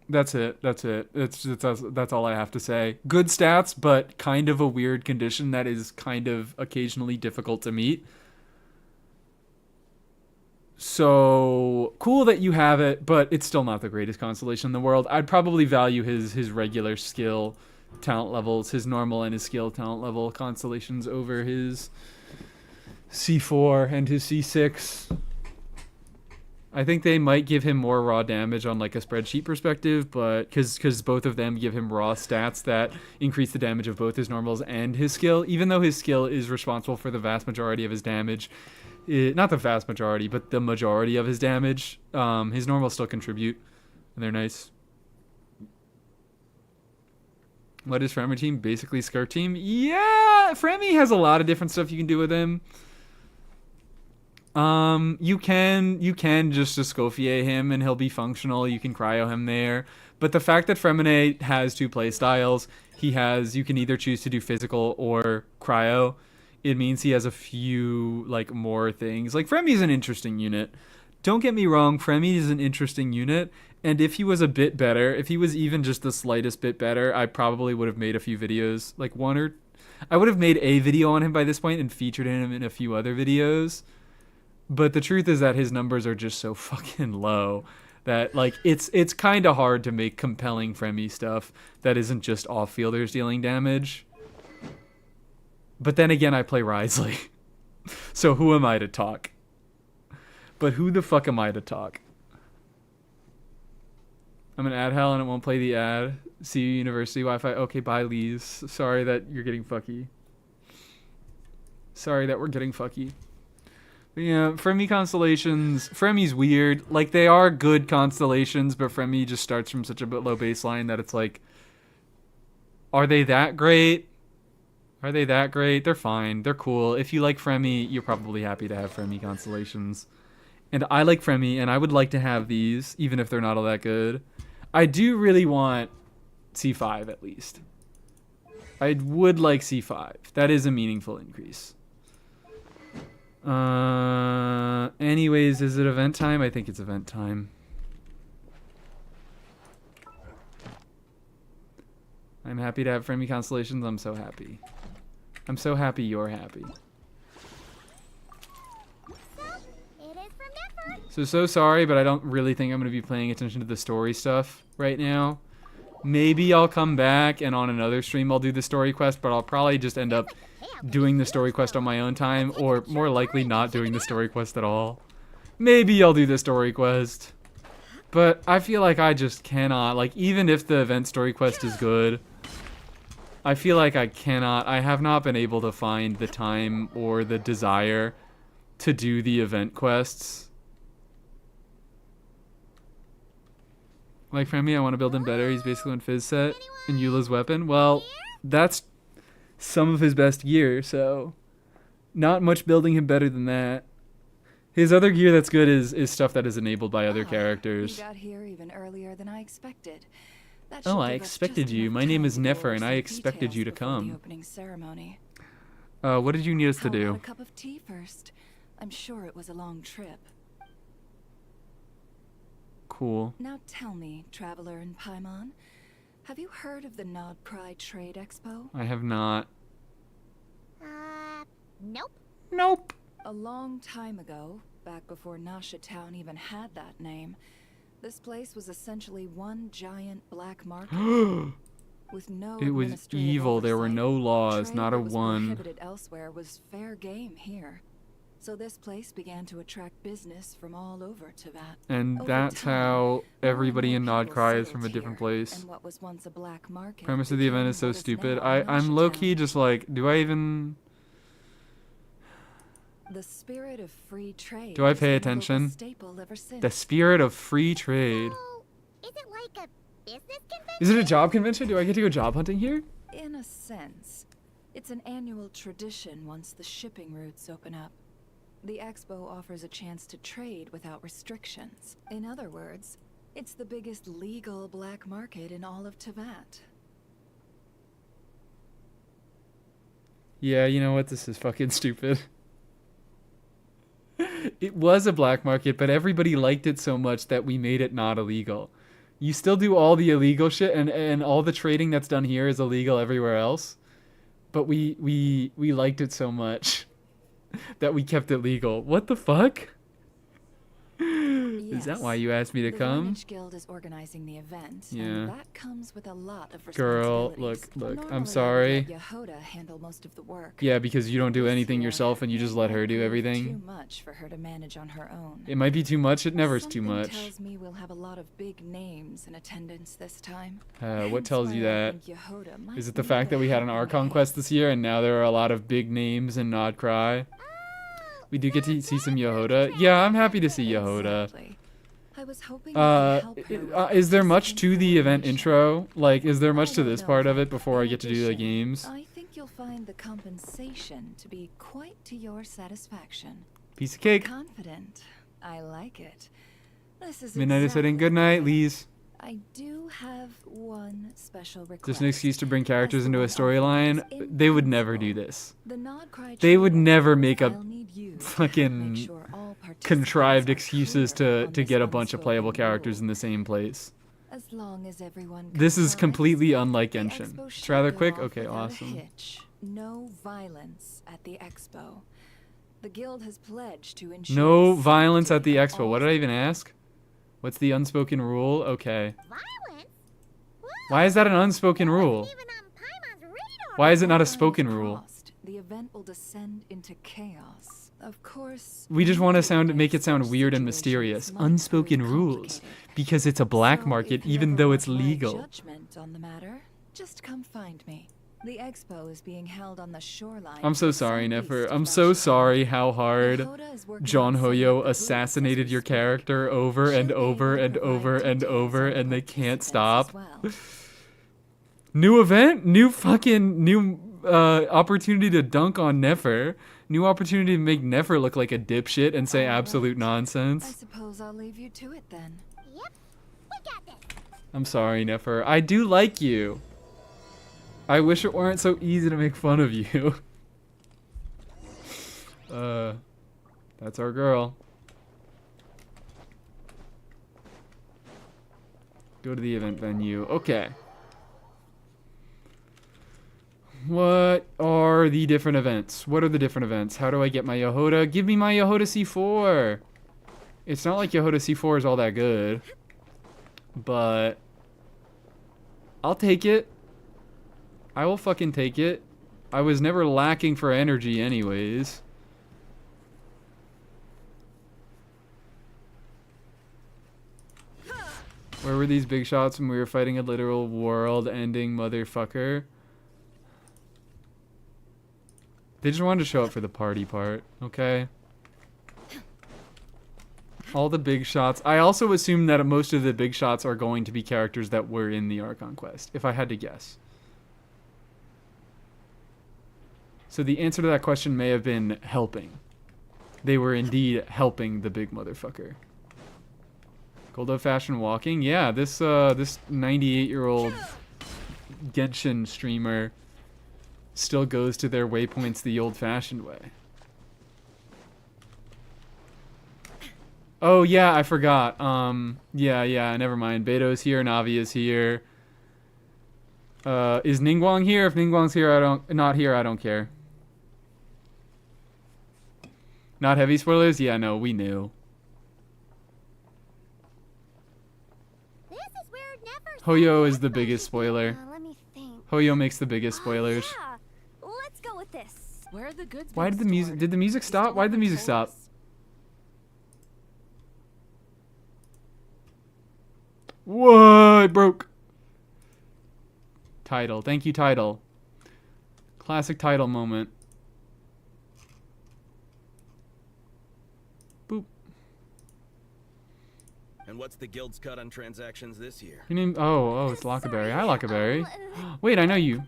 that's it. That's all I have to say. Good stats, but kind of a weird condition that is kind of occasionally difficult to meet. So cool that you have it, but it's still not the greatest constellation in the world. I'd probably value his regular skill talent levels, his normal and his skill talent level constellations over his C4 and his C6. I think they might give him more raw damage on like a spreadsheet perspective, but because both of them give him raw stats that increase the damage of both his normals and his skill, even though his skill is responsible for the vast majority of his damage. Not the vast majority, but the majority of his damage. His normals still contribute, and they're nice. What is Fremy team? Basically Skirt team? Yeah! Fremy has a lot of different stuff you can do with him. You can just Escoffier him and he'll be functional. You can cryo him there. But the fact that Fremine has two play styles, you can either choose to do physical or cryo. It means he has a few, like, more things. Like, Fremy's an interesting unit. Don't get me wrong, Fremy is an interesting unit. And if he was a bit better, if he was even just the slightest bit better, I probably would have made a few videos. Like, I would have made a video on him by this point and featured him in a few other videos. But the truth is that his numbers are just so fucking low that, like, it's kind of hard to make compelling Fremy stuff that isn't just off-fielders dealing damage. But then again, I play Risley. So who am I to talk? But who the fuck am I to talk? I'm an ad hell and it won't play the ad. See you, University Wi-Fi. Okay, bye, Lees. Sorry that you're getting fucky. Sorry that we're getting fucky. But yeah, Fremy constellations. Fremy's weird. Like, they are good constellations, but Fremy just starts from such a low baseline that it's like, are they that great? Are they that great? They're fine. They're cool. If you like Fremy, you're probably happy to have Fremy constellations. And I like Fremy, and I would like to have these, even if they're not all that good. I do really want C5, at least. I would like C5. That is a meaningful increase. Anyways, is it event time? I think it's event time. I'm happy to have Fremy constellations. I'm so happy. I'm so happy you're happy. So sorry, but I don't really think I'm going to be paying attention to the story stuff right now. Maybe I'll come back and on another stream I'll do the story quest, but I'll probably just end up doing the story quest on my own time, or more likely not doing the story quest at all. Maybe I'll do the story quest. But I feel like I just cannot, like, even if the event story quest is good, I feel like I have not been able to find the time or the desire to do the event quests. Like, for me, I want to build him better. He's basically on Fizz set and Eula's weapon. Well, that's some of his best gear, so not much building him better than that. His other gear that's good is stuff that is enabled by other characters. You got here even earlier than I expected. Oh, I expected you. My name is Nefer, and I expected you to come. Opening ceremony. What did you need us to How do? about a cup of tea first? I'm sure it was a long trip. Cool. Now tell me, traveler in Paimon, have you heard of the Nod Cry Trade Expo? I have not. Nope. Nope. A long time ago, back before Nasha Town even had that name, this place was essentially one giant black market. With no It was administrative evil. There were oversight. no laws, Trade not a that was one. prohibited elsewhere was fair game here. So this place began to attract business from all over to that. And Over that's time, how more everybody and in more Nod Cry is people from a different settled here, place. and what was once a black market Premise of the event is so became what stupid. now I'm Nasha low-key Town. just like, do I even... The spirit of free trade. Do I has pay been a attention? local staple ever since. The spirit of free trade. So, is it like a business convention? Is it a job convention? Do I get to go job hunting here? In a sense, It's an annual tradition once the shipping routes open up. The expo offers a chance to trade without restrictions. In other words, it's the biggest legal black market in all of Teyvat. Yeah, you know what? This is fucking stupid. It was a black market, but everybody liked it so much that we made it not illegal. You still do all the illegal shit, and all the trading that's done here is illegal everywhere else. But we liked it so much that we kept it legal. What the fuck? Is that why you asked me to come? The Guild is organizing the event, Yeah. and that comes with a lot of Girl, responsibilities. look, I'm Normally, sorry. I let Yehoda handle most of the work. Yeah, because you don't do This anything year, yourself and you just let her do it might be everything. Too much for her to manage on her own. It might be too much. It never's too Something much. tells me we'll have a lot of big names in attendance this time. What Hence tells why you I that? think Yehoda might Is it the need fact a that we had an helping Archon hand. quest this year and now there are a lot of big names and Nod Cry? We do get to see some Yehoda. Yeah, I'm happy to see Yehoda. Exactly. I was hoping you could help her with Is there much this to the event information. intro? Like, is there much I to don't this know part if of I it before I get to do the addition, games? I think you'll find the compensation to be quite to your satisfaction. Piece of cake. Confident. I like it. This is Midnight is hitting. exactly Good night, what Lise. I do have one special request. Just an excuse to bring characters As the into a one storyline. offered is They would never do indispensable. this. The Nod Cry They would trio, never make up I'll need you to fucking make sure all participants contrived are excuses clear to on to this get a bunch of playable unspoken characters rule. in the same place. As long as everyone This is complies, completely unlike the Genshin. expo It's should rather go quick. off Okay, without a awesome. hitch. No violence at the expo. The guild has pledged to ensure No safety violence at the of expo. all What did I even ask? What's the unspoken rule? Okay. Violence? Why is that an unspoken rule? Even on Paimon's radar. Why is it not a Time's spoken rule? crossed, the event will descend into chaos. Of course, We just want to make it sound such weird and situations mysterious. might prove Unspoken rules. complicated. Because it's a black So market, if you even ever though want it's my legal. Judgment on the matter, just come find me. The expo is being held on the shoreline. I'm so to the sorry, southeast Nefer. of I'm so Nashi. sorry how hard Yehoda is working John on setting Hoyo up the booths assassinated as we your speak. character over She'll and be over able to and provide over and details over, on the and they can't participants stop. as well. New event, new opportunity to dunk on Nefer, new opportunity to make Nefer look like a dipshit and say All absolute right. I nonsense. suppose I'll leave you to it then. Yep, we got this. I'm sorry, Nefer. I do like you. I wish it weren't so easy to make fun of you. That's our girl. Go to the event venue. Okay. What are the different events? What are the different events? How do I get my Yehoda? Give me my Yehoda C4. It's not like Yehoda C4 is all that good. But I'll take it. I will fucking take it. I was never lacking for energy anyways. Where were these big shots when we were fighting a literal world-ending motherfucker? They just wanted to show up for the party part, okay? All the big shots. I also assume that most of the big shots are going to be characters that were in the Archon quest, if I had to guess. So the answer to that question may have been helping. They were indeed helping the big motherfucker. Cold old-fashioned walking? Yeah, this 98-year-old Genshin streamer still goes to their waypoints the old-fashioned way. Oh, yeah, I forgot. Yeah, never mind. Beto's here, Navi is here. Is Ningguang here? If Ningguang's here, not here, I don't care. Not heavy spoilers? Yeah, no, we knew. This is where Never. Hoyo is the biggest spoiler. Let me think. Hoyo makes the biggest spoilers. Yeah, let's go with this. Where are the goods Why being did the music? stored? Did the music You stop? still Why did the haven't music told stop? us? Whoa! It broke. Title. Thank you, title. Classic title moment. Boop. And what's the guild's cut on transactions this year? Your name? Oh, it's Lockerberry. Hi, Sorry, Lockerberry. Wait, I know you.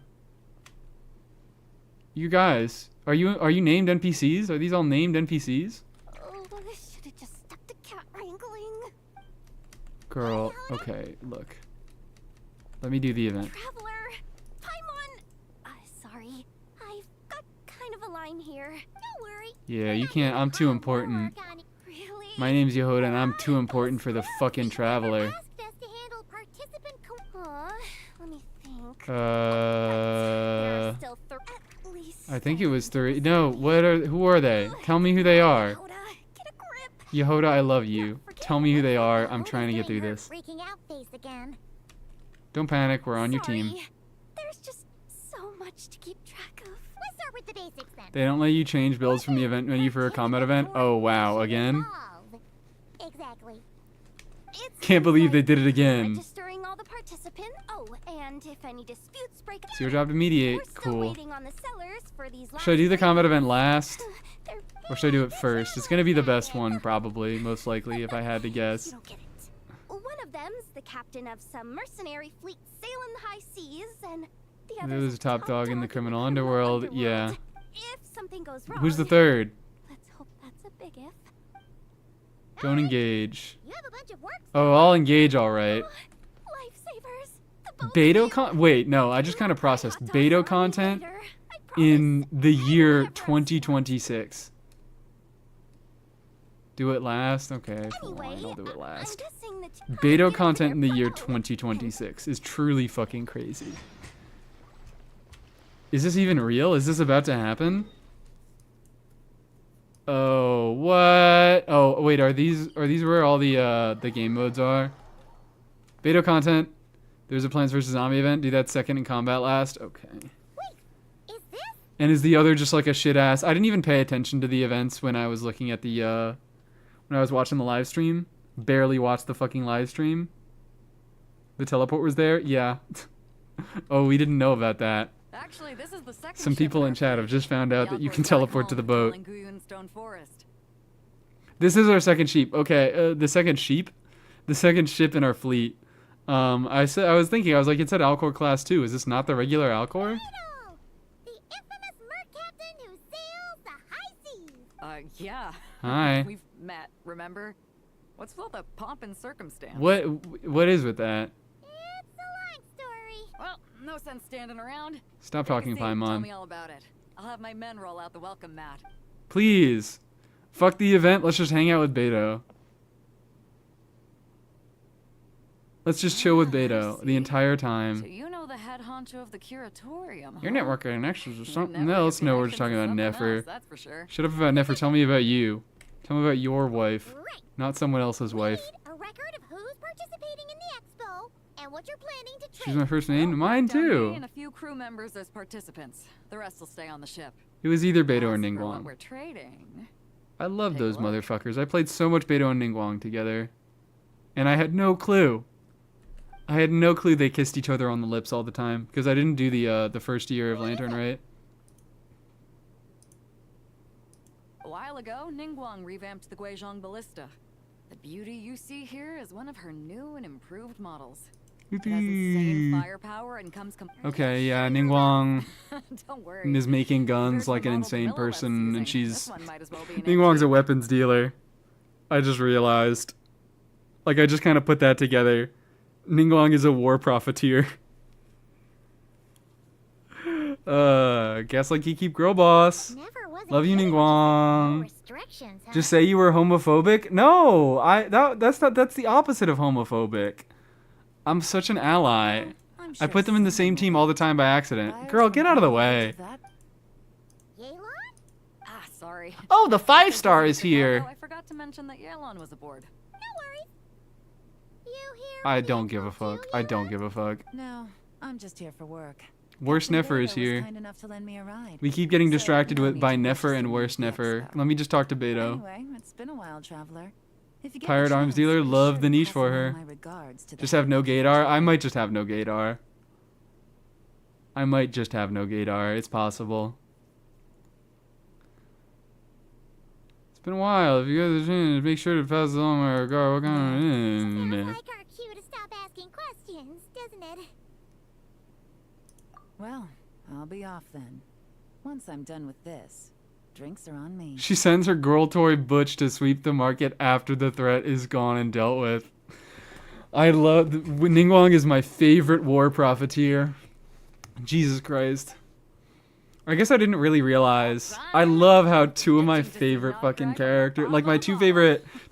You guys, are you named NPCs? Are these all named NPCs? Oh, I should have just stuck to cat wrangling. Girl, okay, look. Let me do the event. Traveler, Paimon. Sorry, I've got kind of a line here. Don't worry. Yeah, you can't. I'm too important. Really? My name's Yehoda, and I'm too important for the fucking traveler. Asked us to handle participant let me think. Uh, There are still at least I think it was 3. No, who are they? Tell me who they are. Yehoda, get a grip. Yehoda, I love you. Tell me who they are. I'm trying to get through this. Freaking out face again. Don't panic, we're on your team. Sorry. There's just so much to keep track of. Let's start with the basics then. They don't let you change builds from the event menu for a combat event? Oh, wow, again? Exactly. Can't believe they did it again. Registering all the participants. Oh, and if any disputes break out. It's your job to mediate. We're still Cool. waiting on the sellers for these Should I do the last combat event last? They're Or should I do it first? It's gonna be the best one, probably, most likely, if I had to You guess. don't get it. One of them's the captain of some mercenary fleet sailing the high seas, and the other There's a top dog in the criminal underworld. Yeah. If something goes wrong. Who's the third? Let's hope that's a big if. Don't engage. You have a bunch of work. Oh, I'll engage alright. Lifesavers. The boat Beto Wait, no, I just kind of processed. Beto content in the year 2026. Do it last? Okay, fine, I'll do it last. Beto content in the year 2026 is truly fucking crazy. Is this even real? Is this about to happen? Oh, what? Oh, wait, are these where all the game modes are? Beto content. There's a Plants vs. Zombie event. Do that second and combat last. Okay. Is this? And is the other just like a shit ass? I didn't even pay attention to the events when I was looking at the when I was watching the live stream. Barely watched the fucking live stream. The teleport was there? Yeah. Oh, we didn't know about that. Actually, this is the second Some people in chat have just found out that you can teleport to the boat. This is our second sheep. Okay, the second sheep? The second ship in our fleet. I was thinking, it said Alcor class 2. Is this not the regular Alcor? Pyro, the infamous merc captain who sails the high seas. Yeah. Hi. We've met, remember? What's with all the pomp and circumstance? What is with that? It's a long story. Well, no sense standing around. Stop Take a talking, seat, Tell Paimon. me all about it. I'll have my men roll out the welcome mat. Please. Fuck the event. Let's just hang out with Beto. Let's just chill with Beto the entire So time. you know the head honcho of the curatorium, Your huh? network connections or something Network else. No, we're just talking connections about is something else, Nefer. that's for sure. Shut up about Nefer. Tell me about you. Tell me about your wife, Right. not someone else's wife. Need a record of who's participating in the expo and what you're planning to trade. She's my first name. Mine Down me too. and a few crew members as participants. The rest will stay on the ship. It was either Beto or As for what Ningguang. we're trading. I love Take a those look. motherfuckers. I played so much Beto and Ningguang together, and I had no clue. I had no clue they kissed each other on the lips all the time because I didn't do the first year of Lantern, right? A while ago, Ningguang revamped the Guizhong Ballista. The beauty you see here is one of her new and improved models. It has insane firepower and comes Okay, yeah, Ningguang Don't worry. is making guns Here's the like an model insane Camilla was person, using. and This she's one might as well be an Ningguang's a antique. weapons dealer. I just realized. Like, I just kind of put that together. Ningguang is a war profiteer. Gaslight Key Keep Girl Boss. Never was Love you, No Ningguang. restrictions, huh? Just say you were homophobic? No, that's the opposite of homophobic. I'm such an ally. I'm I sure put them in the same team all the time by accident. buyers Girl, will get out of the not way. do that. Yelan? Ah, sorry. Oh, the 5-star is Chicago, here. I forgot to mention that Yelan was aboard. No worries. You here? I with the don't give a expo fuck. too, I don't Yelan? give a fuck. No, I'm just here for work. Worst Nefer is Beto was here. kind enough to lend me a ride. We keep getting So, distracted no with need by to Nefer purchase and the worst new Nefer. expo. Let me just talk to Beto. Anyway, it's been a while, traveler. If you get Pirate the Arms chance, Dealer, be love sure the to niche pass for along her. my regards to the Just have no head gaydar. honcho. I might just have no gaydar. I might just have no gaydar. It's possible. It's been a while. If you guys are changed, make sure to pass along my regard. What kind Sounds of... like our cue to stop asking questions, doesn't it? Well, I'll be off then. Once I'm done with this, drinks are on me. She sends her girl toy Butch to sweep the market after the threat is gone and dealt with. I love... Ningguang is my favorite war profiteer. Jesus Christ. I guess I didn't really realize. I love how two of my favorite fucking characters... Like, my two of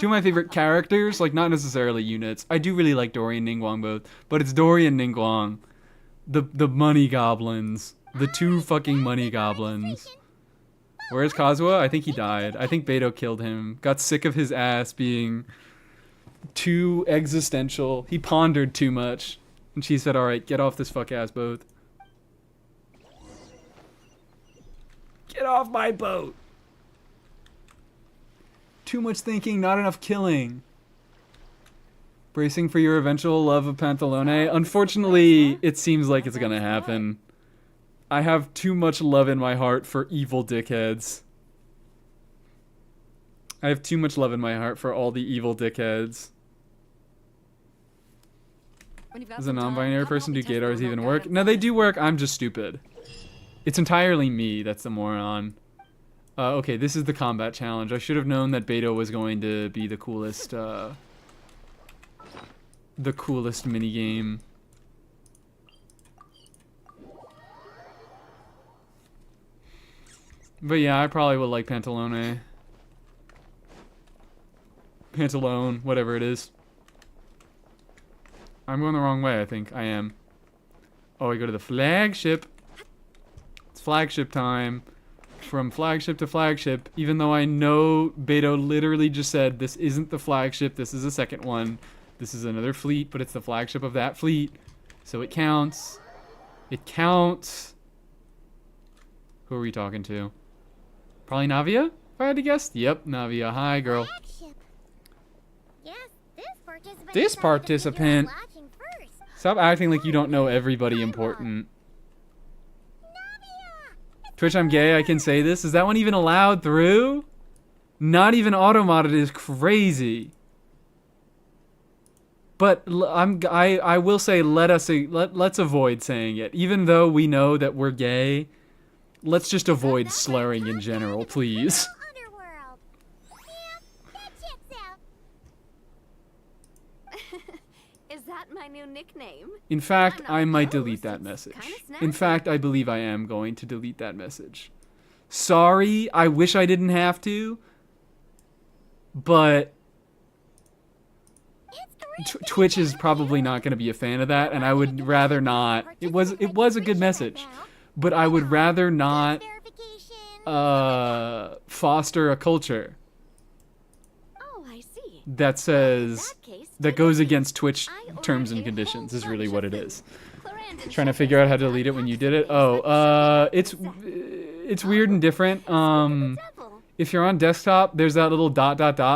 my favorite characters, like, not necessarily units. I do really like Dory and Ningguang both. But it's Dory and Ningguang. The money goblins. The two fucking money goblins. Where's Kazuha? I think he died. I think Beto killed him. Got sick of his ass being too existential. He pondered too much. And she said, alright, get off this fuck ass boat. Get off my boat! Too much thinking, not enough killing. Bracing for your eventual love of Pantalone? Unfortunately, it seems like it's gonna happen. I have too much love in my heart for evil dickheads. I have too much love in my heart for all the evil dickheads. As a non-binary person, do gaydars even work? No, they do work, I'm just stupid. It's entirely me that's the moron. Okay, this is the combat challenge. I should have known that Beto was going to be the coolest minigame. But yeah, I probably would like Pantalone. Pantalone, whatever it is. I'm going the wrong way, I think. I am. Oh, I go to the flagship. It's flagship time. From flagship to flagship, even though I know Beto literally just said this isn't the flagship, this is a second one. This is another fleet, but it's the flagship of that fleet. So it counts. It counts. Who are we talking to? Probably Navia, if I had to guess. Yep, Navia. Hi, girl. This participant. Stop acting like you don't know everybody important. Twitch, I'm gay, I can say this. Is that one even allowed through? Not even auto-modded is crazy. But I will say let's avoid saying it. Even though we know that we're gay, let's just avoid slurring in general, please. Is that my new nickname? In fact, I might delete that message. In fact, I believe I am going to delete that message. Sorry, I wish I didn't have to. But Twitch is probably not going to be a fan of that, and I would rather not. It was a good message, but I would rather not foster a culture that says that goes against Twitch terms and conditions is really what it is. Trying to figure out how to delete it when you did it. Oh, it's weird and different. If you're on desktop, there's that little ...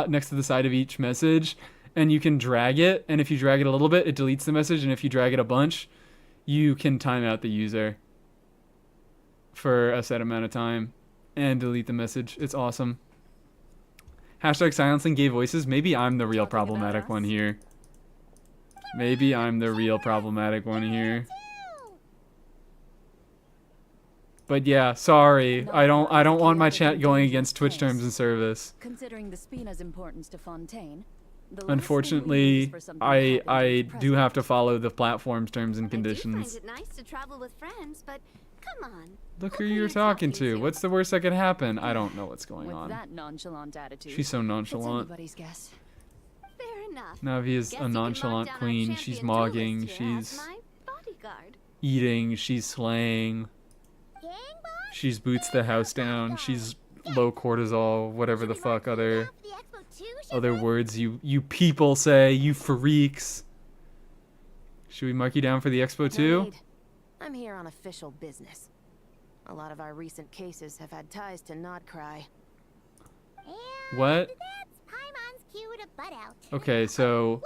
next to the side of each message, and you can drag it, and if you drag it a little bit, it deletes the message, and if you drag it a bunch, you can time out the user for a set amount of time and delete the message. It's awesome. Hashtag silencing gay voices. Maybe I'm the real problematic one here. Maybe I'm the real problematic one here. But yeah, sorry. I don't want my chat going against Twitch terms and service. Considering the Spina's importance to Fontaine, unfortunately, I do have to follow the platform's terms and conditions. I do find it nice to travel with friends, but come on. Look who you're talking to. What's the worst that could happen? I don't know what's going on. That nonchalant attitude, she's so nonchalant. Guess. Fair enough. Navia's a nonchalant queen. She's mogging. She's eating. She's slaying. She's boots the house down. She's low cortisol. Whatever the fuck other words you people say. You freaks. Should we mark you down for the Expo too? I'm here on official business. A lot of our recent cases have had ties to Nodcry. What? Okay, so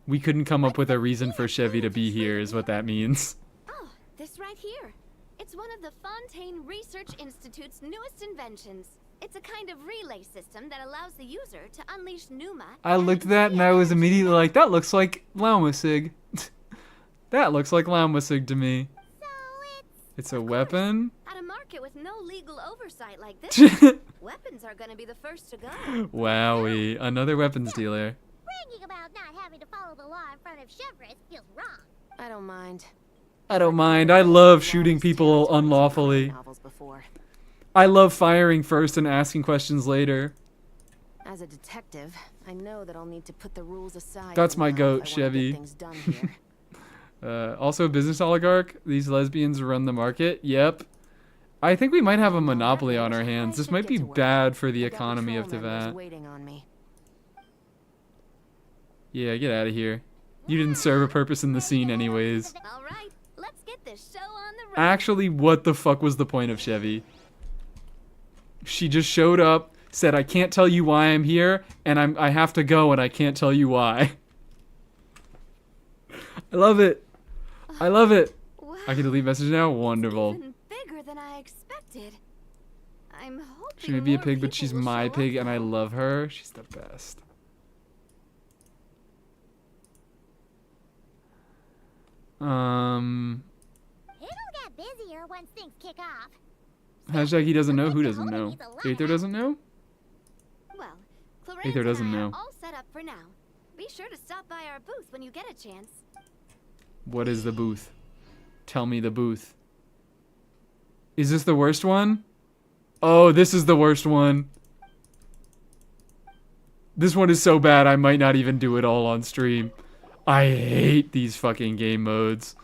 we couldn't come up with a reason for Chevy to be here is what that means. Oh, this right here. It's one of the Fontaine Research Institute's newest inventions. It's a kind of relay system that allows the user to unleash Numa. I looked at that and I was immediately like, that looks like Laumasig. That looks like Laumasig to me. It's a weapon? At a market with no legal oversight like this, weapons are gonna be the first to go. Wowie. Another weapons dealer. Bragging about not having to follow the law in front of Chevres feels wrong. I don't mind. I don't mind. I love shooting people unlawfully. Novels before. I love firing first and asking questions later. As a detective, I know that I'll need to put the rules aside. That's for my now goat, if I wanna get Chevy. things done here. Also, business oligarch. These lesbians run the market. Yep. I think we might have a monopoly on our hands. This might be bad for the I've got economy of patrol members Teyvat. waiting on me. Yeah, get out of here. You didn't serve a purpose in the scene anyways. All right, let's get this show on the road. Actually, what the fuck was the point of Chevy? She just showed up, said, I can't tell you why I'm here, and I have to go, and I can't tell you why. I love it. I love it. Wow, I can delete message now? Wonderful. even bigger than I expected. I'm hoping She may be a more pig, but people she's will my show up pig, and I now. love her. She's the best. It'll get busier once things kick off. Hashtag he doesn't know. Who doesn't know? Aether doesn't know? Well, Clarence Aether doesn't and I know. are all set up for now. Be sure to stop by our booth when you get a chance. What is the booth? Tell me the booth. Is this the worst one? Oh, this is the worst one. This one is so bad I might not even do it all on stream. I hate these fucking game modes.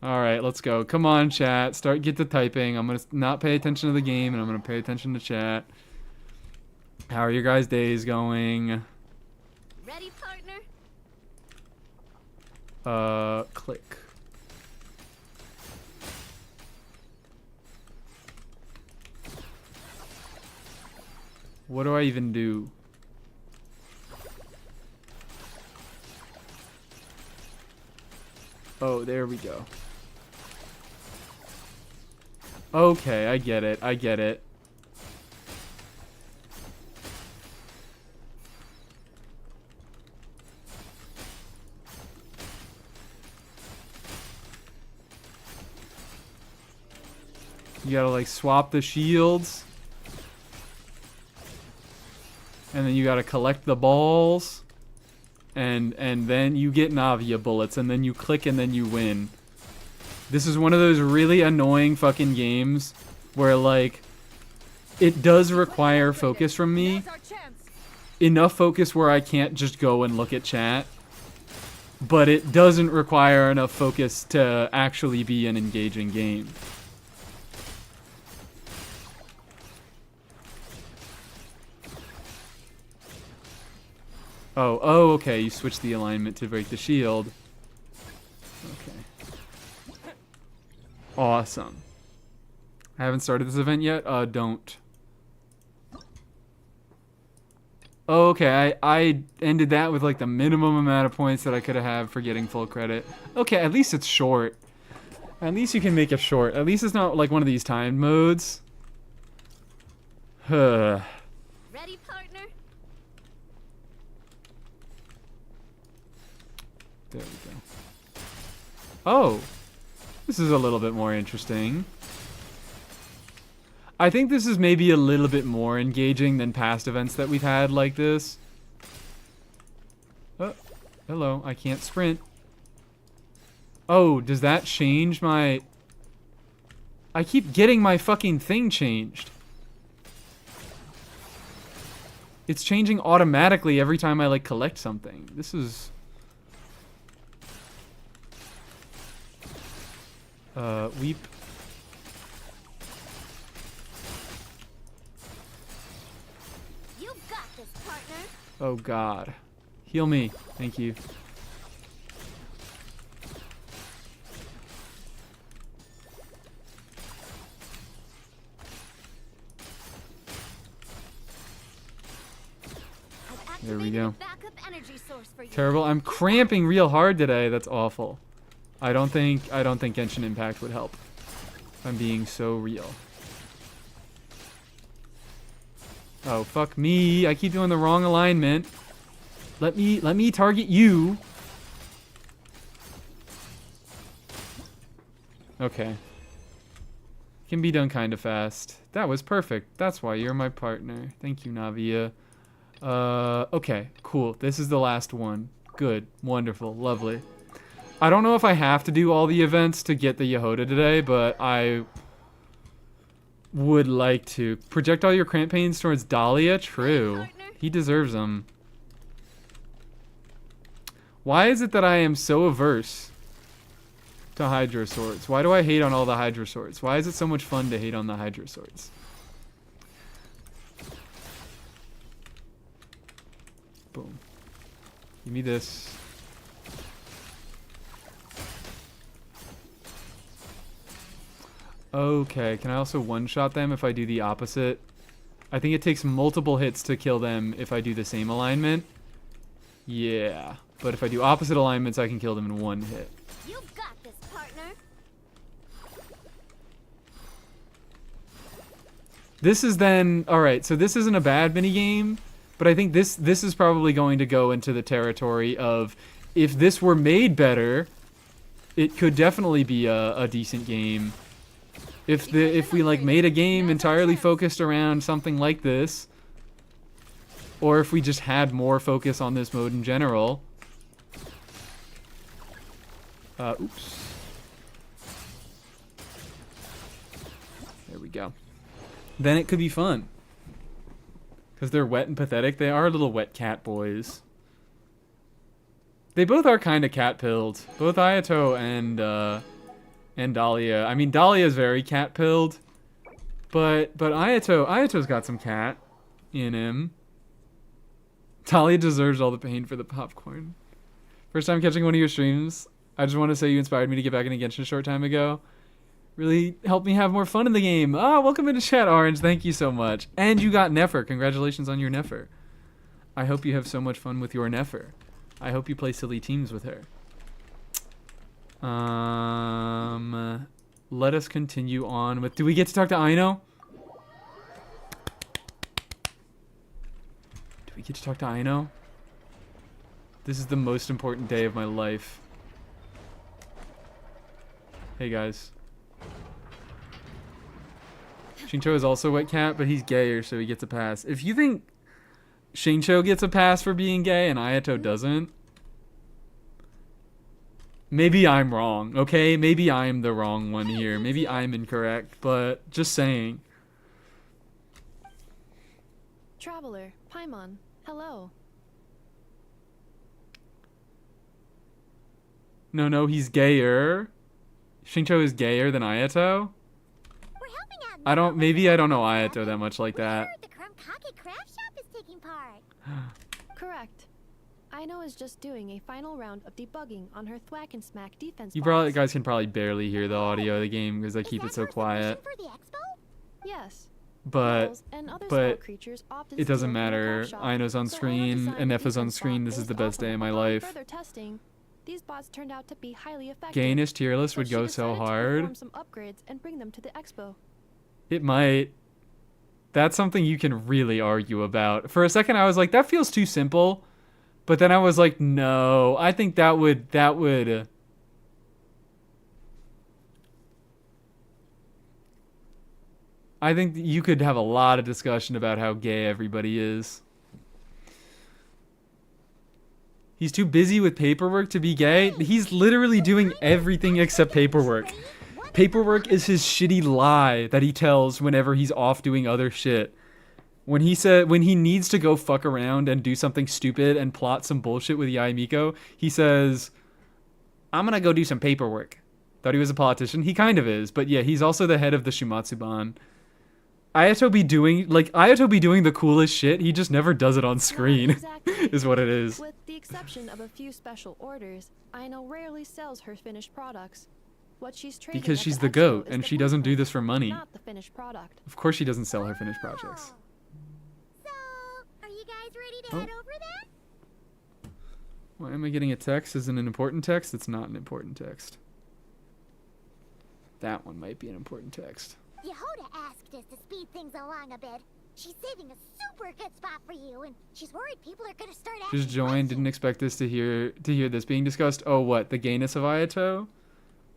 Alright, let's go. Come on, chat. Get to typing. I'm gonna not pay attention to the game, and I'm gonna pay attention to chat. How are your guys' days going? Ready, partner? Click. What do I even do? Oh, there we go. Okay, I get it. I get it. You gotta like swap the shields. And then you gotta collect the balls. And then you get Navia bullets, and then you click and then you win. This is one of those really annoying fucking games where like it does require focus from me. Enough focus where I can't just go and look at chat. But it doesn't require enough focus to actually be an engaging game. Oh, okay, you switch the alignment to break the shield. Okay. Awesome. I haven't started this event yet? Don't. Oh, okay, I ended that with like the minimum amount of points that I could have for getting full credit. Okay, at least it's short. At least you can make it short. At least it's not like one of these timed modes. Huh. Ready, partner? There we go. Oh, this is a little bit more interesting. I think this is maybe a little bit more engaging than past events that we've had like this. Oh, hello, I can't sprint. Oh, does that change my... I keep getting my fucking thing changed. It's changing automatically every time I like collect something. This is... weep. You got this, partner. Oh god. Heal me. Thank you. There we go. Backup energy source for you. Terrible. I'm cramping real hard today. That's awful. I don't think Genshin Impact would help. If I'm being so real. Oh, fuck me. I keep doing the wrong alignment. Let me target you. Okay. Can be done kind of fast. That was perfect. That's why you're my partner. Thank you, Navia. Okay, cool. This is the last one. Good, wonderful, lovely. I don't know if I have to do all the events to get the Yehoda today, but I would like to. Project all your cramp pains towards Dahlia? True. He deserves them. Why is it that I am so averse to Hydro Swords? Why do I hate on all the Hydro Swords? Why is it so much fun to hate on the Hydro Swords? Boom. Give me this. Okay, can I also one-shot them if I do the opposite? I think it takes multiple hits to kill them if I do the same alignment. Yeah, but if I do opposite alignments, I can kill them in one hit. You've got this, partner. This is then... Alright, so this isn't a bad minigame, but I think this is probably going to go into the territory of if this were made better, it could definitely be a decent game. If we like made a game entirely focused around something like this, or if we just had more focus on this mode in general. Oops. There we go. Then it could be fun. Because they're wet and pathetic. They are little wet cat boys. They both are kind of cat-pilled. Both Ayato and Dahlia. I mean, Dahlia's very cat-pilled. But Ayato's got some cat in him. Dahlia deserves all the pain for the popcorn. First time catching one of your streams. I just want to say you inspired me to get back into Genshin a short time ago. Really helped me have more fun in the game. Ah, welcome into chat, Orange. Thank you so much. And you got Nefer. Congratulations on your Nefer. I hope you have so much fun with your Nefer. I hope you play silly teams with her. Let us continue on with... Do we get to talk to Aino? Do we get to talk to Aino? This is the most important day of my life. Hey, guys. Shincho is also a wet cat, but he's gayer, so he gets a pass. If you think Shincho gets a pass for being gay and Ayato doesn't, maybe I'm wrong, okay? Maybe I'm the wrong one here. Maybe I'm incorrect, but just saying. Traveler, Paimon, hello. No, he's gayer. Shincho is gayer than Ayato? I don't know Ayato that much like that. The Krumkake craft shop is taking part. Correct. Aino is just doing a final round of debugging on her thwack and smack defense You bots. guys can probably barely hear the audio of the game because I keep it so quiet. For the expo? Yes. But Owls and other small creatures often it doesn't steal from the matter. craft shop. Aino's on So screen Aino and designed Nefa's on defense screen. bot This is the based best off day of my upon life. Further testing, these bots turned out to be highly effective. Gayness tier list would she go so decided to hard. perform some upgrades and bring them to the expo. It might. That's something you can really argue about. For a second, I was like, that feels too simple. But then I was like, no, I think that would. I think you could have a lot of discussion about how gay everybody is. He's too busy with paperwork to be gay. He's literally doing everything except paperwork. Paperwork is his shitty lie that he tells whenever he's off doing other shit. When he needs to go fuck around and do something stupid and plot some bullshit with Yae Miko, he says, I'm gonna go do some paperwork. Thought he was a politician. He kind of is, but yeah, he's also the head of the Shumatsuban. Ayato be doing the coolest shit, he just never does it on screen, Exactly. is what it is. With the exception of a few special orders, Aino rarely sells her finished products. What she's trading Because at she's the the expo goat, is and the she doesn't do blueprint, this for money. not the finished product. Of course she doesn't sell her finished projects. So, are you guys ready to Oh. head over then? Why am I getting a text? Is it an important text? It's not an important text. That one might be an important text. Yehoda asked us to speed things along a bit. She's saving a super good spot for you, and she's worried people are gonna start asking Just joined, didn't expect this to hear this being discussed. Oh, what? The gayness of Ayato?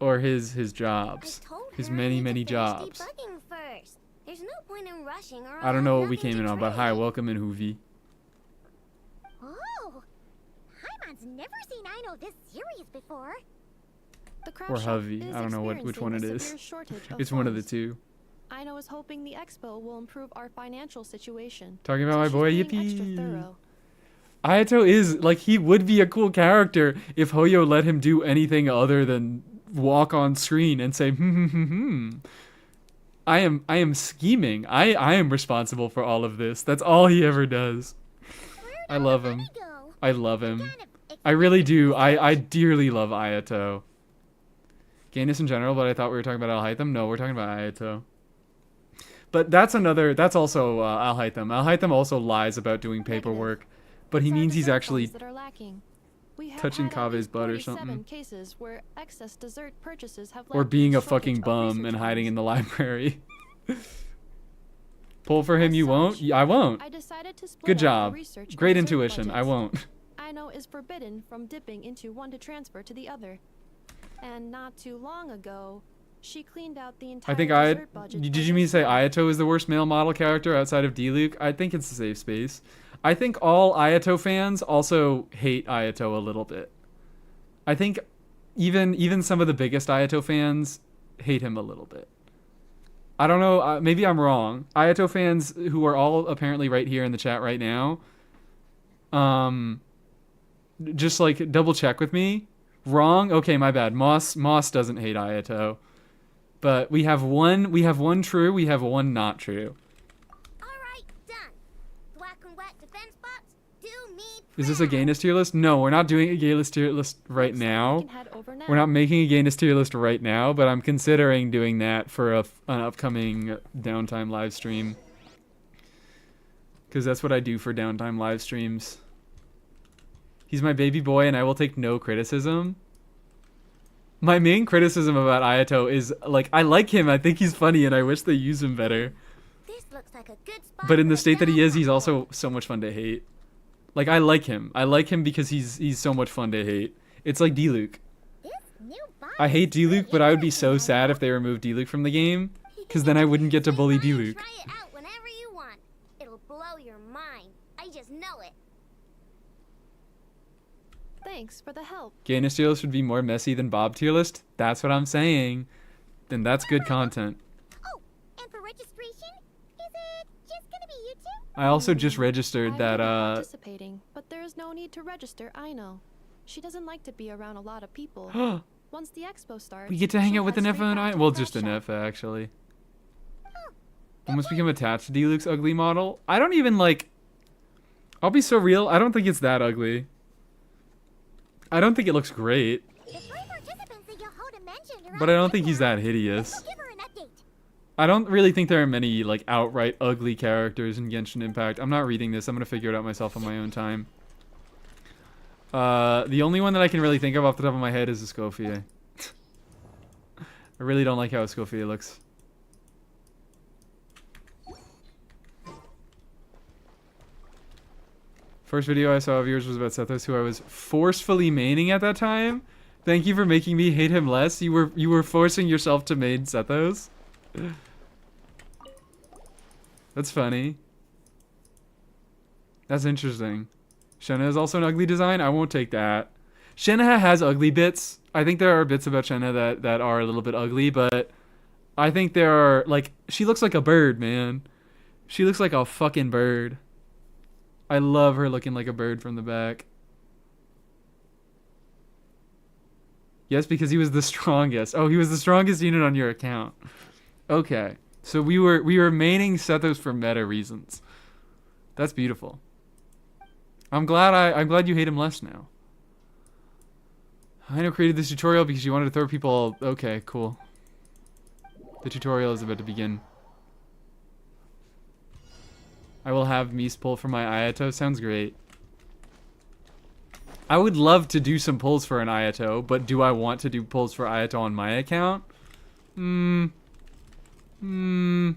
Or his I jobs? told his many, many jobs. Debugging first. There's no point in rushing or I don't know I'll what we have nothing came in to on, but hi, trade. welcome in Hoovy. Oh, Hyman's never seen Ino this serious before. The craft Or shop Hovey. is I don't know which one it experiencing a is. severe shortage of It's one of the funds. two. Ino is hoping the expo will improve our financial situation. Talking about so my she's boy, being extra yippee. thorough. Ayato is, like, he would be a cool character if Hoyo let him do anything other than walk on screen and say, I am scheming. I am responsible for all of this. That's all he ever does. I love him. Go. I love him. Kind of I really do. I dearly love Ayato. Gayness in general, but I thought we were talking about Alhaitham. No, we're talking about Ayato. But that's also Alhaitham. Alhaitham also lies about doing paperwork, but he It's our means he's dessert actually funds that are lacking. We have touching had at Kave's least butt or 47 something. cases where excess dessert purchases have or led to being a shortage fucking of bum research and hiding funds. in the library. Pull for him, As you won't? such, Yeah, I won't. I decided to split Good up our job. research Great and dessert intuition. I budgets. won't. Ino is forbidden from dipping into one to transfer to the other. And not too long ago, she cleaned out the entire I think dessert budget. Did you mean to say Ayato is the worst male model character outside of Diluc? I think it's a safe space. I think all Ayato fans also hate Ayato a little bit. I think even some of the biggest Ayato fans hate him a little bit. I don't know. Maybe I'm wrong. Ayato fans who are all apparently right here in the chat right now, just like double check with me. Wrong? Okay, my bad. Moss doesn't hate Ayato. But we have one true, we have one not true. All right, done. Black and white defense bots, do me Is this a proud. gayness tier list? No, we're not doing a gayness tier list right Looks like we now. can head over now. We're not making a gayness tier list right now, but I'm considering doing that for an upcoming downtime live stream. Because that's what I do for downtime live streams. He's my baby boy and I will take no criticism. My main criticism about Ayato is, like, I like him, I think he's funny, and I wish they use him better. This looks like a good spot. But in the for a state that he is, he's dog also so much fun to hate. Like, I like him. I like him because he's so much fun to hate. It's like Diluc. This new bot I hate is Diluc, pretty but I would be so interesting, sad if they removed Diluc from the game, because then I wouldn't get to bully Try it, Diluc. Try it out whenever you want. It'll blow your mind. I just know it. Thanks for the help. Gayness tier list would be more messy than Bob tier list? That's what I'm saying. Then that's good content. Oh, and for registration, is it just gonna be you two? I also just registered I that, will be participating, but there is no need to register, Ino. She doesn't like to be around a lot of people. Once the expo starts, we get to hang she'll out with head the straight Nefa and back I? to Well, the just a craft shop. Nefa, actually. I must become attached to Diluc's ugly model. I don't even, like... I'll be so real, I don't think it's that ugly. I don't think it looks great, The 3 participants that Yohoda mentioned are but I don't think he's that hideous. Give her an update. I don't really think there are many, like, outright ugly characters in Genshin Impact. I'm not reading this. I'm gonna figure it out myself on my own time. The only one that I can really think of off the top of my head is Escoffier. I really don't like how Escoffier looks. First video I saw of yours was about Sethos, who I was forcefully maining at that time. Thank you for making me hate him less. You were forcing yourself to main Sethos. That's funny. That's interesting. Shenhe is also an ugly design. I won't take that. Shenhe has ugly bits. I think there are bits about Shenhe that are a little bit ugly, but I think there are, like, she looks like a bird, man. She looks like a fucking bird. I love her looking like a bird from the back. Yes, because he was the strongest. Oh, he was the strongest unit on your account. Okay. So we were maining Sethos for meta reasons. That's beautiful. I'm glad you hate him less now. I know created this tutorial because you wanted to throw people. Okay, cool. The tutorial is about to begin. I will have Mies pull for my Ayato. Sounds great. I would love to do some pulls for an Ayato, but do I want to do pulls for Ayato on my account? He's an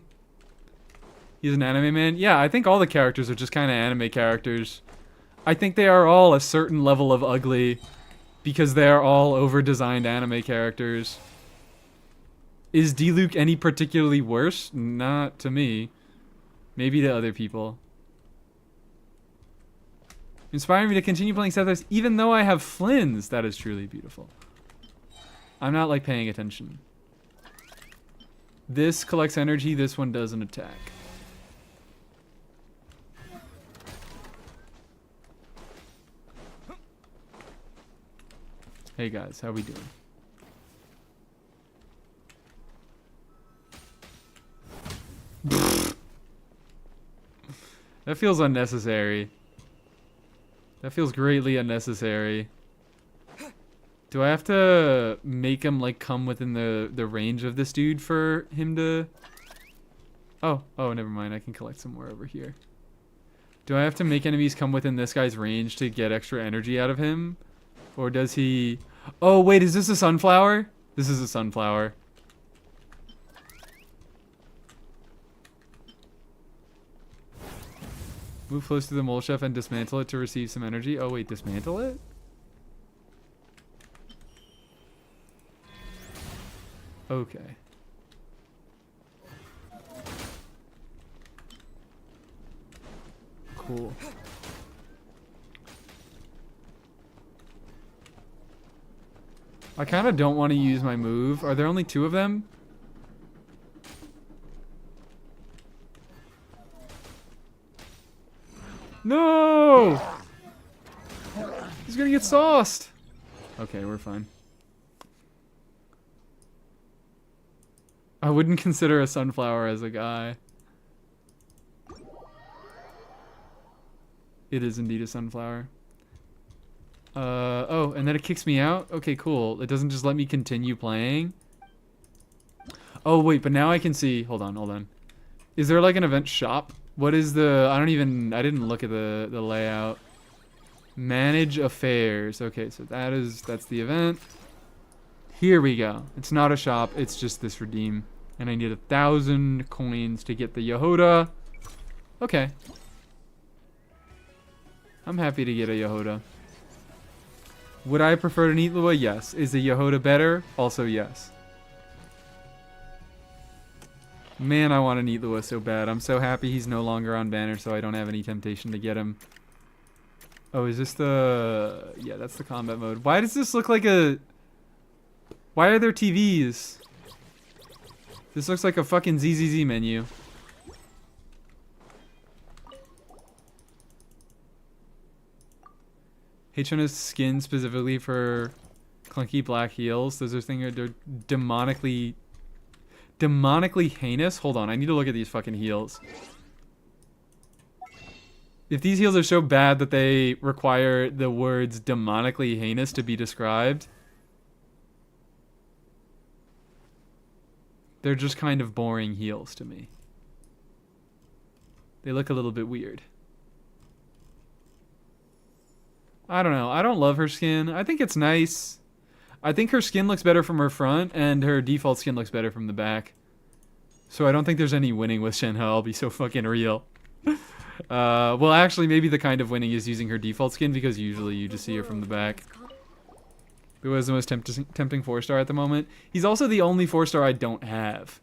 anime man? Yeah, I think all the characters are just kind of anime characters. I think they are all a certain level of ugly because they are all over-designed anime characters. Is D-Luke any particularly worse? Not to me. Maybe to other people. Inspiring me to continue playing Sethos even though I have Flynn's. That is truly beautiful. I'm not like paying attention. This collects energy, this one doesn't attack. Hey guys, how we doing? That feels unnecessary. That feels greatly unnecessary. Do I have to make him like come within the range of this dude for him to... Oh, never mind. I can collect some more over here. Do I have to make enemies come within this guy's range to get extra energy out of him? Or does he... Oh, wait, is this a sunflower? This is a sunflower. Move close to the mole chef and dismantle it to receive some energy. Oh, wait, dismantle it? Okay. Cool. I kind of don't want to use my move. Are there only 2 of them? No! He's gonna get sauced. Okay, we're fine. I wouldn't consider a sunflower as a guy. It is indeed a sunflower. Oh, and then it kicks me out? Okay, cool. It doesn't just let me continue playing. Oh, wait, but now I can see... Hold on. Is there like an event shop? What is the... I didn't look at the layout. Manage affairs. Okay, so that's the event. Here we go. It's not a shop, it's just this redeem. And I need 1,000 coins to get the Yehoda. Okay. I'm happy to get a Yehoda. Would I prefer an Itlua? Yes. Is the Yehoda better? Also yes. Man, I want an Itlua so bad. I'm so happy he's no longer on banner, so I don't have any temptation to get him. Oh, is this the... Yeah, that's the combat mode. Why does this look like a... Why are there TVs? This looks like a fucking ZZZ menu. H1's skin specifically for clunky black heels. Those are things they're demonically heinous. Hold on, I need to look at these fucking heels. If these heels are so bad that they require the words demonically heinous to be described, they're just kind of boring heels to me. They look a little bit weird. I don't know. I don't love her skin. I think it's nice. I think her skin looks better from her front, and her default skin looks better from the back. So I don't think there's any winning with Shenhe. I'll be so fucking real. Well, actually, maybe the kind of winning is using her default skin, because usually you just see her from the back. Who is the most tempting 4-star at the moment? He's also the only 4-star I don't have.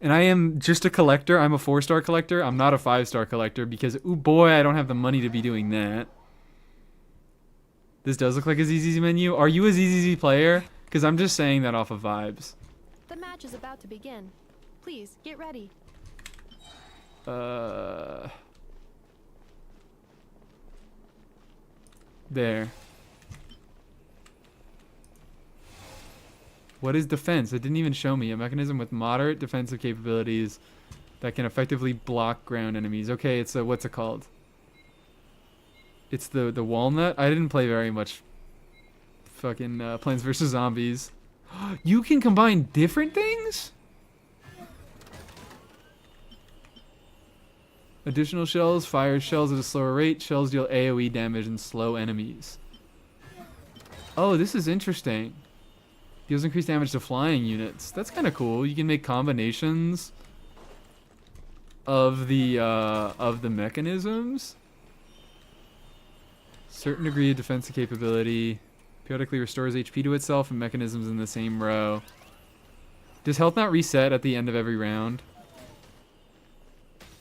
And I am just a collector. I'm a 4-star collector. I'm not a 5-star collector, because, ooh boy, I don't have the money to be doing that. This does look like a ZZZ menu. Are you a ZZZ player? Because I'm just saying that off of vibes. The match is about to begin. Please, get ready. There. What is defense? It didn't even show me. A mechanism with moderate defensive capabilities that can effectively block ground enemies. Okay, it's a... What's it called? It's the walnut. I didn't play very much fucking Plants vs. Zombies. You can combine different things? Additional shells. Fires shells at a slower rate. Shells deal AoE damage and slow enemies. Oh, this is interesting. Deals increased damage to flying units. That's kind of cool. You can make combinations of the mechanisms. Certain degree of defensive capability. Periodically restores HP to itself and mechanisms in the same row. Does health not reset at the end of every round?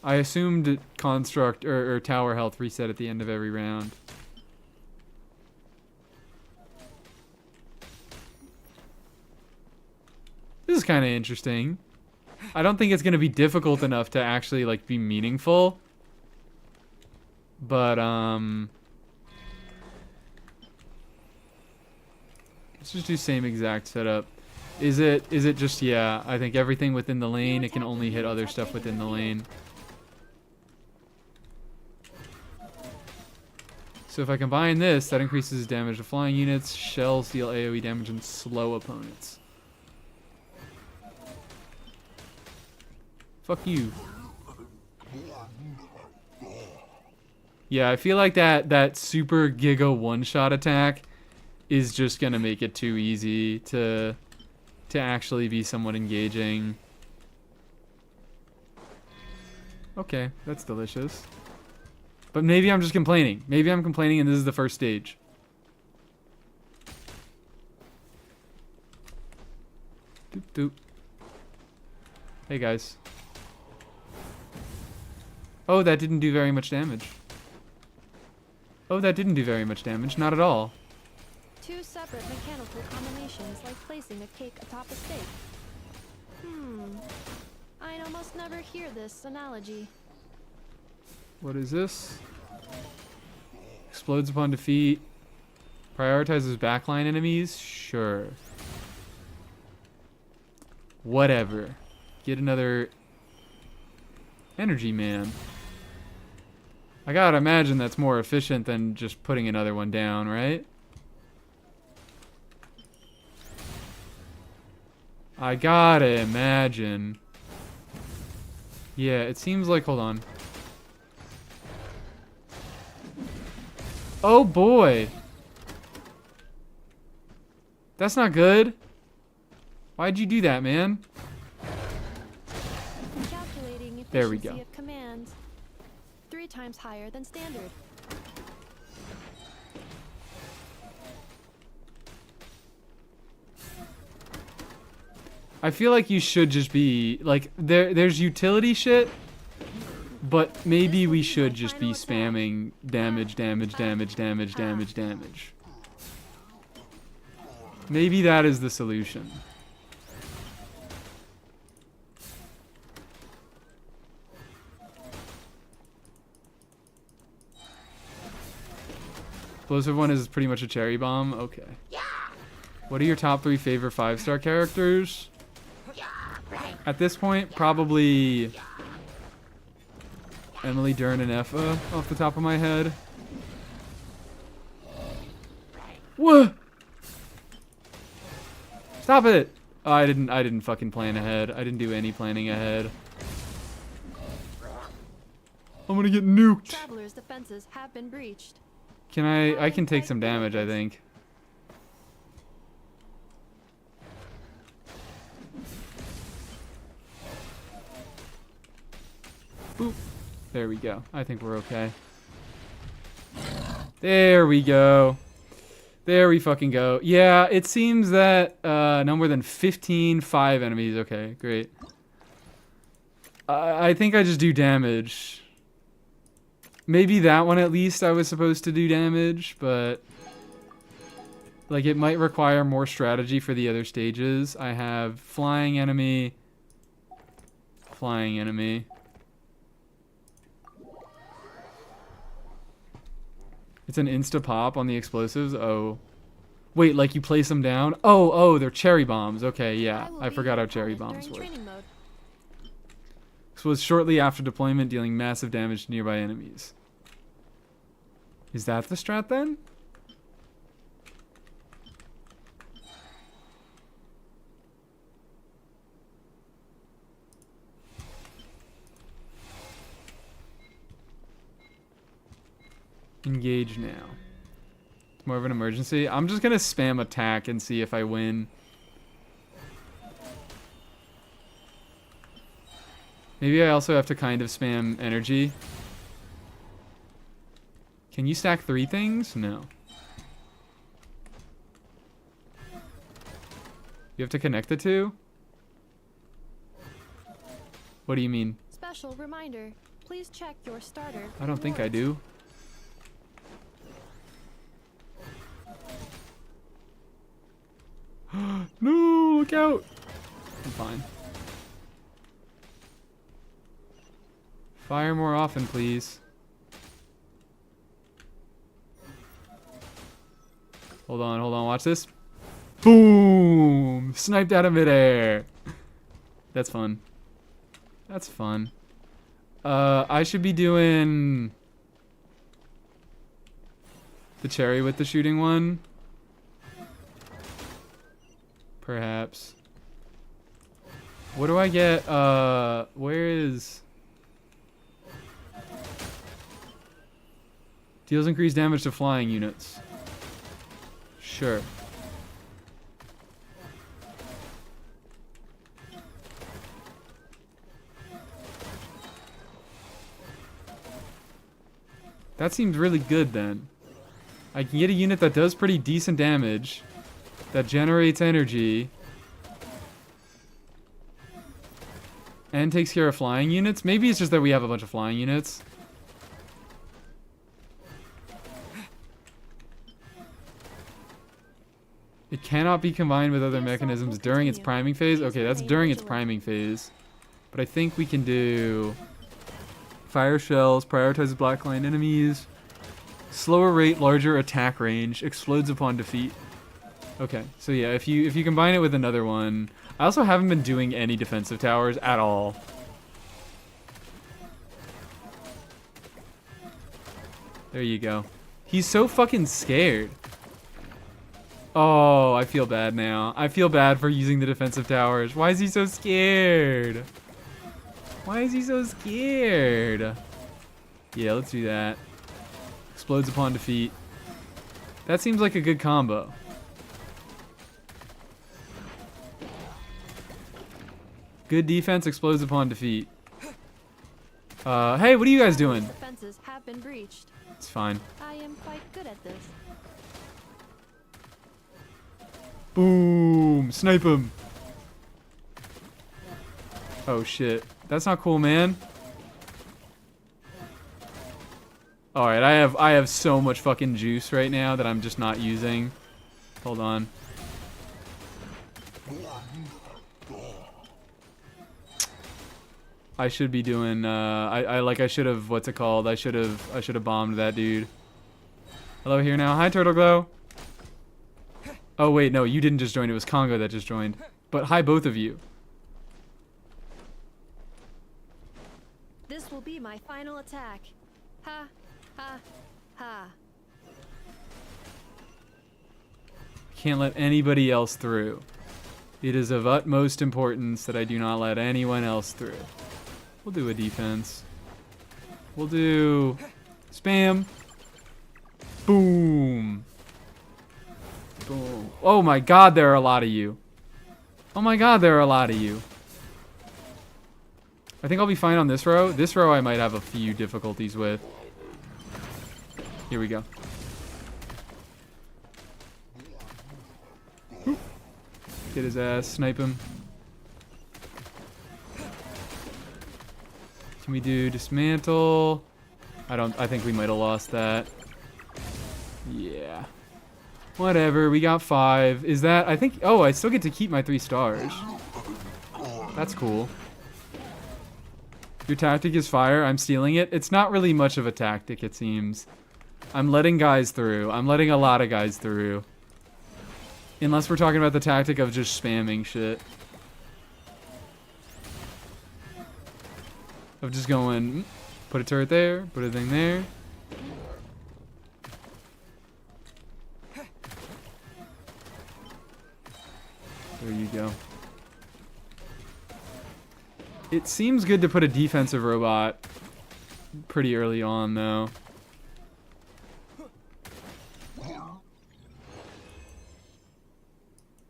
I assumed construct or tower health reset at the end of every round. This is kind of interesting. I don't think it's going to be difficult enough to actually like be meaningful. But let's just do same exact setup. Is it just, yeah, I think everything within the lane, it can only hit other stuff within the lane. So if I combine this, that increases damage to flying units, shells deal AoE damage, and slow opponents. Fuck you. Yeah, I feel like that super giga one-shot attack is just gonna make it too easy to actually be somewhat engaging. Okay, that's delicious. But maybe I'm just complaining. Maybe I'm complaining and this is the first stage. Doop doop. Hey guys. Oh, that didn't do very much damage. Oh, that didn't do very much damage. Not at all. Two separate mechanical combinations, like placing a cake atop a steak. I'd almost never hear this analogy. What is this? Explodes upon defeat. Prioritizes backline enemies? Sure. Whatever. Get another energy man. I gotta imagine that's more efficient than just putting another one down, right? I gotta imagine. Yeah, it seems like, hold on. Oh boy. That's not good. Why'd you do that, man? Calculating There we efficiency go. of commands. 3 times higher than standard. I feel like you should just be like there's utility shit, but maybe we should just be spamming damage. Maybe that is the solution. Explosive one is pretty much a cherry bomb. Okay. What are your top 3 favorite 5-star characters? At this point, probably Emilie, Dern, and Effa off the top of my head. What? Stop it! Oh, I didn't fucking plan ahead. I didn't do any planning ahead. I'm gonna get nuked. Traveler's defenses have been breached. Can I can take some damage, I think. Boop. There we go. I think we're okay. There we go. There we fucking go. Yeah, it seems that no more than 5 enemies. Okay, great. I think I just do damage. Maybe that one at least I was supposed to do damage, but like it might require more strategy for the other stages. I have flying enemy. It's an insta pop on the explosives. Oh. Wait, like you place them down? Oh, they're cherry bombs. Okay, yeah. I forgot how cherry bombs work. Explodes shortly after deployment, dealing massive damage to nearby enemies. Is that the strat then? Engage now. It's more of an emergency. I'm just gonna spam attack and see if I win. Maybe I also have to kind of spam energy. Can you stack 3 things? No. You have to connect the 2? What do you mean? Special reminder. Please check your starter. I don't think I do. No, look out. I'm fine. Fire more often, please. Hold on, watch this. Boom! Sniped out of midair. That's fun. That's fun. I should be doing the cherry with the shooting one. Perhaps. What do I get? Where is... Deals increased damage to flying units. Sure. That seems really good then. I can get a unit that does pretty decent damage, that generates energy, and takes care of flying units. Maybe it's just that we have a bunch of flying units. It cannot be combined with other mechanisms during its priming phase. Okay, that's during its priming phase. But I think we can do fire shells, prioritizes black line enemies, slower rate, larger attack range, explodes upon defeat. Okay, so yeah, if you combine it with another one, I also haven't been doing any defensive towers at all. There you go. He's so fucking scared. Oh, I feel bad now. I feel bad for using the defensive towers. Why is he so scared? Why is he so scared? Yeah, let's do that. Explodes upon defeat. That seems like a good combo. Good defense, explodes upon defeat. Hey, what are you guys doing? Defenses have been breached. It's fine. I am quite good at this. Boom! Snipe him! Oh shit. That's not cool, man. Alright, I have so much fucking juice right now that I'm just not using. Hold on. I should be doing I should have, what's it called? I should have bombed that dude. Hello here now. Hi, Turtle Glow. Oh wait, no, you didn't just join. It was Congo that just joined. But hi, both of you. This will be my final attack. Ha, ha, ha. Can't let anybody else through. It is of utmost importance that I do not let anyone else through. We'll do a defense. We'll do spam. Boom. Boom. Oh my god, there are a lot of you. Oh my god, there are a lot of you. I think I'll be fine on this row. This row I might have a few difficulties with. Here we go. Get his ass, snipe him. Can we do dismantle? I think we might have lost that. Yeah. Whatever, we got 5. Is that, I think, oh, I still get to keep my 3 stars. That's cool. Your tactic is fire, I'm stealing it. It's not really much of a tactic, it seems. I'm letting guys through. I'm letting a lot of guys through. Unless we're talking about the tactic of just spamming shit. Of just going, put a turret there, put a thing there. There you go. It seems good to put a defensive robot pretty early on, though.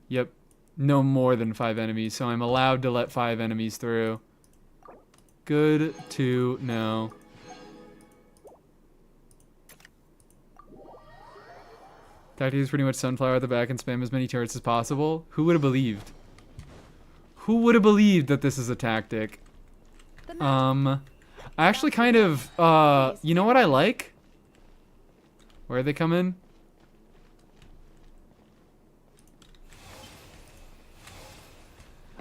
Yep. No more than 5 enemies, so I'm allowed to let 5 enemies through. Good to know. Tactic is pretty much sunflower at the back and spam as many turrets as possible. Who would have believed? Who would have believed that this is a tactic? I actually kind of, you know what I like? Where they come in?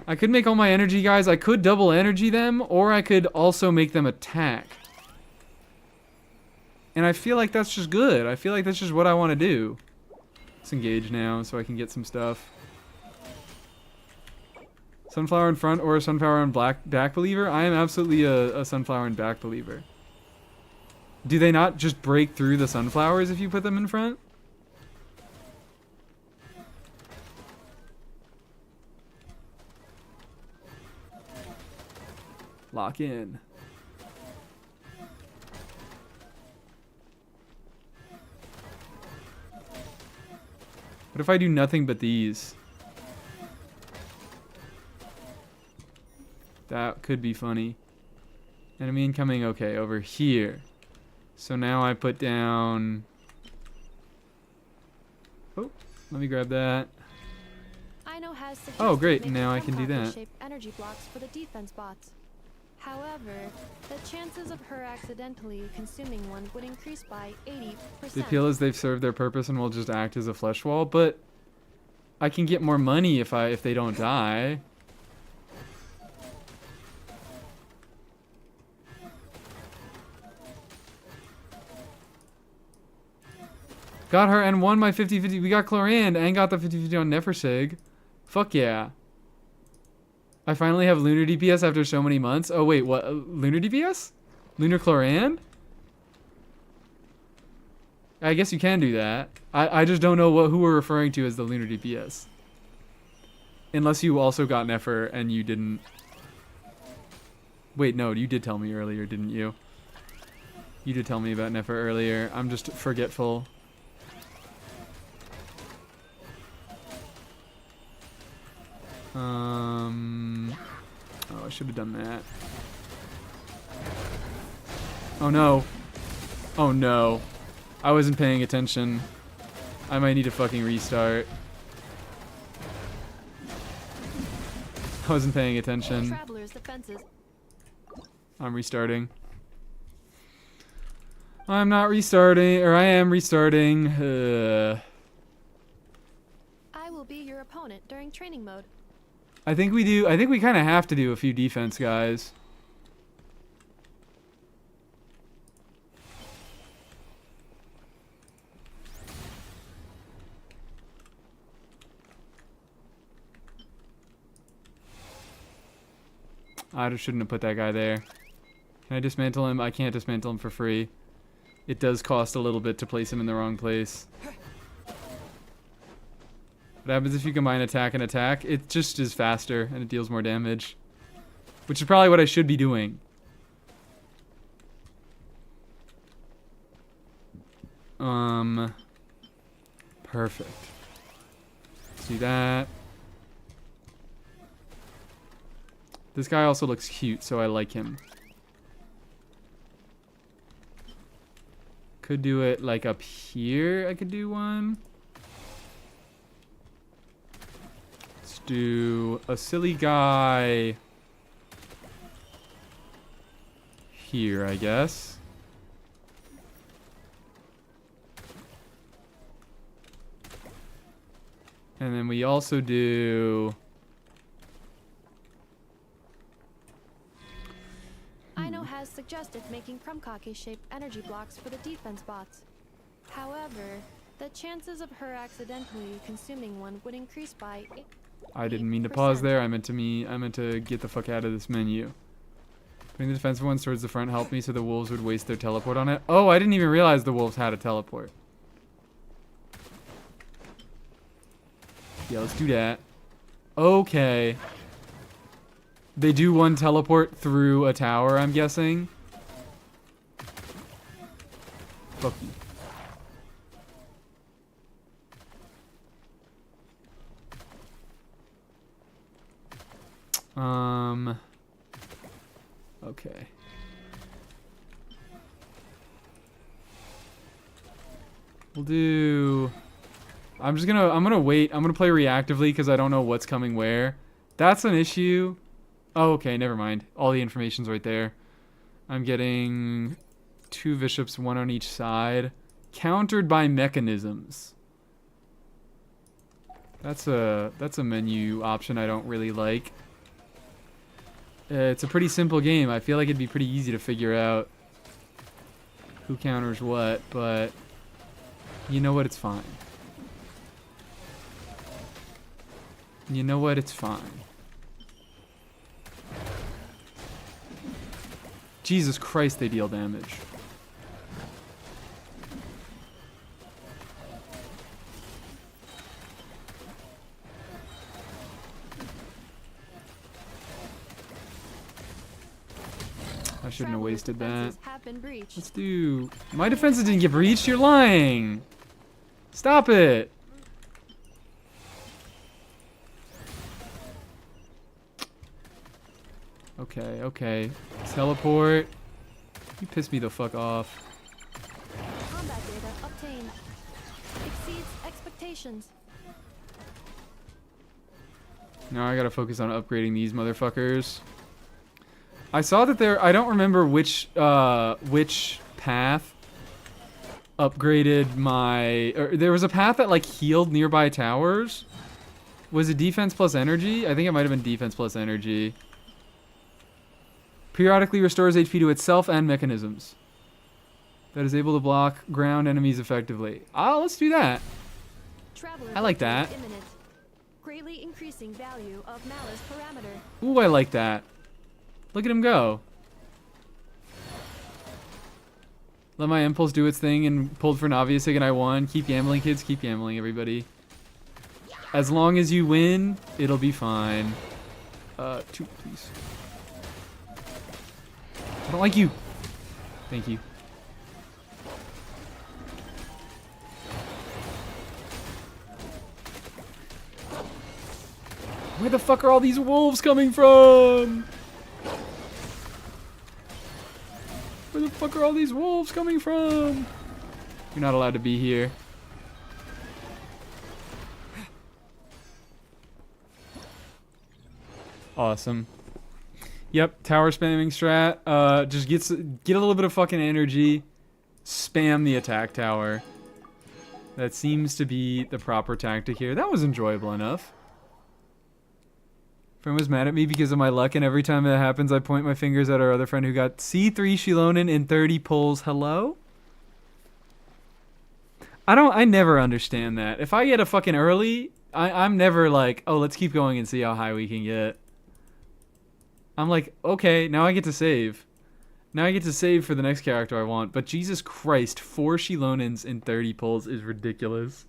I could make all my energy guys, I could double energy them, or I could also make them attack. And I feel like that's just good. I feel like that's just what I want to do. Let's engage now so I can get some stuff. Sunflower in front or a sunflower in back believer? I am absolutely a sunflower in back believer. Do they not just break through the sunflowers if you put them in front? Lock in. What if I do nothing but these? That could be funny. Enemy incoming. Okay, over here. So now I put down... Oh, let me grab that. Aino has Oh, great. suggested Now I making can do that. shaped energy blocks for the defense bots. However, the chances of her accidentally consuming one would increase by 80%. The appeal is they've served their purpose and will just act as a flesh wall, but I can get more money if they don't die. Got her and won my 50-50. We got Chlorand and got the 50-50 on Nefersig. Fuck yeah. I finally have lunar DPS after so many months. Oh wait, what? Lunar DPS? Lunar Chlorand? I guess you can do that. I just don't know who we're referring to as the lunar DPS. Unless you also got Nefer and you didn't... Wait, no, you did tell me earlier, didn't you? You did tell me about Nefer earlier. I'm just forgetful. Oh, I should have done that. Oh no. Oh no. I wasn't paying attention. I might need to fucking restart. I wasn't paying attention. Travelers' defenses. I'm restarting. I'm not restarting, or I am restarting. I will be your opponent during training mode. I think we do. I think we kind of have to do a few defense guys. I just shouldn't have put that guy there. Can I dismantle him? I can't dismantle him for free. It does cost a little bit to place him in the wrong place. What happens if you combine attack and attack? It just is faster and it deals more damage. Which is probably what I should be doing. Perfect. See that. This guy also looks cute, so I like him. Could do it like up here. I could do one. Let's do a silly guy here, I guess. And then we also do... Aino has suggested making Krumkake-shaped energy blocks for the defense bots. However, the chances of her accidentally consuming one would increase by 8%. I didn't mean to pause there. I meant to get the fuck out of this menu. Putting the defensive ones towards the front helped me so the wolves would waste their teleport on it. Oh, I didn't even realize the wolves had a teleport. Yeah, let's do that. Okay. They do one teleport through a tower, I'm guessing. Fuck you. Okay. We'll do... I'm gonna wait. I'm gonna play reactively because I don't know what's coming where. That's an issue. Oh, okay, never mind. All the information's right there. I'm getting 2 bishops, 1 on each side. Countered by mechanisms. That's a menu option I don't really like. It's a pretty simple game. I feel like it'd be pretty easy to figure out who counters what, but you know what? It's fine. You know what? It's fine. Jesus Christ, they deal damage. I shouldn't have wasted that. Have been breached. Let's do... My defenses didn't get breached. You're lying. Stop it. Okay, okay. Teleport. You piss me the fuck off. Combat data obtained. Exceeds expectations. Now I gotta focus on upgrading these motherfuckers. I saw that there... I don't remember which path upgraded my... Or there was a path that, like, healed nearby towers. Was it defense plus energy? I think it might have been defense plus energy. Periodically restores HP to itself and mechanisms. That is able to block ground enemies effectively. Oh, let's do that. Traveler I like that. imminent. Greatly increasing value of malice parameter. Ooh, I like that. Look at him go. Let my impulse do its thing and pulled for an obvious thing and I won. Keep gambling, kids. Keep gambling, everybody. As long as you win, it'll be fine. 2, please. I don't like you. Thank you. Where the fuck are all these wolves coming from? Where the fuck are all these wolves coming from? You're not allowed to be here. Awesome. Yep, tower spamming strat. Just get a little bit of fucking energy. Spam the attack tower. That seems to be the proper tactic here. That was enjoyable enough. Friend was mad at me because of my luck, and every time that happens, I point my fingers at our other friend who got C3 Shilonen in 30 pulls. Hello? I never understand that. If I get a fucking early, I'm never like, oh, let's keep going and see how high we can get. I'm like, okay, now I get to save. Now I get to save for the next character I want. But Jesus Christ, 4 Shilonens in 30 pulls is ridiculous.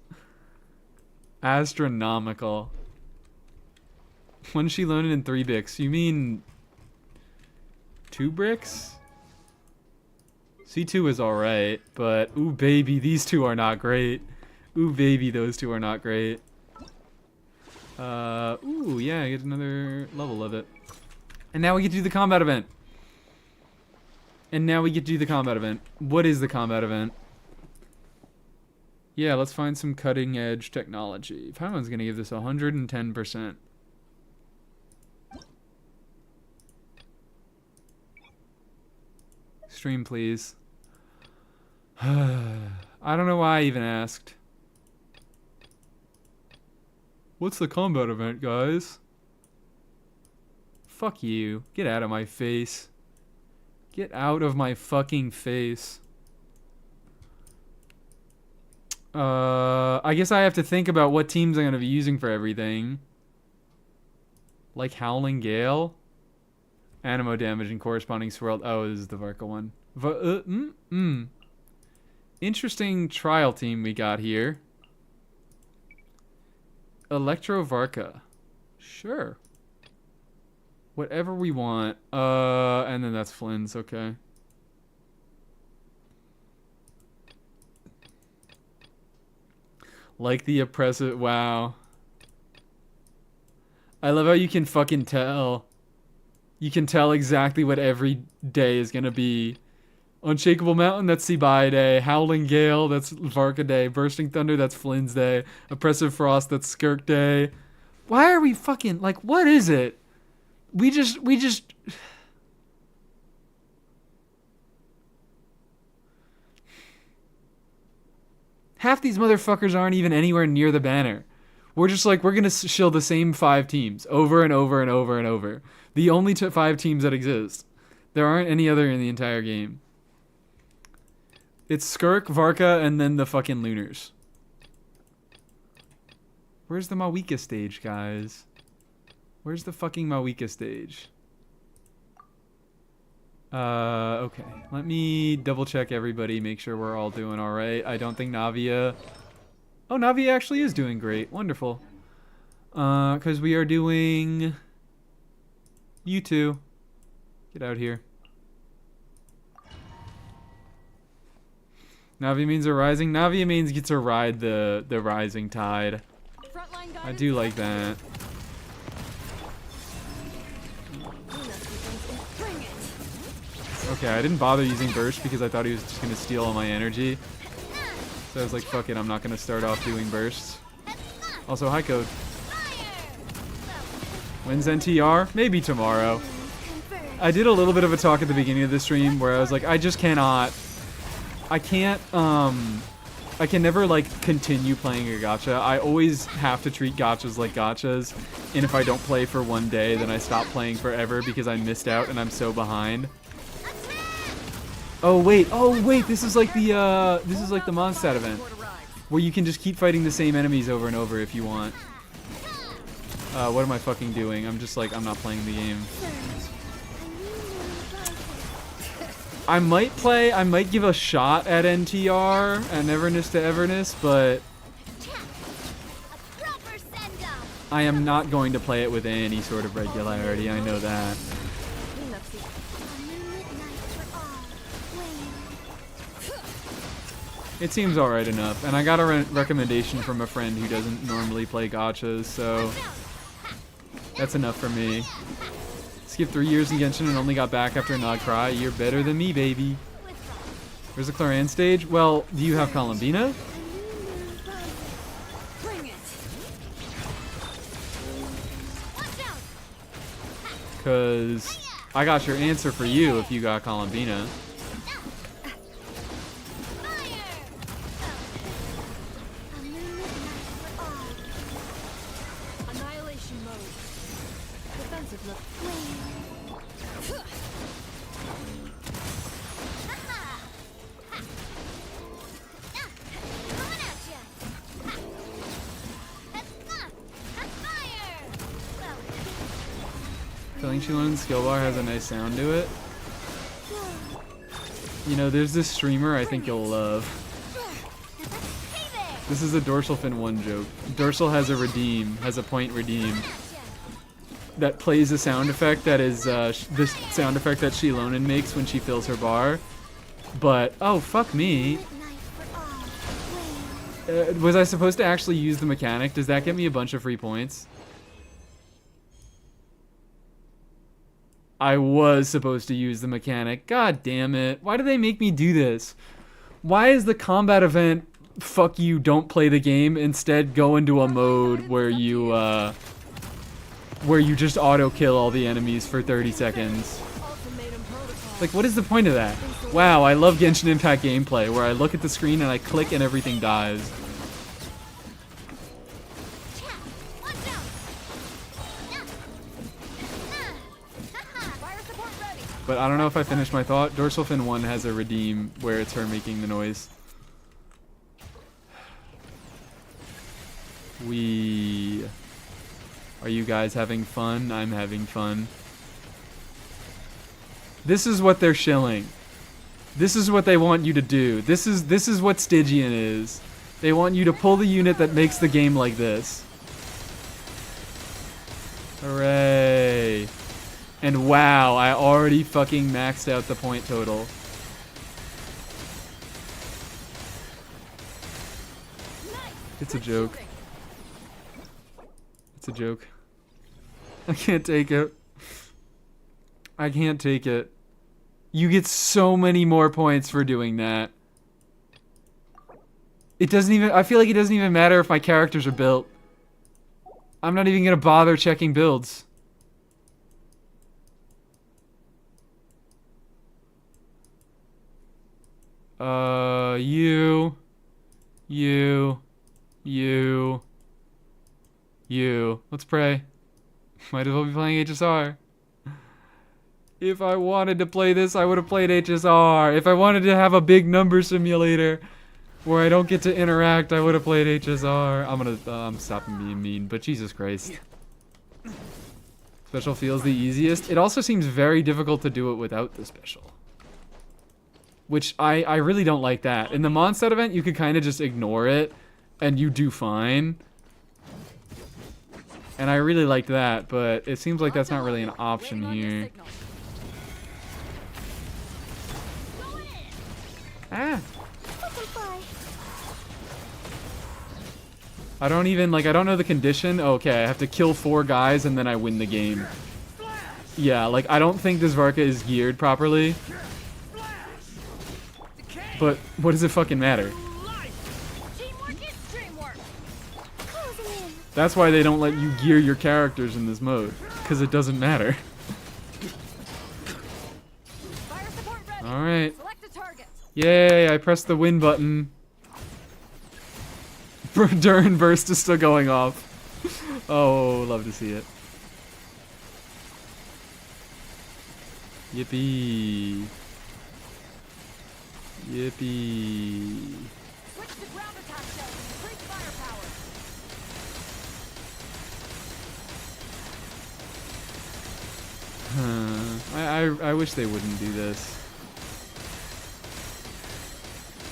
Astronomical. 1 Shilonen in 3 bricks. You mean 2 bricks? C2 is alright, but ooh baby, these 2 are not great. Ooh baby, those 2 are not great. Ooh, yeah, I get another level of it. And now we get to do the combat event. What is the combat event? Yeah, let's find some cutting edge technology. Paimon's gonna give this 110%. Stream, please. I don't know why I even asked. What's the combat event, guys? Fuck you. Get out of my face. Get out of my fucking face. I guess I have to think about what teams I'm going to be using for everything. Like Howling Gale. Animo damage and corresponding swirled. Oh, this is the Varka one. Interesting trial team we got here. Electro Varka. Sure. Whatever we want. And then that's Flynn's, okay. Like the oppressive, wow. I love how you can fucking tell. You can tell exactly what every day is gonna be. Unshakable Mountain, that's Sibai Day. Howling Gale, that's Varka Day. Bursting Thunder, that's Flynn's Day. Oppressive Frost, that's Skirk Day. Why are we fucking, like, what is it? We just half these motherfuckers aren't even anywhere near the banner. We're just like, we're gonna shill the same 5 teams over and over and over and over. The only 5 teams that exist. There aren't any other in the entire game. It's Skirk, Varka, and then the fucking Lunars. Where's the Mawika stage, guys? Where's the fucking Mawika stage? Okay. Let me double check everybody, make sure we're all doing alright. I don't think Navia... Oh, Navia actually is doing great. Wonderful. Because we are doing... You two. Get out here. Navia means a rising. Navia means get to ride the rising tide. I do like that. Okay, I didn't bother using burst because I thought he was just gonna steal all my energy. So I was like, fuck it, I'm not gonna start off doing bursts. Also, hi Code. When's NTR? Maybe tomorrow. I did a little bit of a talk at the beginning of the stream where I was like, I just cannot... I can never, like, continue playing a gacha. I always have to treat gachas like gachas. And if I don't play for one day, then I stop playing forever because I missed out and I'm so behind. Oh wait, this is like the Mondstadt event. Where you can just keep fighting the same enemies over and over if you want. What am I fucking doing? I'm just like, I'm not playing the game. I might give a shot at NTR and Neverness to Everness, but I am not going to play it with any sort of regularity, I know that. It seems alright enough, and I got a recommendation from a friend who doesn't normally play gachas, so that's enough for me. Skipped 3 years in Genshin and only got back after Nod Cry. You're better than me, baby. Where's the Claran stage? Well, do you have Columbina? Because I got your answer for you if you got Columbina. Feeling skill bar has a nice sound to it. You know, there's this streamer I think you'll love. This is a Dorsal Fin 1 joke. Dorsal has a point redeem that plays a sound effect that is this sound effect that Shilonen makes when she fills her bar. But, oh, fuck me. Was I supposed to actually use the mechanic? Does that get me a bunch of free points? I was supposed to use the mechanic. God damn it. Why do they make me do this? Why is the combat event, fuck you, don't play the game, instead go into a mode where you just auto-kill all the enemies for 30 seconds? Like, what is the point of that? Wow, I love Genshin Impact gameplay, where I look at the screen and I click and everything dies. But I don't know if I finished my thought. Dorsal Fin 1 has a redeem where it's her making the noise. Are you guys having fun? I'm having fun. This is what they're shilling. This is what they want you to do. This is what Stygian is. They want you to pull the unit that makes the game like this. Hooray. And wow, I already fucking maxed out the point total. It's a joke. It's a joke. I can't take it. I can't take it. You get so many more points for doing that. It doesn't even... I feel like it doesn't even matter if my characters are built. I'm not even gonna bother checking builds. You. Let's pray. Might as well be playing HSR. If I wanted to play this, I would have played HSR. If I wanted to have a big number simulator where I don't get to interact, I would have played HSR. I'm stopping being mean, but Jesus Christ. Special feels the easiest. It also seems very difficult to do it without the special. Which I really don't like that. In the Mondstadt event, you could kind of just ignore it, and you do fine. And I really liked that, but it seems like that's not really an option here. Ah. I don't know the condition. Okay, I have to kill 4 guys and then I win the game. Yeah, like, I don't think this Varka is geared properly. But what does it fucking matter? That's why they don't let you gear your characters in this mode, because it doesn't matter. Alright. Yay, I pressed the win button. Durin burst is still going off. Oh, love to see it. Yippee. Yippee. I wish they wouldn't do this.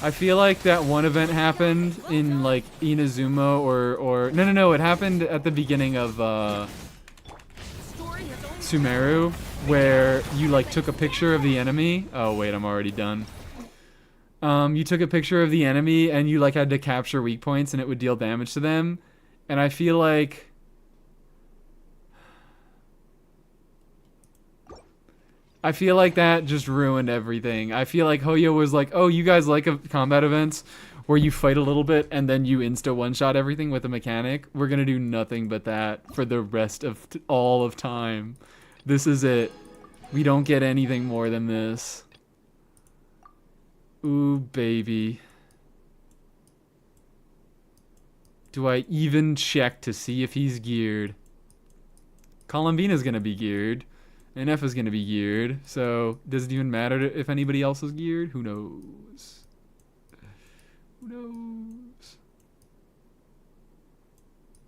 I feel like that one event happened in like Inazuma or no, it happened at the beginning of Sumeru, where you like took a picture of the enemy. Oh wait, I'm already done. You took a picture of the enemy and you like had to capture weak points and it would deal damage to them. And I feel like that just ruined everything. I feel like Hoyo was like, oh, you guys like combat events where you fight a little bit and then you insta one-shot everything with a mechanic. We're gonna do nothing but that for the rest of all of time. This is it. We don't get anything more than this. Ooh, baby. Do I even check to see if he's geared? Columbina's gonna be geared. And F is going to be geared, so does it even matter if anybody else is geared? Who knows? Who knows?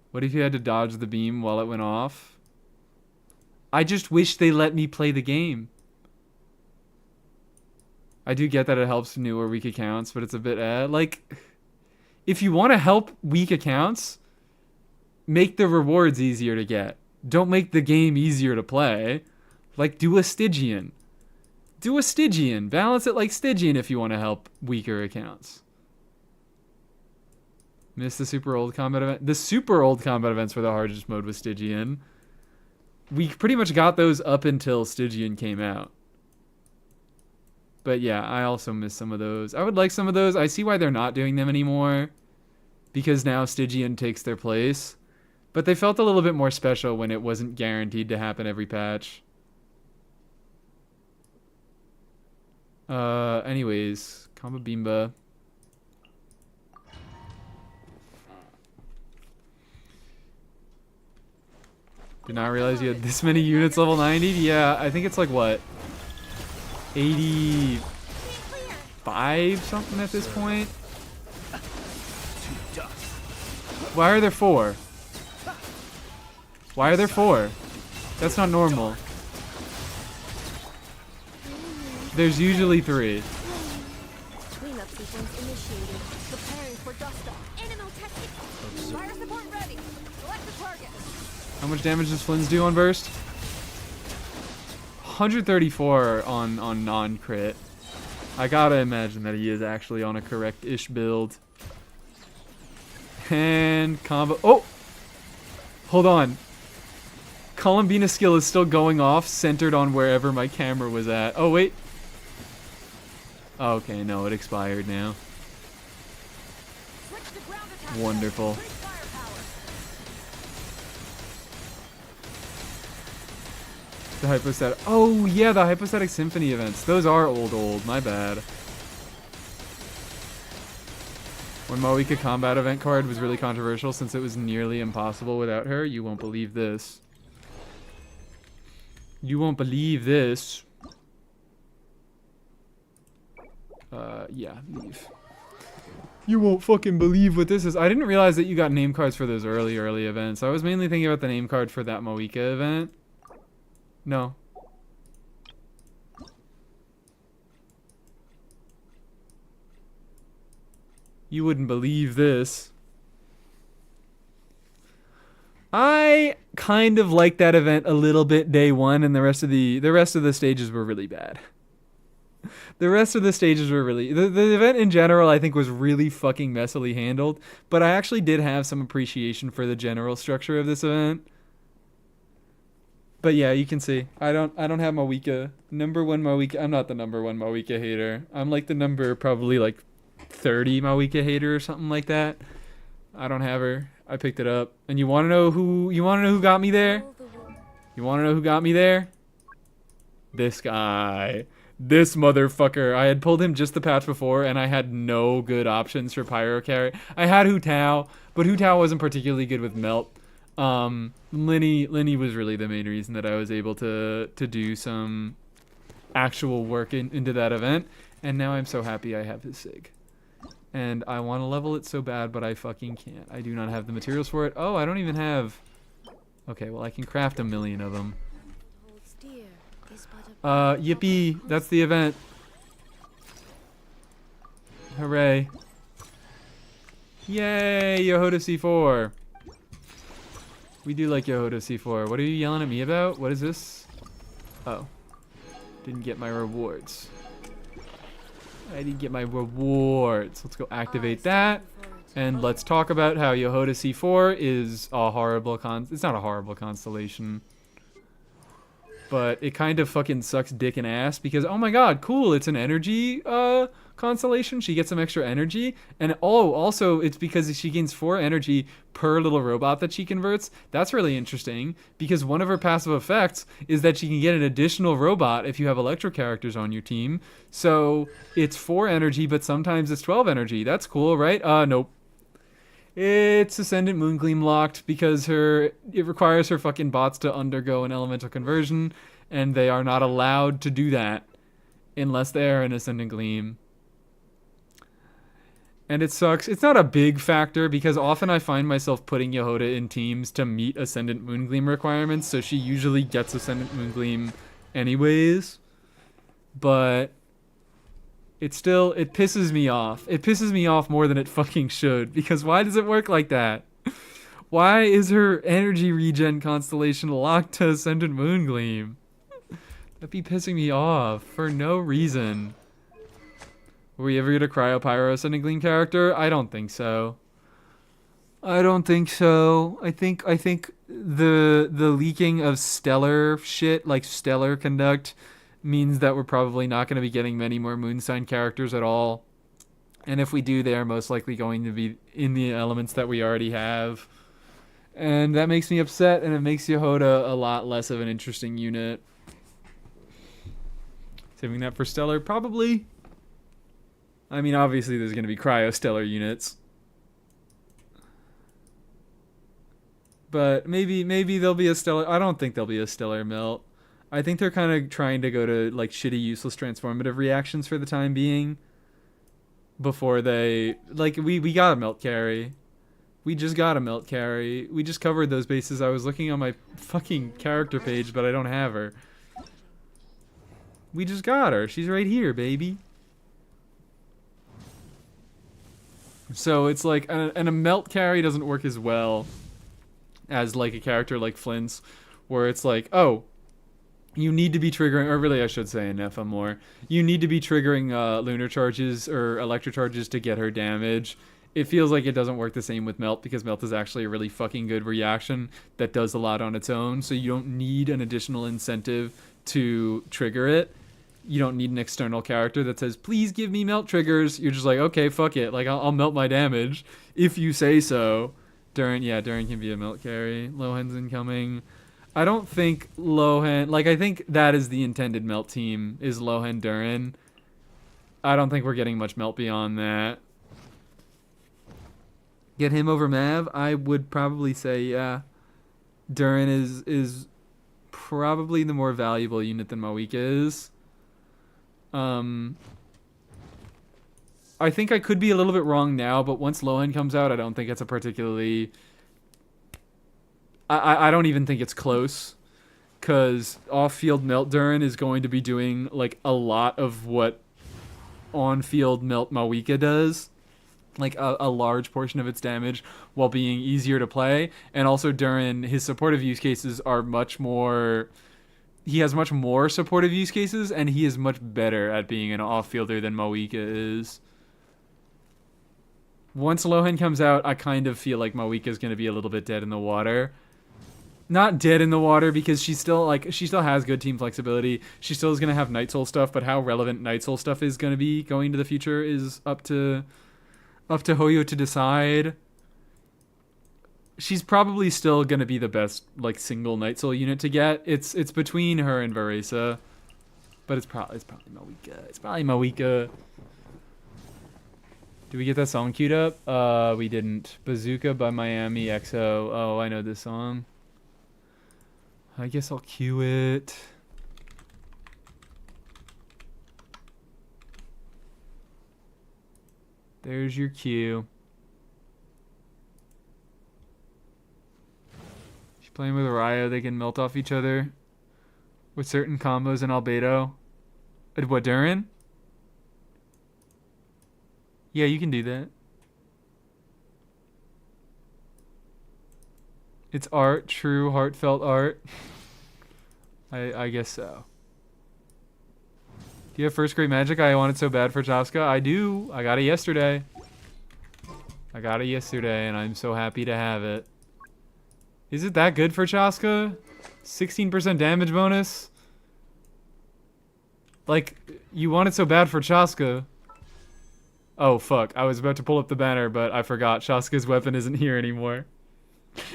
What if you had to dodge the beam while it went off? I just wish they let me play the game. I do get that it helps new or weak accounts, but it's a bit like, if you want to help weak accounts, make the rewards easier to get. Don't make the game easier to play. Like, do a Stygian. Do a Stygian. Balance it like Stygian if you want to help weaker accounts. Missed the super old combat event. The super old combat events were the hardest mode with Stygian. We pretty much got those up until Stygian came out. But yeah, I also missed some of those. I would like some of those. I see why they're not doing them anymore, because now Stygian takes their place. But they felt a little bit more special when it wasn't guaranteed to happen every patch. Anyways, Kamba Bimba. Did not realize you had this many units level 90. Yeah, I think it's like what? 85 something at this point. Why are there 4? Why are there 4? That's not normal. There's usually 3. Cleanup sequence initiated. Preparing for dust off. Animal testing. Fire support ready. Select the target. How much damage does Flynn's do on burst? 134 on non-crit. I gotta imagine that he is actually on a correct-ish build. And combo. Oh! Hold on. Columbina's skill is still going off, centered on wherever my camera was at. Oh, wait. Okay, no, it expired now. Wonderful. The hypostatic. Oh, yeah, the hypostatic symphony events. Those are old. My bad. When Moika combat event card was really controversial since it was nearly impossible without her. You won't believe this. You won't believe this. Yeah, leave. You won't fucking believe what this is. I didn't realize that you got name cards for those early events. I was mainly thinking about the name card for that Moika event. No. You wouldn't believe this. I kind of liked that event a little bit day one, and the rest of the stages were really bad. The rest of the stages were really... The event in general, I think, was really fucking messily handled. But I actually did have some appreciation for the general structure of this event. But yeah, you can see. I don't have Moika. Number one Moika... I'm not the number one Moika hater. I'm like the number probably like 30 Moika hater or something like that. I don't have her. I picked it up. And you want to know who got me there? You want to know who got me there? This guy. This motherfucker. I had pulled him just the patch before, and I had no good options for Pyro carry. I had Hu Tao, but Hu Tao wasn't particularly good with Melt. Linny was really the main reason that I was able to do some actual work into that event, and now I'm so happy I have his Sig. And I want to level it so bad, but I fucking can't. I do not have the materials for it. Oh, I don't even have... Okay, well, I can craft 1 million of them. Yippee, that's the event. Hooray. Yay, Yohoda C4. We do like Yohoda C4. What are you yelling at me about? What is this? Oh. Didn't get my rewards. I didn't get my rewards. Let's go activate that. And let's talk about how Yohoda C4 is a horrible it's not a horrible constellation. But it kind of fucking sucks dick and ass because, oh my god, cool, it's an energy constellation. She gets some extra energy. And also it's because she gains 4 energy per little robot that she converts. That's really interesting because one of her passive effects is that she can get an additional robot if you have electro characters on your team. So it's 4 energy, but sometimes it's 12 energy. That's cool, right? Nope. It's Ascendant Moongleam locked because it requires her fucking bots to undergo an elemental conversion, and they are not allowed to do that unless they are an Ascendant Gleam. And it sucks. It's not a big factor because often I find myself putting Yohoda in teams to meet Ascendant Moongleam requirements, so she usually gets Ascendant Moongleam anyways. But... it pisses me off. It pisses me off more than it fucking should. Because why does it work like that? Why is her energy regen constellation locked to Ascendant Moongleam? That'd be pissing me off for no reason. Will we ever get a Cryo Pyro Ascendant Gleam character? I don't think so. I don't think so. I think the leaking of stellar shit, like stellar conduct, means that we're probably not going to be getting many more Moonsign characters at all. And if we do, they are most likely going to be in the elements that we already have. And that makes me upset, and it makes Yohoda a lot less of an interesting unit. Saving that for Stellar? Probably. I mean, obviously there's going to be Cryo-Stellar units. But maybe there'll be a Stellar... I don't think there'll be a Stellar Melt. I think they're kind of trying to go to like shitty, useless transformative reactions for the time being. Before they like we got a melt carry. We just got a melt carry. We just covered those bases. I was looking on my fucking character page, but I don't have her. We just got her. She's right here, baby. So it's like, and a melt carry doesn't work as well as like a character like Flint's, where it's like, oh, you need to be triggering, or really I should say in Nepha more, you need to be triggering lunar charges or electro charges to get her damage. It feels like it doesn't work the same with Melt because Melt is actually a really fucking good reaction that does a lot on its own, so you don't need an additional incentive to trigger it. You don't need an external character that says, please give me melt triggers. You're just like, okay, fuck it. Like, I'll melt my damage if you say so. Durin can be a melt carry. Lohan's incoming. I don't think Lohan... Like, I think that is the intended melt team, is Lohan Durin. I don't think we're getting much melt beyond that. get him over Mav, I would probably say, yeah, Durin is probably the more valuable unit than Mawika is. I think I could be a little bit wrong now, but once Lohan comes out, I don't think it's a particularly... I don't even think it's close, because off-field Melt Durin is going to be doing like a lot of what on-field Melt Mawika does, like a large portion of its damage, while being easier to play. And also Durin, his supportive use cases are much more... He has much more supportive use cases, and he is much better at being an off-fielder than Mawika is. Once Lohan comes out, I kind of feel like Mawika is going to be a little bit dead in the water. Not dead in the water, because she still has good team flexibility. She still is going to have Night Soul stuff, but how relevant Night Soul stuff is going to be going into the future is up to Hoyo to decide. She's probably still going to be the best like single Night Soul unit to get. It's between her and Varesa, but it's probably Mawika. It's probably Mawika. Did we get that song queued up? We didn't. Bazooka by Miami XO. Oh, I know this song. I guess I'll cue it. There's your cue. She's playing with Raya. They can melt off each other with certain combos in Albedo. What, Durin? Yeah, you can do that. It's art, true, heartfelt art. I guess so. Do you have first grade magic? I want it so bad for Chaska. I do. I got it yesterday. And I'm so happy to have it. Is it that good for Chaska? 16% damage bonus? Like, you want it so bad for Chaska. Oh, fuck. I was about to pull up the banner, but I forgot. Chaska's weapon isn't here anymore.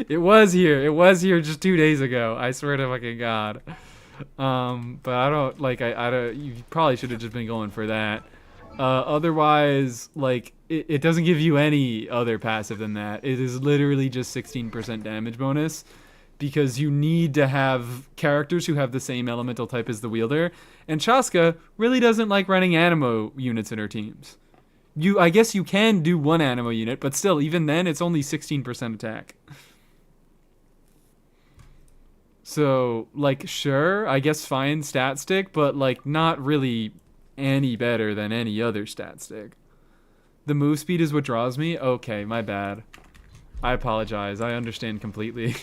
It was here. It was here just 2 days ago. I swear to fucking God. But I don't, like, I don't, you probably should have just been going for that. Otherwise, like, it doesn't give you any other passive than that. It is literally just 16% damage bonus, because you need to have characters who have the same elemental type as the wielder. And Chaska really doesn't like running Animo units in her teams. I guess you can do one Animo unit, but still, even then, it's only 16% attack. So, like, sure, I guess fine stat stick, but, like, not really any better than any other stat stick. The move speed is what draws me? Okay, my bad. I apologize. I understand completely.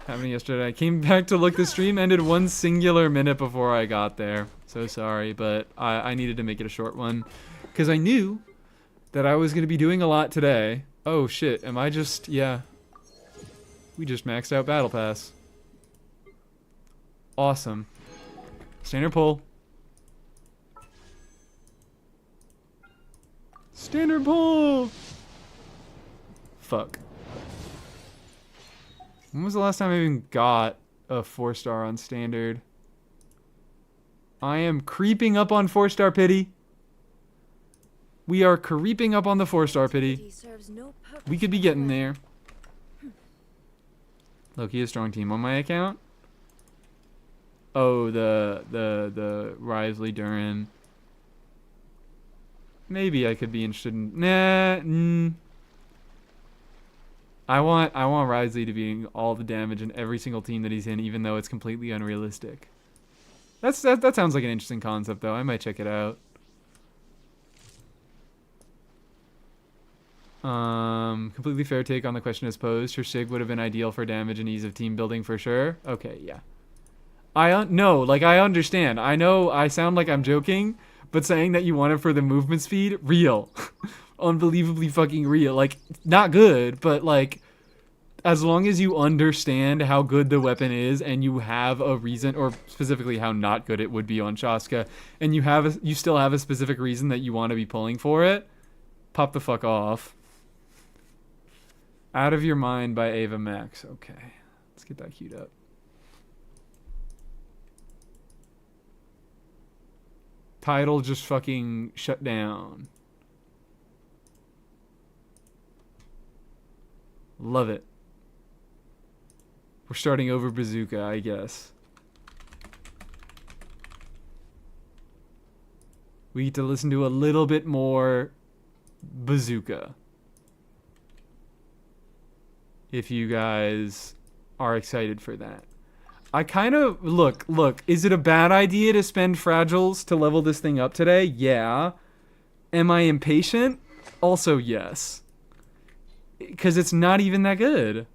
Happened yesterday. I came back to look. The stream ended 1 singular minute before I got there. So sorry, but I needed to make it a short one, because I knew that I was going to be doing a lot today. Oh shit, am I just... Yeah. We just maxed out Battle Pass. Awesome. Standard pull. Standard pull! Fuck. When was the last time I even got a 4-star on standard? I am creeping up on 4-star pity. We are creeping up on the 4-star pity. We could be getting there. Loki, a strong team on my account. Oh, the Risley Durin. Maybe I could be interested in... Nah. I want Risley to be all the damage in every single team that he's in, even though it's completely unrealistic. That sounds like an interesting concept, though. I might check it out. Completely fair take on the question as posed. Her Sig would have been ideal for damage and ease of team building for sure. Okay, yeah. No, like, I understand. I know I sound like I'm joking, but saying that you want it for the movement speed, real. Unbelievably fucking real. Like, not good, but, like, as long as you understand how good the weapon is and you have a reason, or specifically how not good it would be on Chaska, and you still have a specific reason that you want to be pulling for it, pop the fuck off. Out of Your Mind by Ava Max. Okay, let's get that queued up. Title just fucking shut down. Love it. We're starting over Bazooka, I guess. We get to listen to a little bit more Bazooka. If you guys are excited for that. I kind of... Look. Is it a bad idea to spend fragiles to level this thing up today? Yeah. Am I impatient? Also, yes. Because it's not even that good.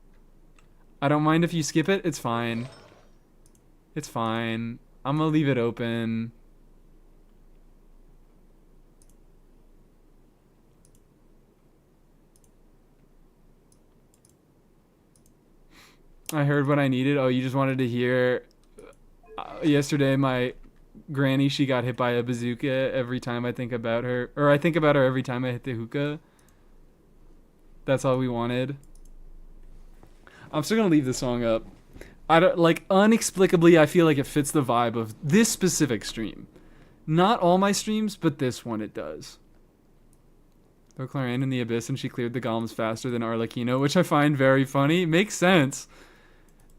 I don't mind if you skip it. It's fine. It's fine. I'm going to leave it open. I heard what I needed. Oh, you just wanted to hear... yesterday, my granny, she got hit by a bazooka every time I think about her. Or I think about her every time I hit the hookah. That's all we wanted. I'm still gonna leave the song up. I don't, like, inexplicably, I feel like it fits the vibe of this specific stream. Not all my streams, but this one it does. Throw Claran in the abyss and she cleared the golems faster than Arlecchino, which I find very funny. Makes sense.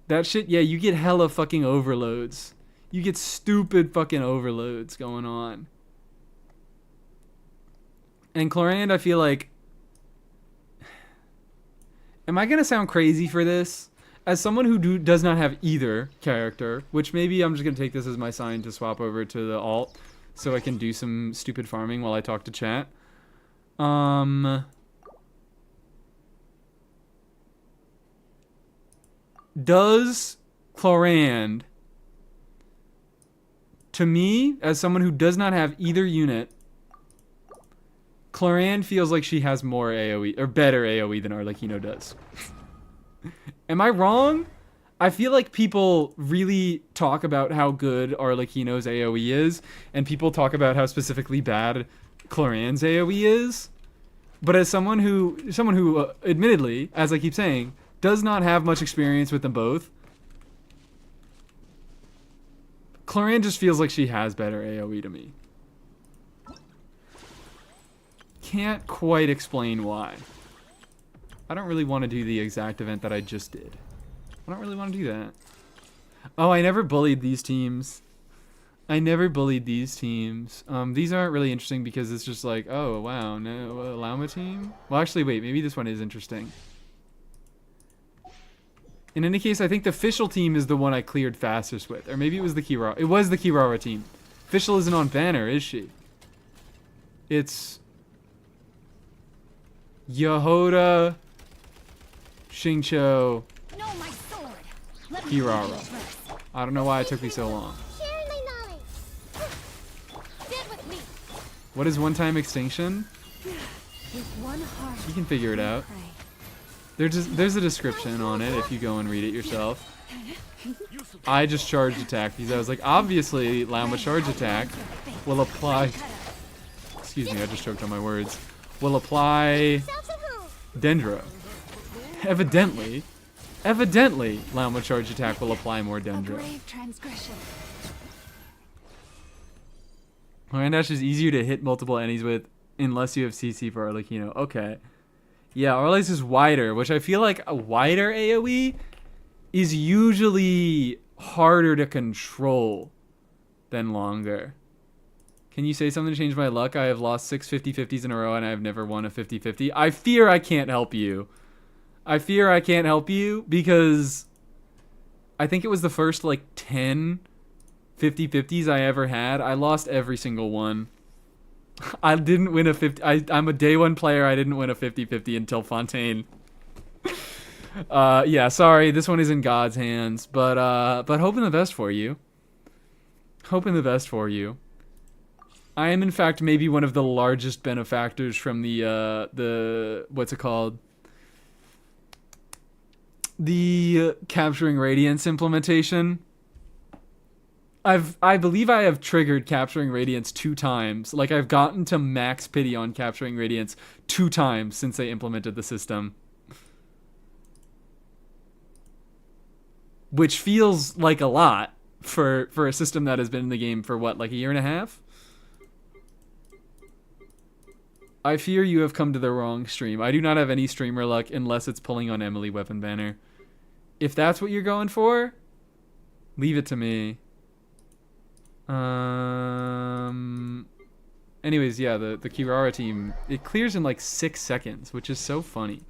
That shit, yeah, you get hella fucking overloads. You get stupid fucking overloads going on. And Clorand, I feel like... Am I gonna sound crazy for this? As someone who does not have either character, which maybe I'm just gonna take this as my sign to swap over to the alt, so I can do some stupid farming while I talk to chat. Does Clorand, to me, as someone who does not have either unit, Clorand feels like she has more AoE, or better AoE than Arlecchino does. Am I wrong? I feel like people really talk about how good Arlecchino's AoE is, and people talk about how specifically bad Clorand's AoE is. But as someone who admittedly, as I keep saying, does not have much experience with them both, Clorand just feels like she has better AoE to me. Can't quite explain why. I don't really want to do the exact event that I just did. I don't really want to do that. Oh, I never bullied these teams. These aren't really interesting because it's just like, oh, wow, no, Llama team? Well, actually, wait, maybe this one is interesting. In any case, I think the Fischl team is the one I cleared fastest with. Or maybe it was the Kirara. It was the Kirara team. Fischl isn't on banner, is she? It's... Yehoda, Xingqiu, Kirara. I don't know why it took me so long. What is one-time extinction? You can figure it out. There's a description on it if you go and read it yourself. I just charged attack because I was like, obviously, Llama charge attack will apply... Excuse me, I just choked on my words. Will apply Dendro. Evidently, Llama charge attack will apply more Dendro. Mirandash is easier to hit multiple enemies with unless you have CC for Arlecchino. Okay. Yeah, Arles is wider, which I feel like a wider AoE is usually harder to control than longer. Can you say something to change my luck? I have lost 6 50-50s in a row and I have never won a 50-50. I fear I can't help you. Because I think it was the first like 10 50-50s I ever had. I lost every single one. I didn't win a 50. I'm a day one player. I didn't win a 50-50 until Fontaine. Yeah, sorry. This one is in God's hands, but hoping the best for you. I am in fact maybe one of the largest benefactors from the what's it called? The Capturing Radiance implementation. I believe I have triggered Capturing Radiance 2 times. Like, I've gotten to max pity on Capturing Radiance 2 times since they implemented the system. Which feels like a lot for a system that has been in the game for what, like a year and a half? I fear you have come to the wrong stream. I do not have any streamer luck unless it's pulling on Emilie weapon banner. If that's what you're going for, leave it to me. Anyways, yeah, the Kirara team, it clears in like 6 seconds, which is so funny.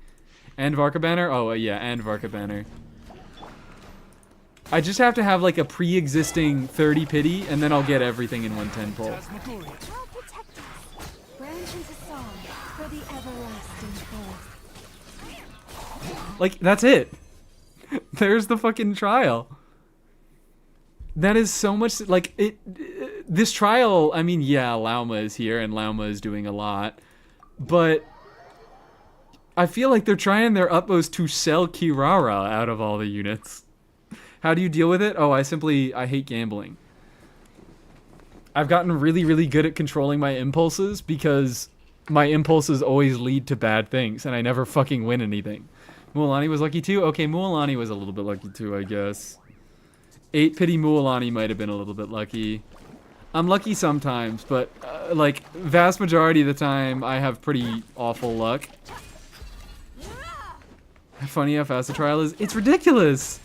And Varka banner? Oh, yeah, and Varka banner. I just have to have like a pre-existing 30 pity, and then I'll get everything in 110 pull. Branch into song for the everlasting forest. Like, that's it. There's the fucking trial. That is so much, like, this trial, I mean, yeah, Lauma is here, and Lauma is doing a lot, but I feel like they're trying their utmost to sell Kirara out of all the units. How do you deal with it? Oh, I hate gambling. I've gotten really, really good at controlling my impulses because my impulses always lead to bad things, and I never fucking win anything. Mualani was lucky too? Okay, Mualani was a little bit lucky too, I guess. 8 pity Mualani might have been a little bit lucky. I'm lucky sometimes, but like vast majority of the time I have pretty awful luck. Funny how fast the trial is. It's ridiculous.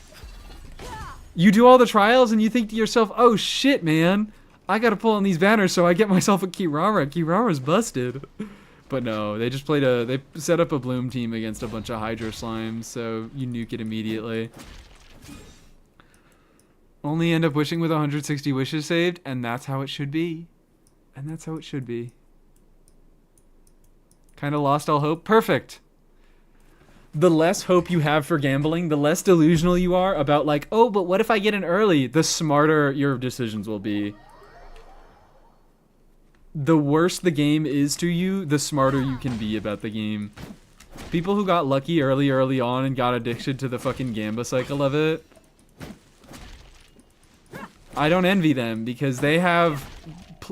You do all the trials and you think to yourself, oh shit, man, I gotta pull on these banners so I get myself a Kirara. Kirara's busted. But no, they just they set up a Bloom team against a bunch of Hydro Slimes, so you nuke it immediately. Only end up wishing with 160 wishes saved, and that's how it should be. And that's how it should be. Kind of lost all hope. Perfect. The less hope you have for gambling, the less delusional you are about like, oh, but what if I get in early? The smarter your decisions will be. The worse the game is to you, the smarter you can be about the game. People who got lucky early on and got addicted to the fucking Gamba cycle of it, I don't envy them because they have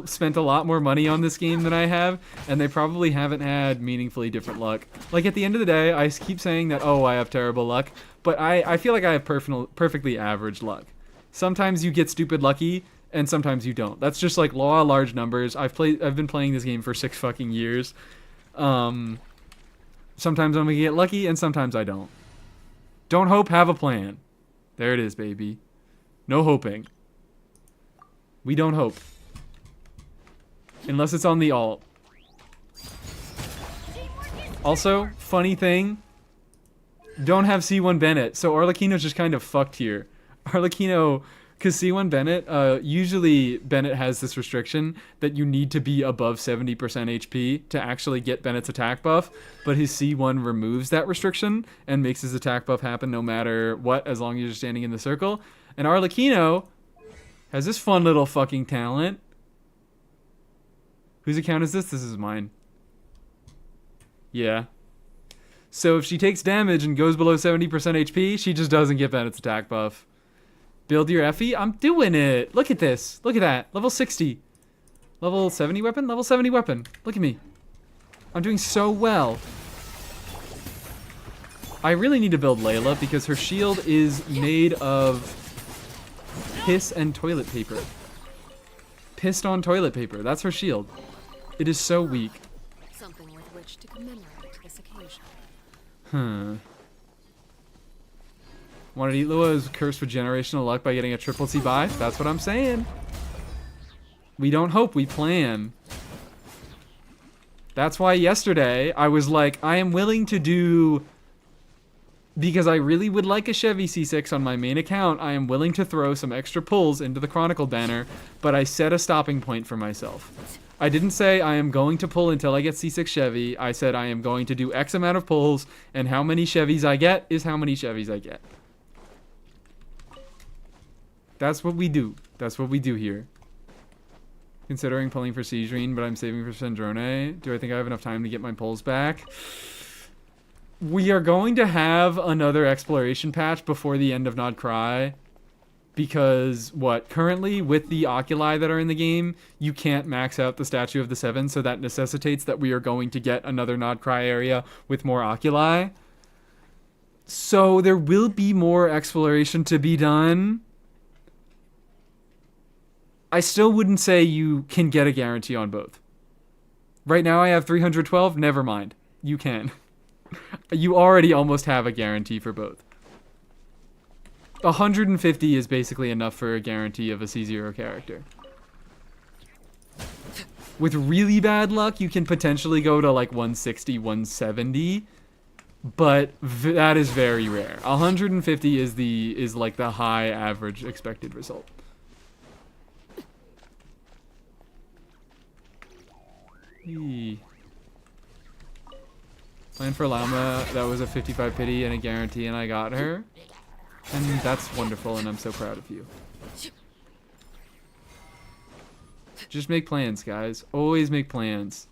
spent a lot more money on this game than I have, and they probably haven't had meaningfully different luck. Like, at the end of the day, I keep saying that, oh, I have terrible luck, but I feel like I have perfectly average luck. Sometimes you get stupid lucky, and sometimes you don't. That's just like law of large numbers. I've been playing this game for 6 fucking years. Sometimes I'm gonna get lucky, and sometimes I don't. Don't hope, have a plan. There it is, baby. No hoping. We don't hope. Unless it's on the alt. Also, funny thing, don't have C1 Bennett, so Arlecchino's just kind of fucked here. Arlecchino, because C1 Bennett, usually Bennett has this restriction that you need to be above 70% HP to actually get Bennett's attack buff, but his C1 removes that restriction and makes his attack buff happen no matter what, as long as you're standing in the circle. And Arlecchino has this fun little fucking talent. Whose account is this? This is mine. Yeah. So if she takes damage and goes below 70% HP, she just doesn't get Bennett's attack buff. Build your Effie? I'm doing it. Look at this. Look at that. Level 60. Level 70 weapon? Level 70 weapon. Look at me. I'm doing so well. I really need to build Layla because her shield is made of piss and toilet paper. Pissed on toilet paper. That's her shield. It is so weak. Something with which to commemorate this occasion. Wanted to eat Lua is cursed with generational luck by getting a triple C buy? That's what I'm saying. We don't hope, we plan. That's why yesterday I was like, I am willing to do... Because I really would like a Chevy C6 on my main account, I am willing to throw some extra pulls into the Chronicle banner, but I set a stopping point for myself. I didn't say I am going to pull until I get C6 Chevy. I said I am going to do X amount of pulls, and how many Chevys I get is how many Chevys I get. That's what we do. That's what we do here. Considering pulling for Stygian, but I'm saving for Sandrone. Do I think I have enough time to get my pulls back? We are going to have another exploration patch before the end of Not Cry. Because, currently, with the oculi that are in the game, you can't max out the Statue of the Seven, so that necessitates that we are going to get another Not Cry area with more oculi. So there will be more exploration to be done. I still wouldn't say you can get a guarantee on both. Right now I have 312. Never mind. You can. You already almost have a guarantee for both. 150 is basically enough for a guarantee of a C0 character. With really bad luck, you can potentially go to like 160, 170, but that is very rare. 150 is like the high average expected result. Eee. Plan for Llama, that was a 55 pity and a guarantee, and I got her. And that's wonderful, and I'm so proud of you. Just make plans, guys. Always make plans.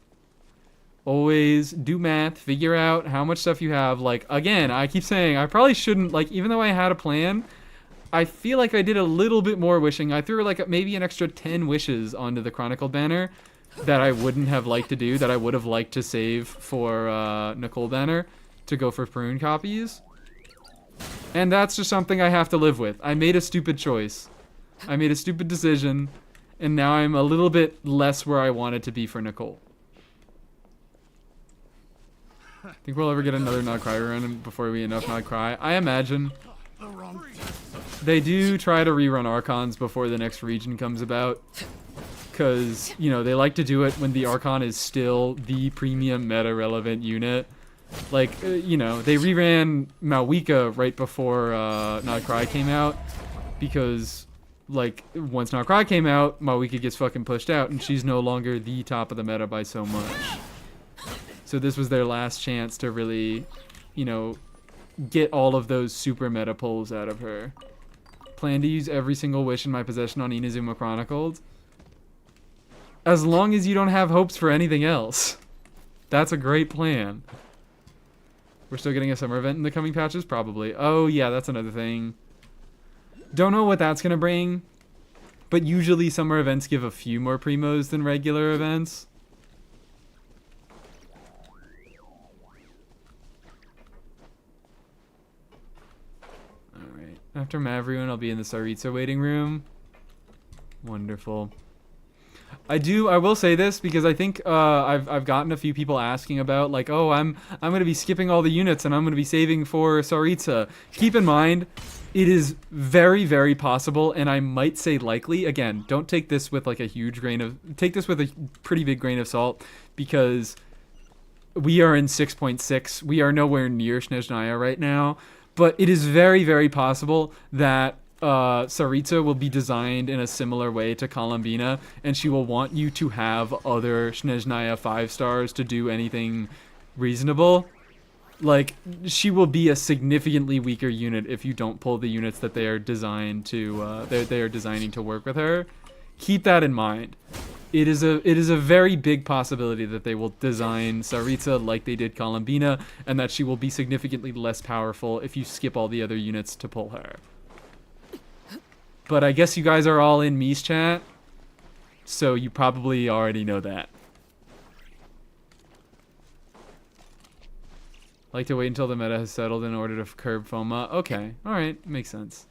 Always do math, figure out how much stuff you have. Like, again, I keep saying, I probably shouldn't, like, even though I had a plan, I feel like I did a little bit more wishing. I threw, like, maybe an extra 10 wishes onto the Chronicled banner that I wouldn't have liked to do, that I would have liked to save for Nicole banner to go for prune copies. And that's just something I have to live with. I made a stupid choice. I made a stupid decision, and now I'm a little bit less where I wanted to be for Nicole. Think we'll ever get another Not Cry run before we enough Not Cry? I imagine. They do try to rerun Archons before the next region comes about. Because, you know, they like to do it when the Archon is still the premium meta-relevant unit. Like, you know, they reran Malwika right before Not Cry came out. Because, like, once Not Cry came out, Malwika gets fucking pushed out, and she's no longer the top of the meta by so much. So this was their last chance to really, you know, get all of those super meta pulls out of her. Plan to use every single wish in my possession on Inazuma Chronicled. As long as you don't have hopes for anything else. That's a great plan. We're still getting a summer event in the coming patches? Probably. Oh, yeah, that's another thing. Don't know what that's going to bring. But usually summer events give a few more primos than regular events. Alright. After Mavrion, I'll be in the Saritsa waiting room. Wonderful. I will say this because I think I've gotten a few people asking about, like, oh, I'm going to be skipping all the units and I'm going to be saving for Saritsa. Keep in mind, it is very, very possible, and I might say likely. Again, don't take this with like a huge grain of, take this with a pretty big grain of salt, because we are in 6.6. We are nowhere near Snezhnaya right now, but it is very, very possible that Saritsa will be designed in a similar way to Columbina, and she will want you to have other Snezhnaya 5 stars to do anything reasonable. Like, she will be a significantly weaker unit if you don't pull the units that they are designed to, they are designing to work with her. Keep that in mind. It is a very big possibility that they will design Saritsa like they did Columbina, and that she will be significantly less powerful if you skip all the other units to pull her. But I guess you guys are all in Mies chat, so you probably already know that. Like to wait until the meta has settled in order to curb FOMA. Okay, alright, makes sense.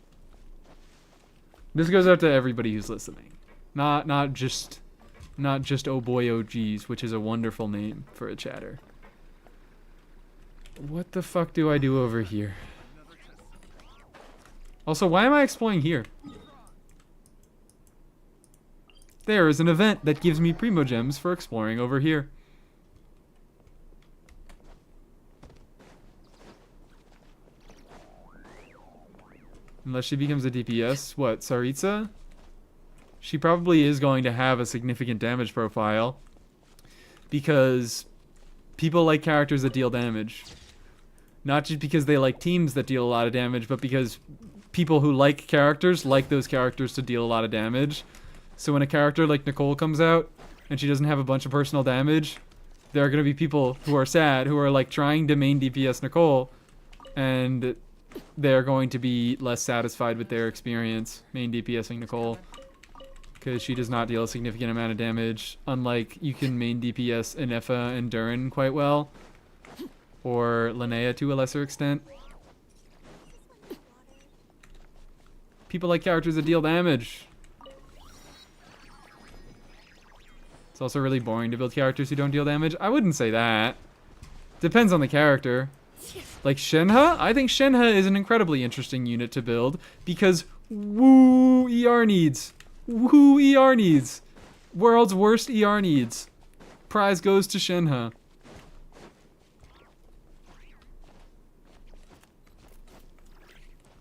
This goes out to everybody who's listening. Not just oh boy OGs, which is a wonderful name for a chatter. What the fuck do I do over here? Also, why am I exploring here? There is an event that gives me Primogems for exploring over here. Unless she becomes a DPS. What, Saritsa? She probably is going to have a significant damage profile, because people like characters that deal damage. Not just because they like teams that deal a lot of damage, but because people who like characters like those characters to deal a lot of damage. So when a character like Nicole comes out and she doesn't have a bunch of personal damage, there are going to be people who are sad, who are like trying to main DPS Nicole, and they're going to be less satisfied with their experience main DPSing Nicole, because she does not deal a significant amount of damage, unlike you can main DPS Inefa and Durin quite well, or Linnea to a lesser extent. People like characters that deal damage. That's also really boring to build characters who don't deal damage. I wouldn't say that. Depends on the character. Like Shenhe? I think Shenhe is an incredibly interesting unit to build because woo ER needs. Woo ER needs. World's worst ER needs. Prize goes to Shenhe.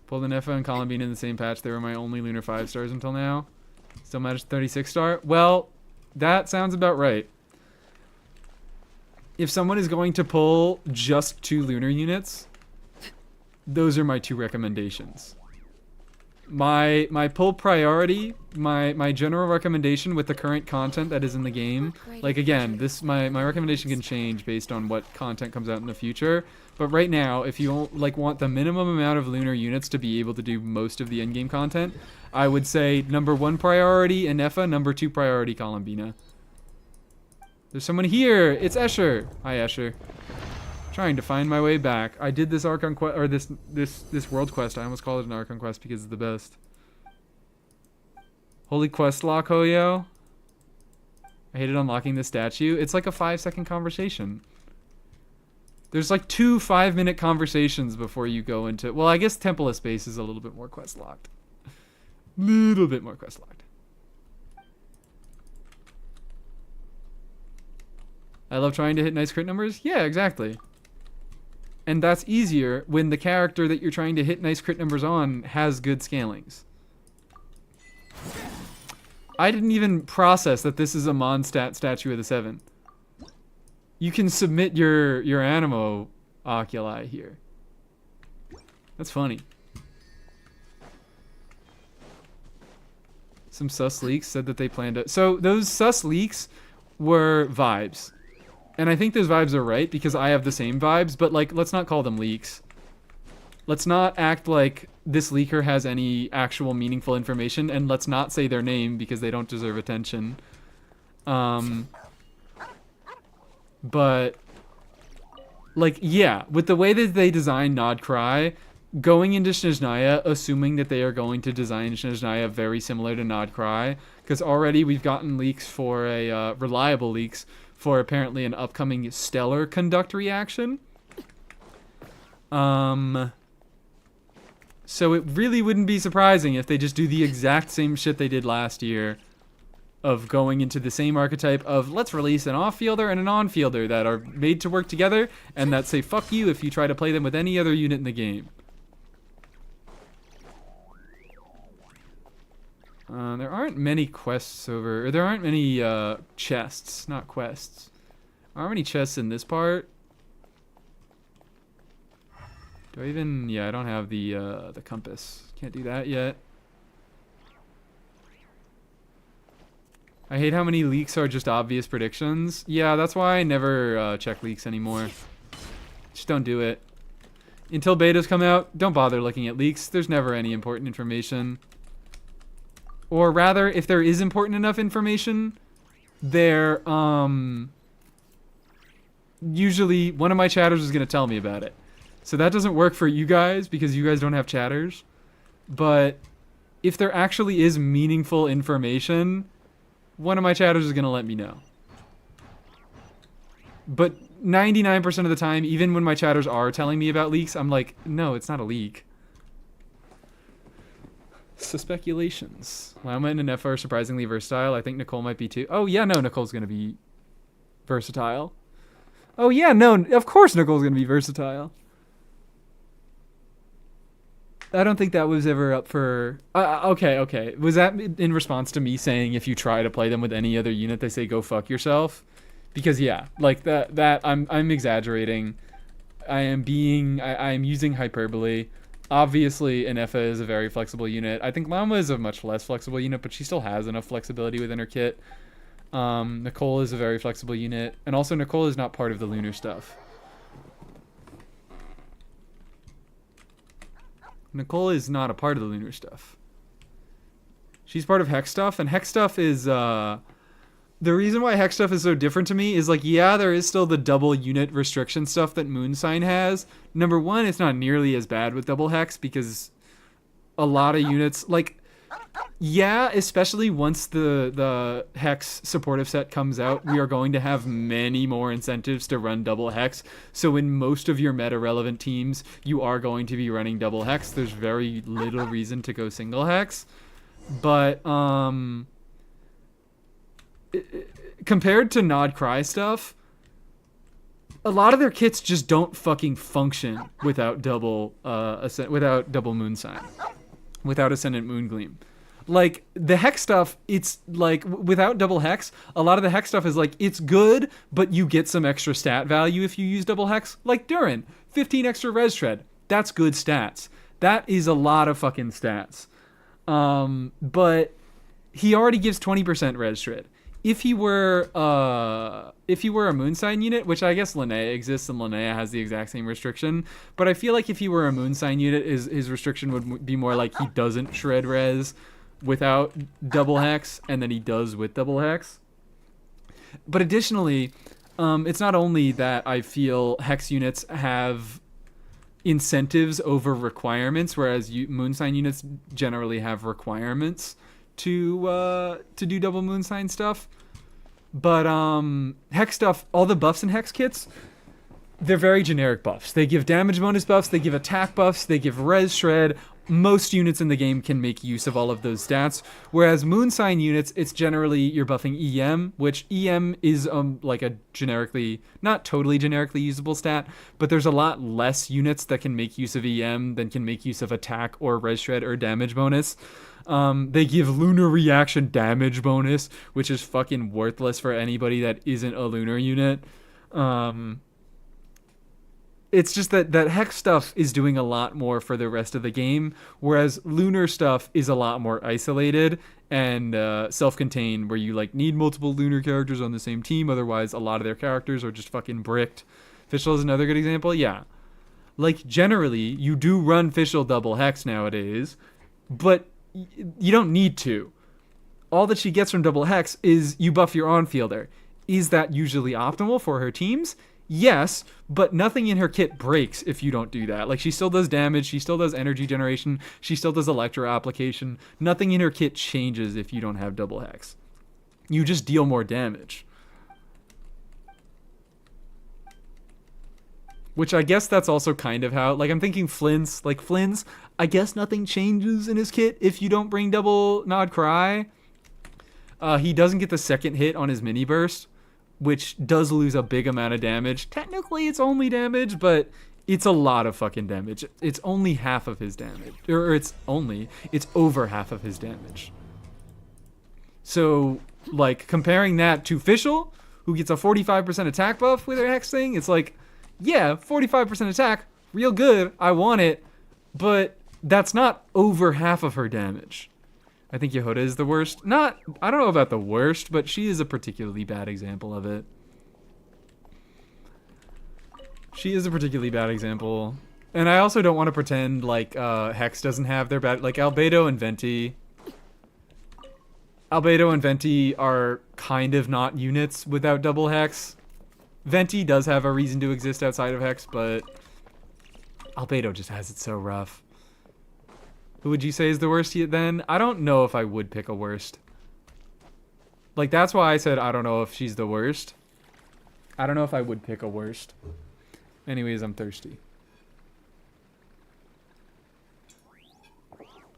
Pulled an Effa and Columbine in the same patch. They were my only Lunar 5 stars until now. Still managed 36 star. Well, that sounds about right. If someone is going to pull just 2 Lunar units, those are my 2 recommendations. My pull priority, my general recommendation with the current content that is in the game, like again, my recommendation can change based on what content comes out in the future. But right now, if you like want the minimum amount of Lunar units to be able to do most of the in-game content, I would say number 1 priority Ineffa, number 2 priority Columbina. There's someone here. It's Escher. Hi, Escher. Trying to find my way back. I did this Archon quest, or this world quest. I almost called it an Archon quest because it's the best. Holy quest lock, Hoyo. I hated unlocking this statue. It's like a 5-second conversation. There's like 2 5-minute conversations before you go into. Well, I guess Temple of Space is a little bit more quest locked. Little bit more quest locked. I love trying to hit nice crit numbers. Yeah, exactly. And that's easier when the character that you're trying to hit nice crit numbers on has good scalings. I didn't even process that this is a Mondstadt statue of the 7. You can submit your Animo oculi here. That's funny. Some sus leaks said that they planned to... So those sus leaks were vibes. And I think those vibes are right because I have the same vibes, but like, let's not call them leaks. Let's not act like this leaker has any actual meaningful information, and let's not say their name because they don't deserve attention. But like, yeah, with the way that they design Nod Cry, going into Snezhnaya, assuming that they are going to design Snezhnaya very similar to Nod Cry, because already we've gotten leaks for reliable leaks for apparently an upcoming stellar conduct reaction. So it really wouldn't be surprising if they just do the exact same shit they did last year of going into the same archetype of let's release an off-fielder and an on-fielder that are made to work together and that say fuck you if you try to play them with any other unit in the game. There aren't many quests over, or there aren't many chests, not quests. Aren't many chests in this part. Do I even? Yeah, I don't have the compass. Can't do that yet. I hate how many leaks are just obvious predictions. Yeah, that's why I never check leaks anymore. Just don't do it. Until betas come out, don't bother looking at leaks. There's never any important information. Or rather, if there is important enough information, there, usually one of my chatters is going to tell me about it. So that doesn't work for you guys because you guys don't have chatters. But if there actually is meaningful information, one of my chatters is going to let me know. But 99% of the time, even when my chatters are telling me about leaks, I'm like, no, it's not a leak. So speculations. Lama and Ineffa are surprisingly versatile. I think Nicole might be too. Oh yeah, no, Nicole's gonna be versatile. Oh yeah, no, of course Nicole's gonna be versatile. I don't think that was ever up for... okay. Was that in response to me saying if you try to play them with any other unit, they say go fuck yourself? Because yeah, like that I'm exaggerating. I am using hyperbole. Obviously, Ineffa is a very flexible unit. I think Lama is a much less flexible unit, but she still has enough flexibility within her kit. Nicole is a very flexible unit. And also, Nicole is not part of the lunar stuff. Nicole is not a part of the lunar stuff. She's part of Hex stuff, and Hex stuff is... The reason why Hex stuff is so different to me is like, yeah, there is still the double unit restriction stuff that Moonsign has. Number one, it's not nearly as bad with double Hex because a lot of units, like, Yeah, especially once the Hex supportive set comes out, we are going to have many more incentives to run double Hex. So in most of your meta-relevant teams, you are going to be running double Hex. There's very little reason to go single Hex. But compared to Nod Cry stuff, a lot of their kits just don't fucking function without double Moon Sign, without Ascendant Moongleam. Like, the Hex stuff, it's like, without double Hex, a lot of the Hex stuff is like, it's good, but you get some extra stat value if you use double Hex. Like Durin, 15 extra res shred. That's good stats. That is a lot of fucking stats. But he already gives 20% res shred. If he were a Moonsign unit, which I guess Linnea exists and Linnea has the exact same restriction, but I feel like if he were a Moonsign unit, his restriction would be more like he doesn't shred res without double Hex, and then he does with double Hex. But additionally, it's not only that I feel Hex units have incentives over requirements, whereas Moonsign units generally have requirements to do double Moonsign stuff. But Hex stuff, all the buffs in Hex kits, they're very generic buffs. They give damage bonus buffs, they give attack buffs, they give res shred. Most units in the game can make use of all of those stats, whereas Moonsign units, it's generally you're buffing EM, which EM is like a generically, not totally generically usable stat, but there's a lot less units that can make use of EM than can make use of attack or res shred or damage bonus. They give lunar reaction damage bonus, which is fucking worthless for anybody that isn't a lunar unit. It's just that Hex stuff is doing a lot more for the rest of the game, whereas lunar stuff is a lot more isolated and self-contained, where you like need multiple lunar characters on the same team, otherwise a lot of their characters are just fucking bricked. Fischl is another good example. Yeah. Like, generally, you do run Fischl double Hex nowadays, but you don't need to. All that she gets from double Hex is you buff your on-fielder. Is that usually optimal for her teams? Yes, but nothing in her kit breaks if you don't do that. Like, she still does damage, she still does energy generation, she still does electro application. Nothing in her kit changes if you don't have double Hex. You just deal more damage. Which I guess that's also kind of how, like, I'm thinking Flynn's, I guess nothing changes in his kit if you don't bring double Nod Cry. He doesn't get the second hit on his mini burst, which does lose a big amount of damage. Technically, it's only damage, but it's a lot of fucking damage. It's only half of his damage. It's over half of his damage. So, like, comparing that to Fischl, who gets a 45% attack buff with her Hex thing, it's like, yeah, 45% attack, real good, I want it, but that's not over half of her damage. I think Yehuda is the worst. I don't know about the worst, but she is a particularly bad example of it. She is a particularly bad example. And I also don't want to pretend like Hex doesn't have their bad... Like, Albedo and Venti. Albedo and Venti are kind of not units without double Hex. Venti does have a reason to exist outside of Hex, but Albedo just has it so rough. Who would you say is the worst then? I don't know if I would pick a worst. Like, that's why I said I don't know if she's the worst. I don't know if I would pick a worst. Anyways, I'm thirsty.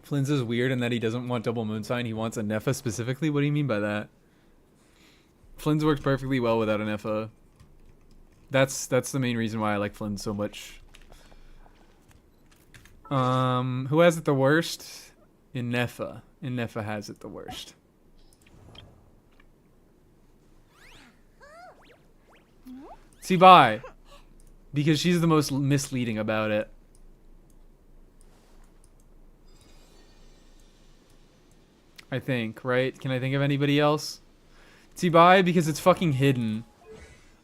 Flynn's is weird in that he doesn't want double Moonsign. He wants a Nepha specifically. What do you mean by that? Flynn's works perfectly well without a Nepha. That's the main reason why I like Flynn so much. Who has it the worst? Innefa. Innefa has it the worst. See, bye. Because she's the most misleading about it. I think, right? Can I think of anybody else? See, bye, because it's fucking hidden.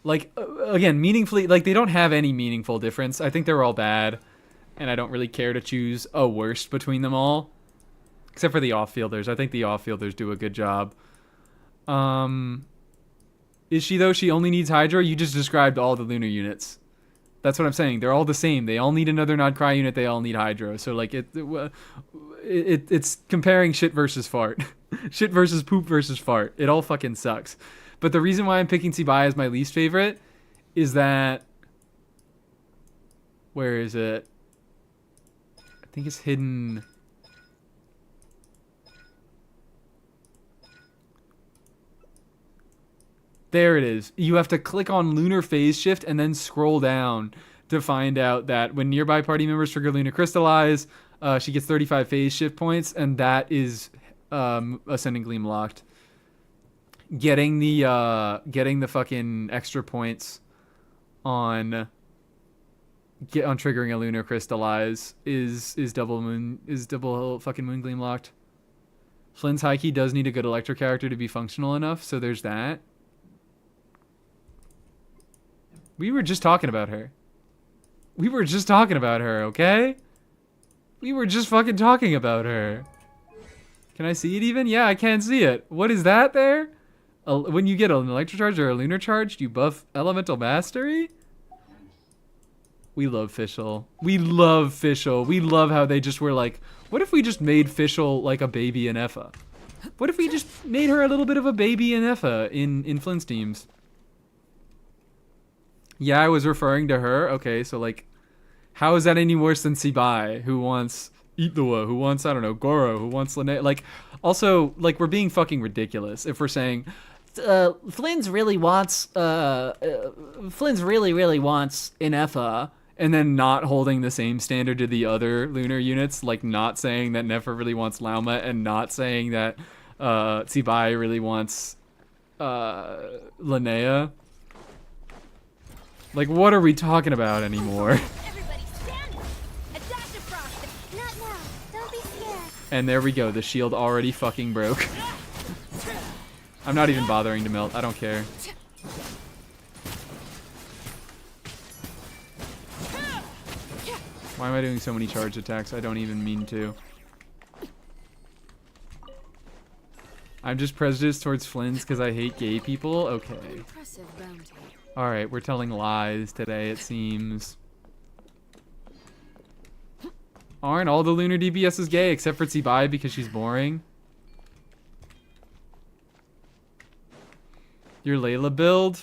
Like, again, meaningfully, like, they don't have any meaningful difference. I think they're all bad. And I don't really care to choose a worst between them all. Except for the off-fielders. I think the off-fielders do a good job. Is she, though? She only needs Hydra? You just described all the lunar units. That's what I'm saying. They're all the same. They all need another Nod Cry unit. They all need Hydro. So like it's comparing shit versus fart. Shit versus poop versus fart. It all fucking sucks. But the reason why I'm picking Tsibai as my least favorite is that, where is it? I think it's hidden. There it is. You have to click on Lunar Phase Shift and then scroll down to find out that when nearby party members trigger Lunar Crystallize, she gets 35 Phase Shift points, and that is Ascending Gleam locked. Getting the fucking extra points on triggering a Lunar Crystallize is double fucking Moon Gleam locked. Flynn's high key does need a good Electro character to be functional enough, so there's that. We were just talking about her. We were just talking about her, okay? We were just fucking talking about her. Can I see it even? Yeah, I can see it. What is that there? When you get an Electro Charge or a Lunar Charge, do you buff Elemental Mastery? We love Fischl. We love Fischl. We love how they just were like, what if we just made Fischl like a baby in Effa? What if we just made her a little bit of a baby in Effa in Flynn's teams? Yeah, I was referring to her. Okay, so like, how is that any worse than Tsibai, who wants Ithawa, who wants, I don't know, Goro, who wants Linnea? Like, also, like, we're being fucking ridiculous if we're saying, Flynn's really wants Ineffa, and then not holding the same standard to the other lunar units, like not saying that Nefer really wants Lauma, and not saying that Tsibai really wants Linnea. Like, what are we talking about anymore? Everybody stand up. A dash of frost. Not now. Don't be scared. And there we go. The shield already fucking broke. I'm not even bothering to melt. I don't care. Why am I doing so many charge attacks? I don't even mean to. I'm just prejudiced towards Flynn's because I hate gay people? Okay. Impressive bounty. Alright, we're telling lies today, it seems. Aren't all the lunar DPSs gay except for Tsibai because she's boring? Your Layla build?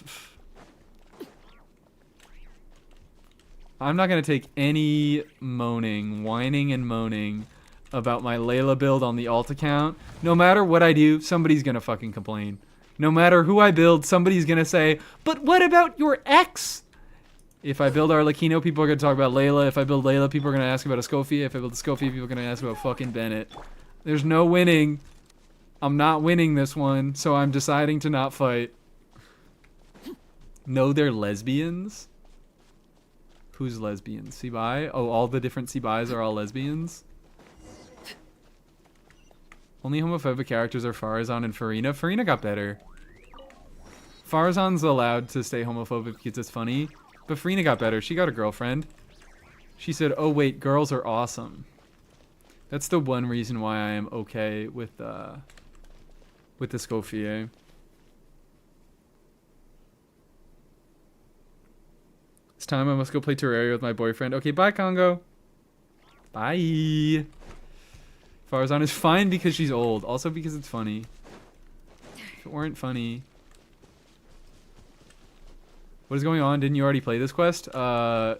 I'm not going to take any whining and moaning about my Layla build on the alt account. No matter what I do, somebody's going to fucking complain. No matter who I build, somebody's going to say, but what about your ex? If I build Arlecchino, people are going to talk about Layla. If I build Layla, people are going to ask about Escofia. If I build Escofia, people are going to ask about fucking Bennett. There's no winning. I'm not winning this one, so I'm deciding to not fight. No, they're lesbians? Who's lesbians? Tsibai? Oh, all the different Tsibais are all lesbians? Only homophobic characters are Farazan and Farina. Farina got better. Farazan's allowed to stay homophobic because it's funny, but Farina got better. She got a girlfriend. She said, oh wait, girls are awesome. That's the one reason why I am okay with the Escoffier. It's time I must go play Terraria with my boyfriend. Okay, bye, Congo. Bye. Farazan is fine because she's old. Also because it's funny. If it weren't funny... What is going on? Didn't you already play this quest? Oh,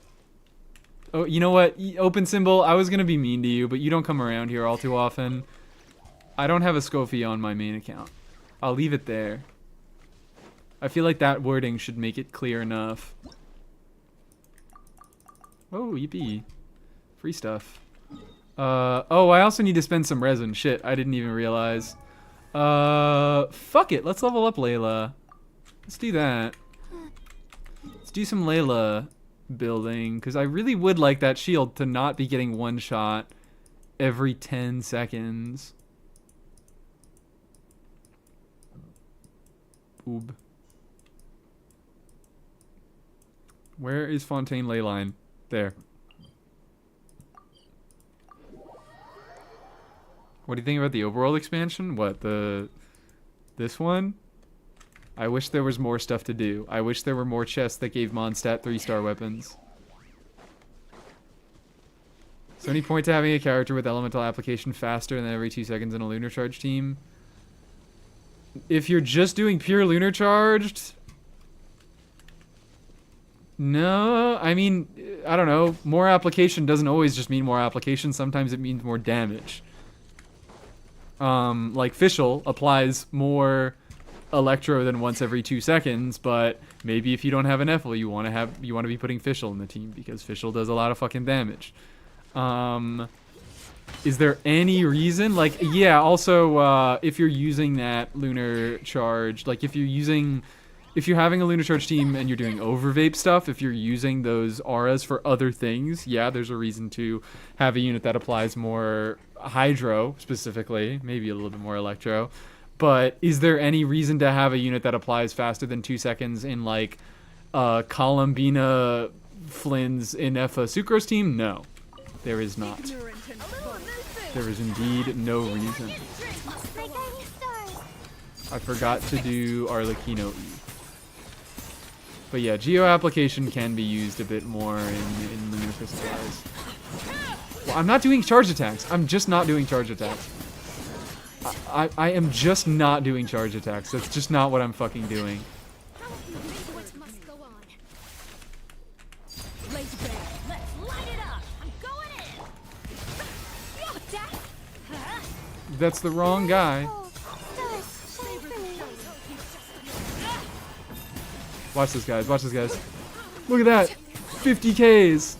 you know what? Open symbol, I was going to be mean to you, but you don't come around here all too often. I don't have a Scofie on my main account. I'll leave it there. I feel like that wording should make it clear enough. Oh, yippee. Free stuff. Oh, I also need to spend some resin. Shit, I didn't even realize. Fuck it. Let's level up Layla. Let's do that. Let's do some Layla building, because I really would like that shield to not be getting one shot every 10 seconds. Oob. Where is Fontaine Leyline? There. What do you think about the overworld expansion? What, this one? I wish there was more stuff to do. I wish there were more chests that gave Mondstadt 3-star weapons. there any point to having a character with elemental application faster than every 2 seconds in a lunar charge team? If you're just doing pure lunar charged, no. I mean, I don't know. More application doesn't always just mean more application. Sometimes it means more damage. Like Fischl applies more electro than once every 2 seconds, but maybe if you don't have an Ethel, you want to be putting Fischl in the team because Fischl does a lot of fucking damage. Is there any reason? Like, yeah, also, if you're using that lunar charge, like if you're having a lunar charge team and you're doing overvape stuff, if you're using those auras for other things, yeah, there's a reason to have a unit that applies more hydro, specifically, maybe a little bit more electro. But is there any reason to have a unit that applies faster than 2 seconds in, like, Columbina Flynn's Inefa Sucrose team? No, there is not. There is indeed no reason. I forgot to do Arlecchino E. But yeah, Geo application can be used a bit more in Lunar Crystallize. Well, I'm not doing charge attacks. I'm just not doing charge attacks. I am just not doing charge attacks. That's just not what I'm fucking doing. That's the wrong guy. Watch this, guys. Watch this, guys. Look at that. 50 Ks.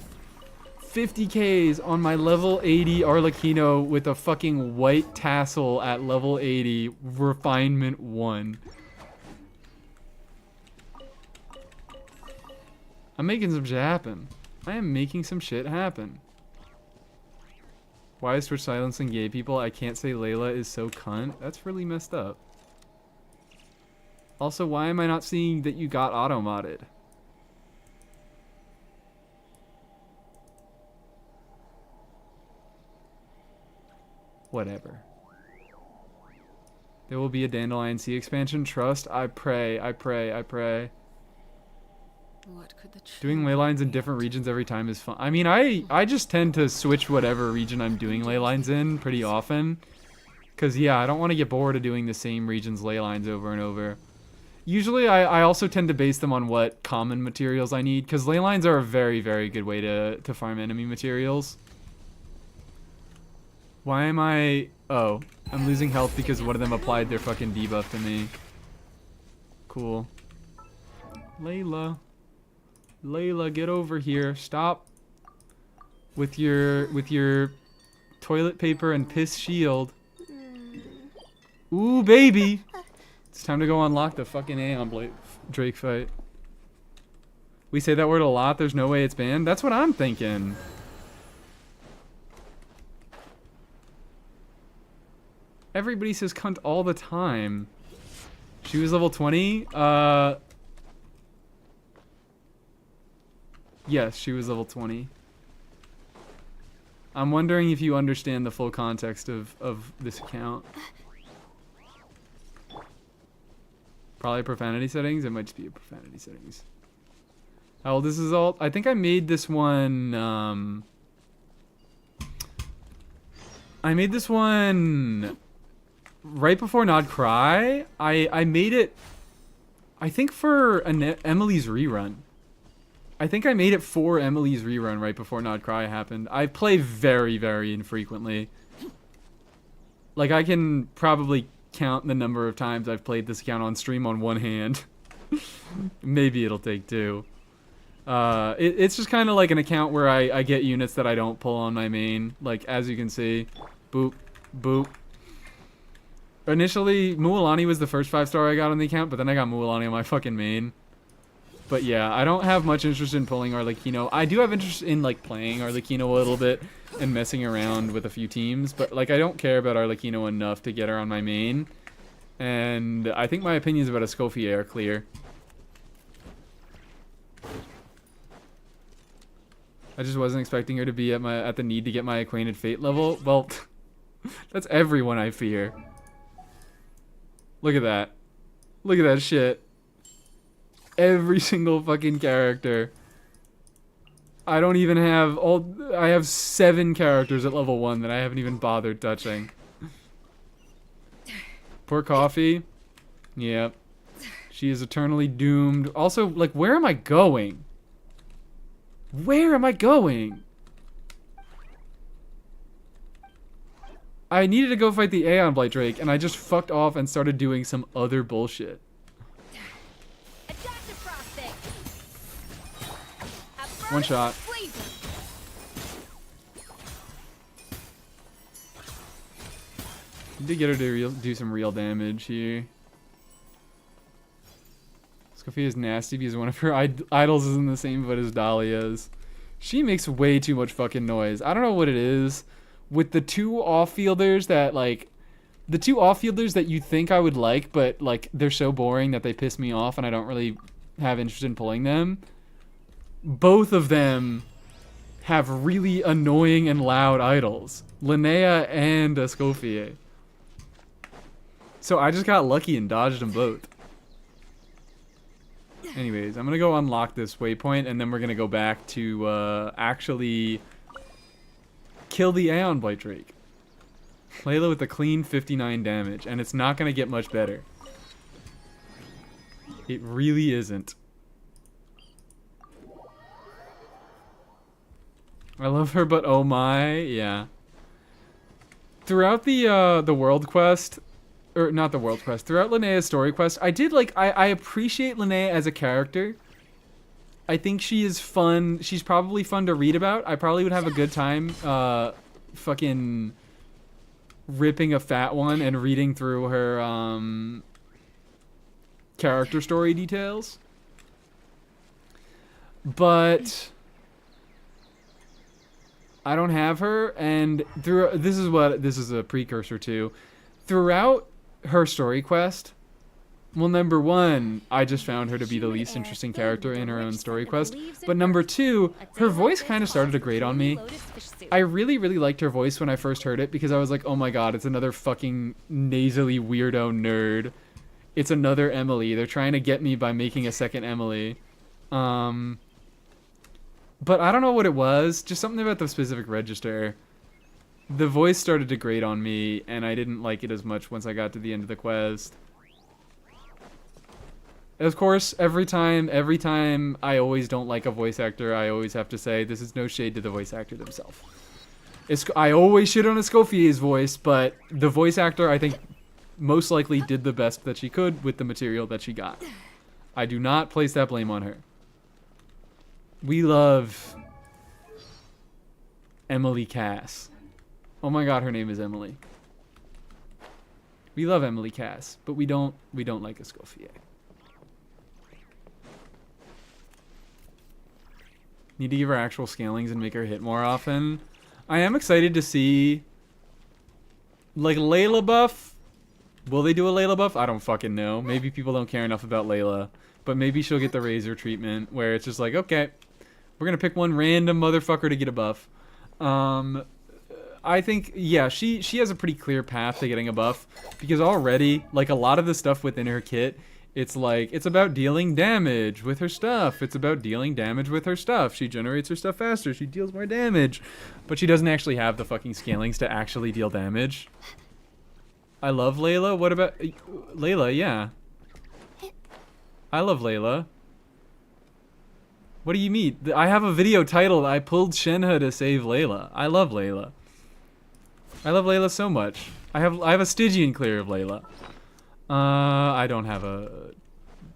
50 Ks on my level 80 Arlecchino with a fucking white tassel at level 80. Refinement 1. I'm making some shit happen. I am making some shit happen. Why is Twitch silencing gay people? I can't say Layla is so cunt. That's really messed up. Also, why am I not seeing that you got auto-modded? Whatever. There will be a Dandelion Sea expansion. Trust. I pray. I pray. I pray. What could the Doing ley lines in different regions every time is fun. I mean, I just tend to switch whatever region I'm doing ley lines in pretty often. Because, yeah, I don't want to get bored of doing the same region's ley lines over and over. Usually, I also tend to base them on what common materials I need. Because ley lines are a very, very good way to farm enemy materials. Why am I... Oh, I'm losing health because one of them applied their fucking debuff to me. Cool. Layla, get over here. Stop with your toilet paper and piss shield. Ooh, baby. It's time to go unlock the fucking Aeon Drake fight. We say that word a lot. There's no way it's banned. That's what I'm thinking. Everybody says cunt all the time. She was level 20. Yes, she was level 20. I'm wondering if you understand the full context of this account. Probably profanity settings. It might just be a profanity settings. How old is this alt? I think I made this one. I made this one right before Nod Cry. I made it, I think, for Emilie's rerun. I think I made it for Emilie's rerun right before Nod Cry happened. I play very, very infrequently. Like, I can probably count the number of times I've played this account on stream on one hand. Maybe it'll take two. It's just kind of like an account where I get units that I don't pull on my main. Like, as you can see. Boop. Boop. Initially, Mualani was the first 5-star I got on the account, but then I got Mualani on my fucking main. But yeah, I don't have much interest in pulling Arlecchino. I do have interest in, like, playing Arlecchino a little bit and messing around with a few teams, but, like, I don't care about Arlecchino enough to get her on my main. And I think my opinions about Escoffier are clear. I just wasn't expecting her to be at the need to get my Acquainted Fate level. Well, that's everyone, I fear. Look at that. Look at that shit. Every single fucking character. I don't even have I have 7 characters at level 1 that I haven't even bothered touching. Poor Coffee. Yep. She is eternally doomed. Also, like, where am I going? Where am I going? I needed to go fight the Aeon Blight Drake, and I just fucked off and started doing some other bullshit. One shot. Need to get her to do some real damage here. Scoffy is nasty because one of her idols is in the same boat as Dahlia's. She makes way too much fucking noise. I don't know what it is. With the 2 off-fielders that, like... The 2 off-fielders that you think I would like, but, like, they're so boring that they piss me off and I don't really have interest in pulling them. Both of them have really annoying and loud idols. Linnea and Escoffier. So I just got lucky and dodged them both. Anyways, I'm gonna go unlock this waypoint and then we're gonna go back to actually kill the Aeon Blight Drake. Layla with a clean 59 damage, and it's not gonna get much better. It really isn't. I love her, but oh my, yeah. Throughout the world quest, or not the world quest, throughout Linnea's story quest, I did like, I appreciate Linnea as a character. I think she is fun. She's probably fun to read about. I probably would have a good time, fucking ripping a fat one and reading through her, character story details. But I don't have her, and this is a precursor to. Throughout her story quest, well, number 1, I just found her to be the least interesting character in her own story quest. But number 2, her voice kind of started to grate on me. I really, really liked her voice when I first heard it because I was like, oh my god, it's another fucking nasally weirdo nerd. It's another Emilie. They're trying to get me by making a second Emilie. But I don't know what it was. Just something about the specific register. The voice started to grate on me, and I didn't like it as much once I got to the end of the quest. Of course, every time I always don't like a voice actor, I always have to say, this is no shade to the voice actor themselves. I always shit on Escoffier's voice, but the voice actor, I think, most likely did the best that she could with the material that she got. I do not place that blame on her. We love Emilie Cass. Oh my god, her name is Emilie. We love Emilie Cass, but we don't like Escoffier. Need to give her actual scalings and make her hit more often. I am excited to see, like, Layla buff. Will they do a Layla buff? I don't fucking know. Maybe people don't care enough about Layla. But maybe she'll get the Razor treatment, where it's just like, okay, we're gonna pick one random motherfucker to get a buff. I think, yeah, she has a pretty clear path to getting a buff. Because already, like, a lot of the stuff within her kit, it's like, it's about dealing damage with her stuff. It's about dealing damage with her stuff. She generates her stuff faster. She deals more damage. But she doesn't actually have the fucking scalings to actually deal damage. I love Layla. What about... Layla, yeah. I love Layla. What do you mean? I have a video titled, I pulled Shenhe to save Layla. I love Layla. I love Layla so much. I have a Stygian clear of Layla. I don't have a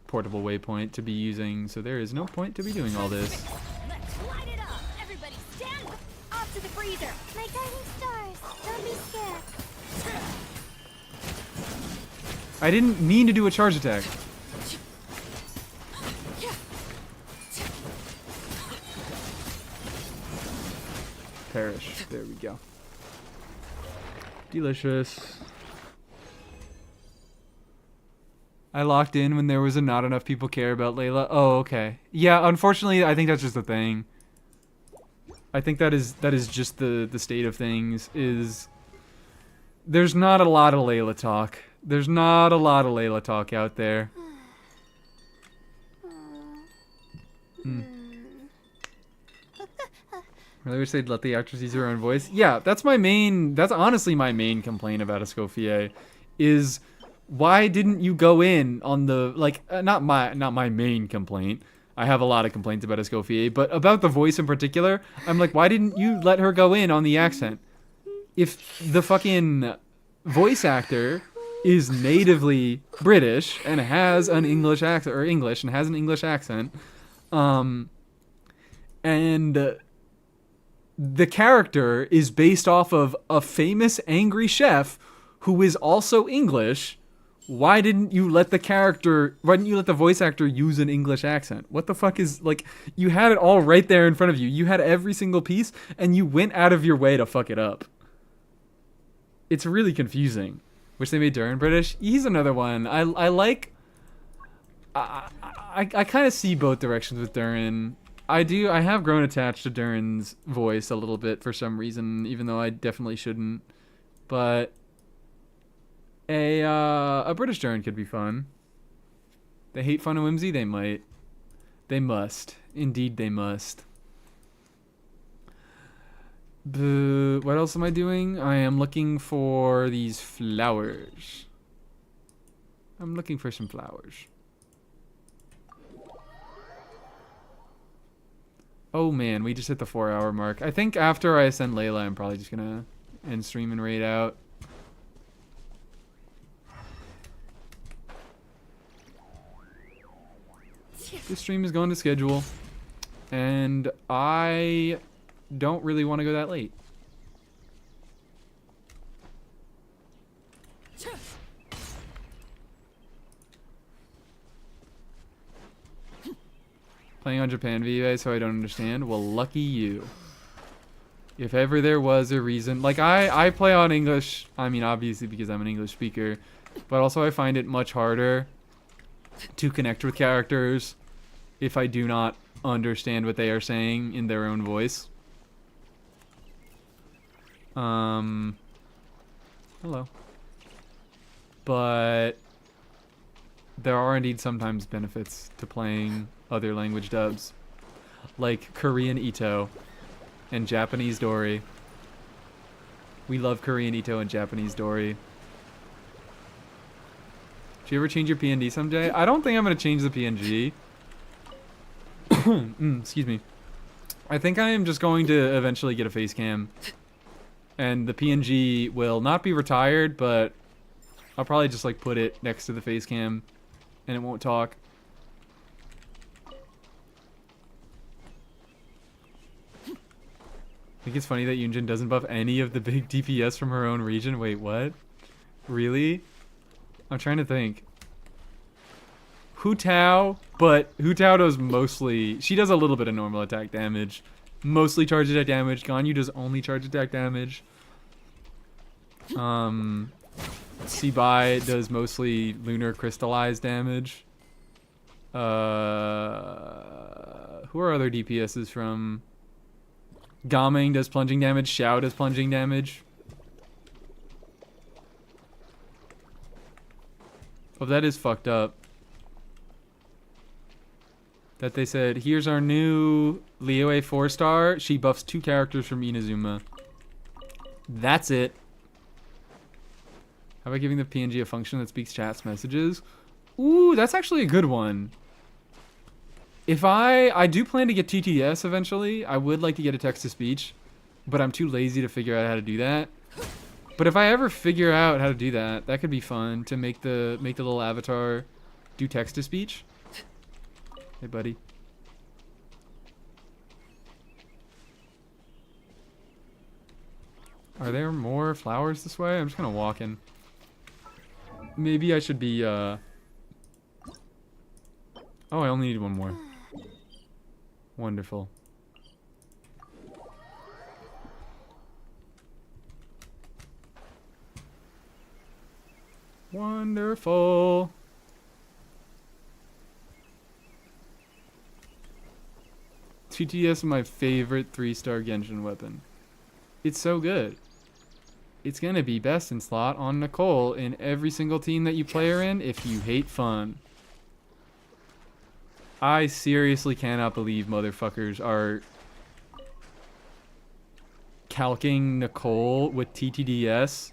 portable waypoint to be using, so there is no point to be doing all this. Let's light it up! Everybody stand off to the freezer! My guiding stars, don't be scared. I didn't mean to do a charge attack. Perish. There we go. Delicious. I locked in when there was not enough people care about Layla. Oh, okay. Yeah, unfortunately, I think that's just the thing. I think that is just the state of things. Is there's not a lot of Layla talk. There's not a lot of Layla talk out there. Really wish they'd let the actress use her own voice. Yeah, that's honestly my main complaint about Escoffier is why didn't you go in on the, like, not my main complaint. I have a lot of complaints about Escoffier, but about the voice in particular, I'm like, why didn't you let her go in on the accent? If the fucking voice actor is natively British and has an English accent, or English and has an English accent, and the character is based off of a famous angry chef who is also English, why didn't you let the voice actor use an English accent? What the fuck is, like, you had it all right there in front of you. You had every single piece, and you went out of your way to fuck it up. It's really confusing. Wish they made Durin British. He's another one. I kind of see both directions with Durin. I have grown attached to Durin's voice a little bit for some reason, even though I definitely shouldn't. But a British Durin could be fun. They hate fun and whimsy? They might. They must. Indeed they must. What else am I doing? I am looking for these flowers. I'm looking for some flowers. Oh man, we just hit the 4-hour mark. I think after I send Layla, I'm probably just gonna end stream and raid out. This stream is going to schedule, and I don't really want to go that late. Playing on Japan VUA, so I don't understand. Well, lucky you. If ever there was a reason. Like, I play on English, I mean, obviously because I'm an English speaker, but also I find it much harder to connect with characters if I do not understand what they are saying in their own voice. Hello. But there are indeed sometimes benefits to playing other language dubs, like Korean Ito and Japanese Dory. We love Korean Ito and Japanese Dory. Should you ever change your PNG someday? I don't think I'm going to change the PNG. Excuse me. I think I am just going to eventually get a face cam. And the PNG will not be retired, but I'll probably just like put it next to the face cam and it won't talk. I think it's funny that Yunjin doesn't buff any of the big DPS from her own region. Wait, what? Really? I'm trying to think. Hu Tao, but Hu Tao does mostly... She does a little bit of normal attack damage. Mostly charge attack damage. Ganyu does only charge attack damage. Sibai does mostly lunar crystallized damage. Who are other DPSs from... Gaming does plunging damage. Xiao does plunging damage. Oh, that is fucked up. That they said, here's our new Liyue 4-star. She buffs 2 characters from Inazuma. That's it. How about giving the PNG a function that speaks chat's messages? Ooh, that's actually a good one. If I do plan to get TTS eventually. I would like to get a text-to-speech, but I'm too lazy to figure out how to do that. But if I ever figure out how to do that, that could be fun to make the little avatar do text-to-speech. Hey, buddy. Are there more flowers this way? I'm just kind of walking. Maybe I should be, Oh, I only need one more. Wonderful. Wonderful. TTS is my favorite 3-star Genshin weapon. It's so good. It's gonna be best in slot on Nicole in every single team that you play her in if you hate fun. I seriously cannot believe motherfuckers are calking Nicole with TTDS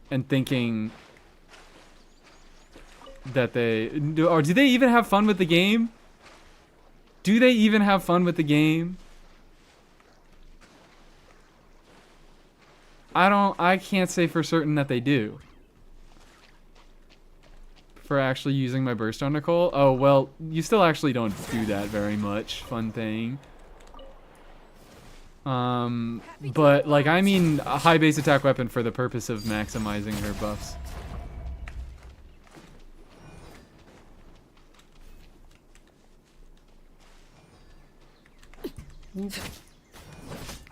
and thinking that or do they even have fun with the game? Do they even have fun with the game? I can't say for certain that they do. For actually using my burst on Nicole? Oh, well, you still actually don't do that very much. Fun thing. But, like, I mean a high base attack weapon for the purpose of maximizing her buffs.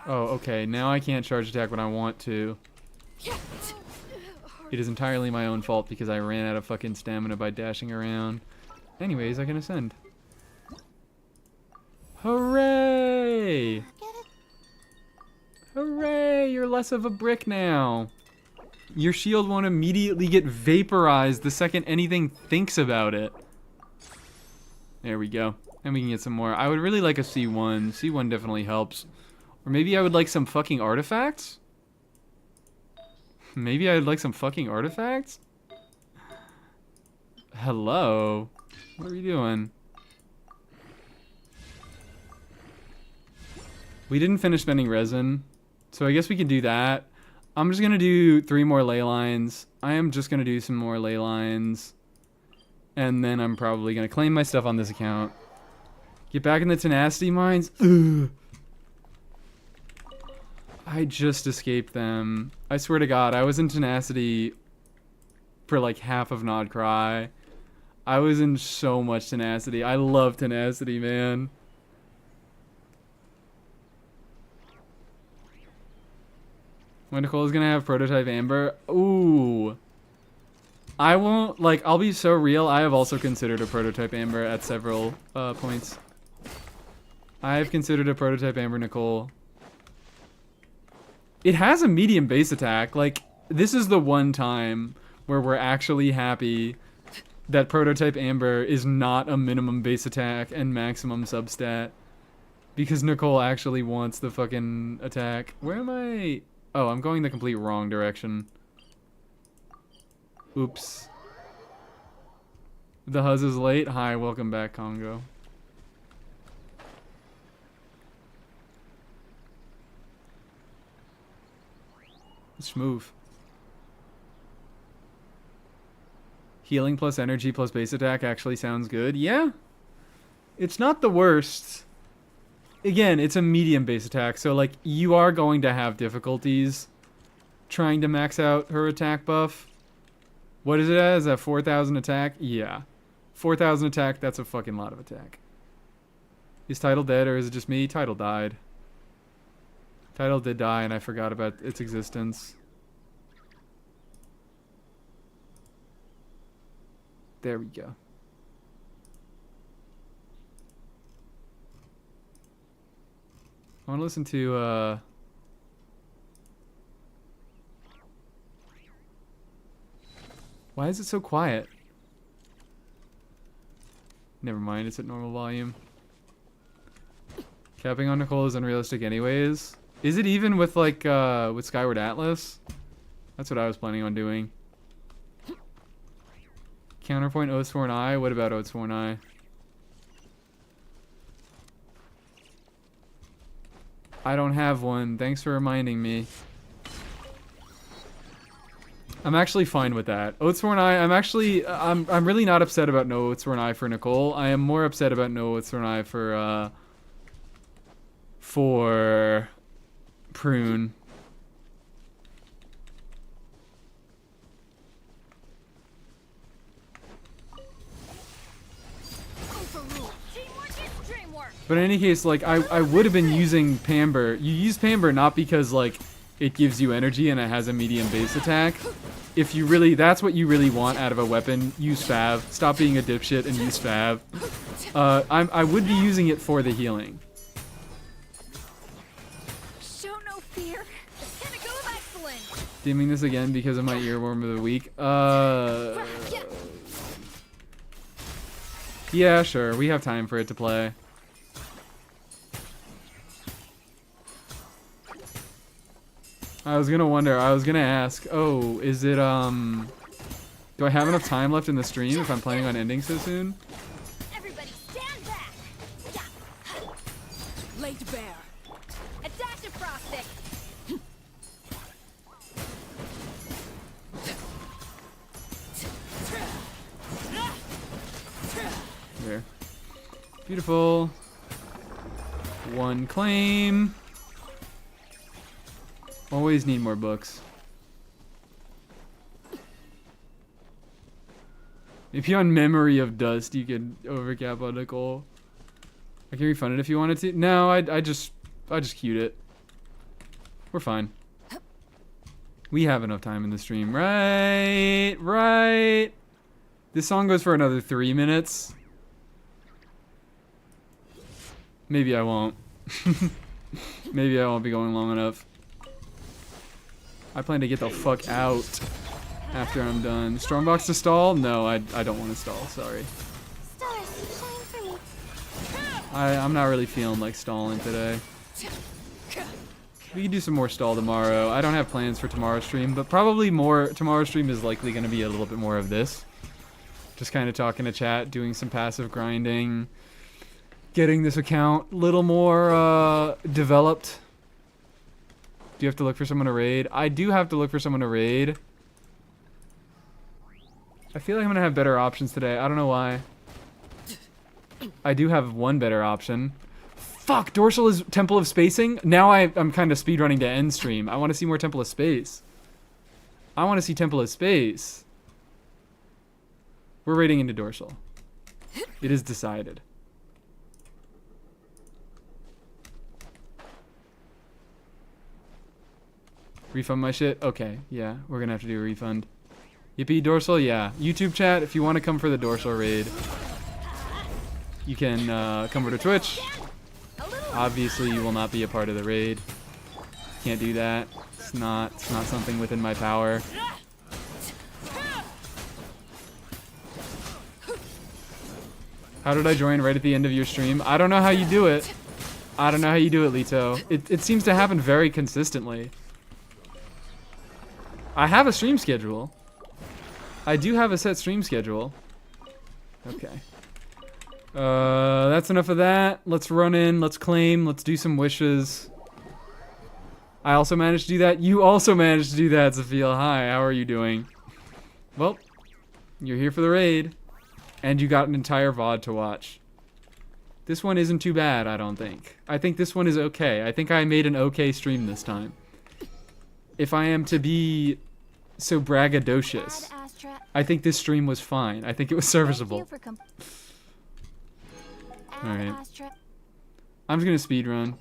Oh, okay. Now I can't charge attack when I want to. It is entirely my own fault because I ran out of fucking stamina by dashing around. Anyways, I can ascend. Hooray! Hooray! You're less of a brick now. Your shield won't immediately get vaporized the second anything thinks about it. There we go. And we can get some more. I would really like a C1. C1 definitely helps. Or maybe I would like some fucking artifacts? Maybe I'd like some fucking artifacts? Hello? What are we doing? We didn't finish spending resin, so I guess we can do that. I'm just gonna do 3 more ley lines. I am just gonna do some more ley lines. And then I'm probably gonna claim my stuff on this account. Get back in the tenacity mines. Ugh. I just escaped them. I swear to God, I was in tenacity for like half of Nod Cry. I was in so much tenacity. I love tenacity, man. When Nicole's gonna have prototype Amber. Ooh. I won't, like, I'll be so real. I have also considered a prototype Amber at several points. I have considered a prototype Amber Nicole. It has a medium base attack. Like, this is the one time where we're actually happy that prototype Amber is not a minimum base attack and maximum substat. Because Nicole actually wants the fucking attack. Where am I? Oh, I'm going the complete wrong direction. Oops. The Huzz is late. Hi, welcome back, Congo. Let's move. Healing plus energy plus base attack actually sounds good. Yeah. It's not the worst. Again, it's a medium base attack, so like you are going to have difficulties trying to max out her attack buff. What is it as? A 4,000 attack? Yeah. 4,000 attack, that's a fucking lot of attack. Is Tidal dead or is it just me? Tidal died. Tidal did die and I forgot about its existence. There we go. I want to listen to, why is it so quiet? Never mind, it's at normal volume. Capping on Nicole is unrealistic anyways. Is it even with, like, with Skyward Atlas? That's what I was planning on doing. Counterpoint Oathsworn Eye? What about Oathsworn Eye? I don't have one. Thanks for reminding me. I'm actually fine with that. Oathsworn Eye, I'm really not upset about no Oathsworn Eye for Nicole. I am more upset about no Oathsworn Eye for Prune. But in any case, like, I would have been using Pamber. You use Pamber not because, like, it gives you energy and it has a medium base attack. If you really, that's what you really want out of a weapon, use Fav. Stop being a dipshit and use Fav. I would be using it for the healing. Show no fear. It's gonna go excellent. Dimming this again because of my earworm of the week. Yeah, sure. We have time for it to play. I was gonna wonder. I was gonna ask. Oh, is it do I have enough time left in the stream if I'm planning on ending so soon? Everybody stand back! Laid bare. Adaptive frosting! There. Beautiful. One claim. Always need more books. If you're on Memory of Dust, you could overcap on Nicole. I can refund it if you wanted to. No, I just queued it. We're fine. We have enough time in the stream. Right. This song goes for another 3 minutes. Maybe I won't. Maybe I won't be going long enough. I plan to get the fuck out after I'm done. Strongbox to stall? No, I don't want to stall. Sorry. Stars, shine for me. I'm not really feeling like stalling today. We can do some more stall tomorrow. I don't have plans for tomorrow's stream, but probably more. Tomorrow's stream is likely going to be a little bit more of this. Just kind of talking to chat, doing some passive grinding, getting this account a little more developed. Do you have to look for someone to raid? I do have to look for someone to raid. I feel like I'm going to have better options today. I don't know why. I do have one better option. Fuck, Dorsal is Temple of Spacing? Now I'm kind of speedrunning to end stream. I want to see more Temple of Space. I want to see Temple of Space. We're raiding into Dorsal. It is decided. Refund my shit? Okay, yeah, we're gonna have to do a refund. Yippee, Dorsal? Yeah. YouTube chat, if you want to come for the Dorsal raid, you can come over to Twitch. Obviously, you will not be a part of the raid. Can't do that. It's not something within my power. How did I join right at the end of your stream? I don't know how you do it. I don't know how you do it, Lito. It seems to happen very consistently. I have a stream schedule. I do have a set stream schedule. Okay. That's enough of that. Let's run in. Let's claim. Let's do some wishes. I also managed to do that. You also managed to do that, Sophia. Hi, how are you doing? Well, you're here for the raid. And you got an entire VOD to watch. This one isn't too bad, I don't think. I think this one is okay. I think I made an okay stream this time. If I am to be so braggadocious, I think this stream was fine. I think it was serviceable. Alright. I'm just gonna speedrun.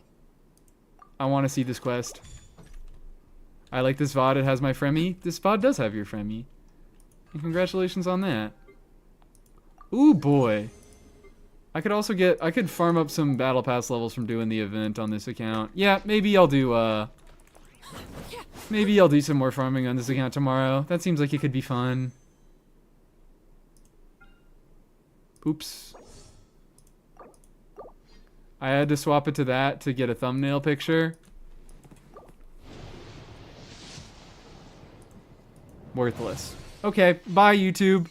I want to see this quest. I like this VOD. It has my Fremi. This VOD does have your Fremi. And congratulations on that. Ooh, boy. I could farm up some battle pass levels from doing the event on this account. Yeah, maybe I'll do some more farming on this account tomorrow. That seems like it could be fun. Oops. I had to swap it to that to get a thumbnail picture. Worthless. Okay, bye YouTube.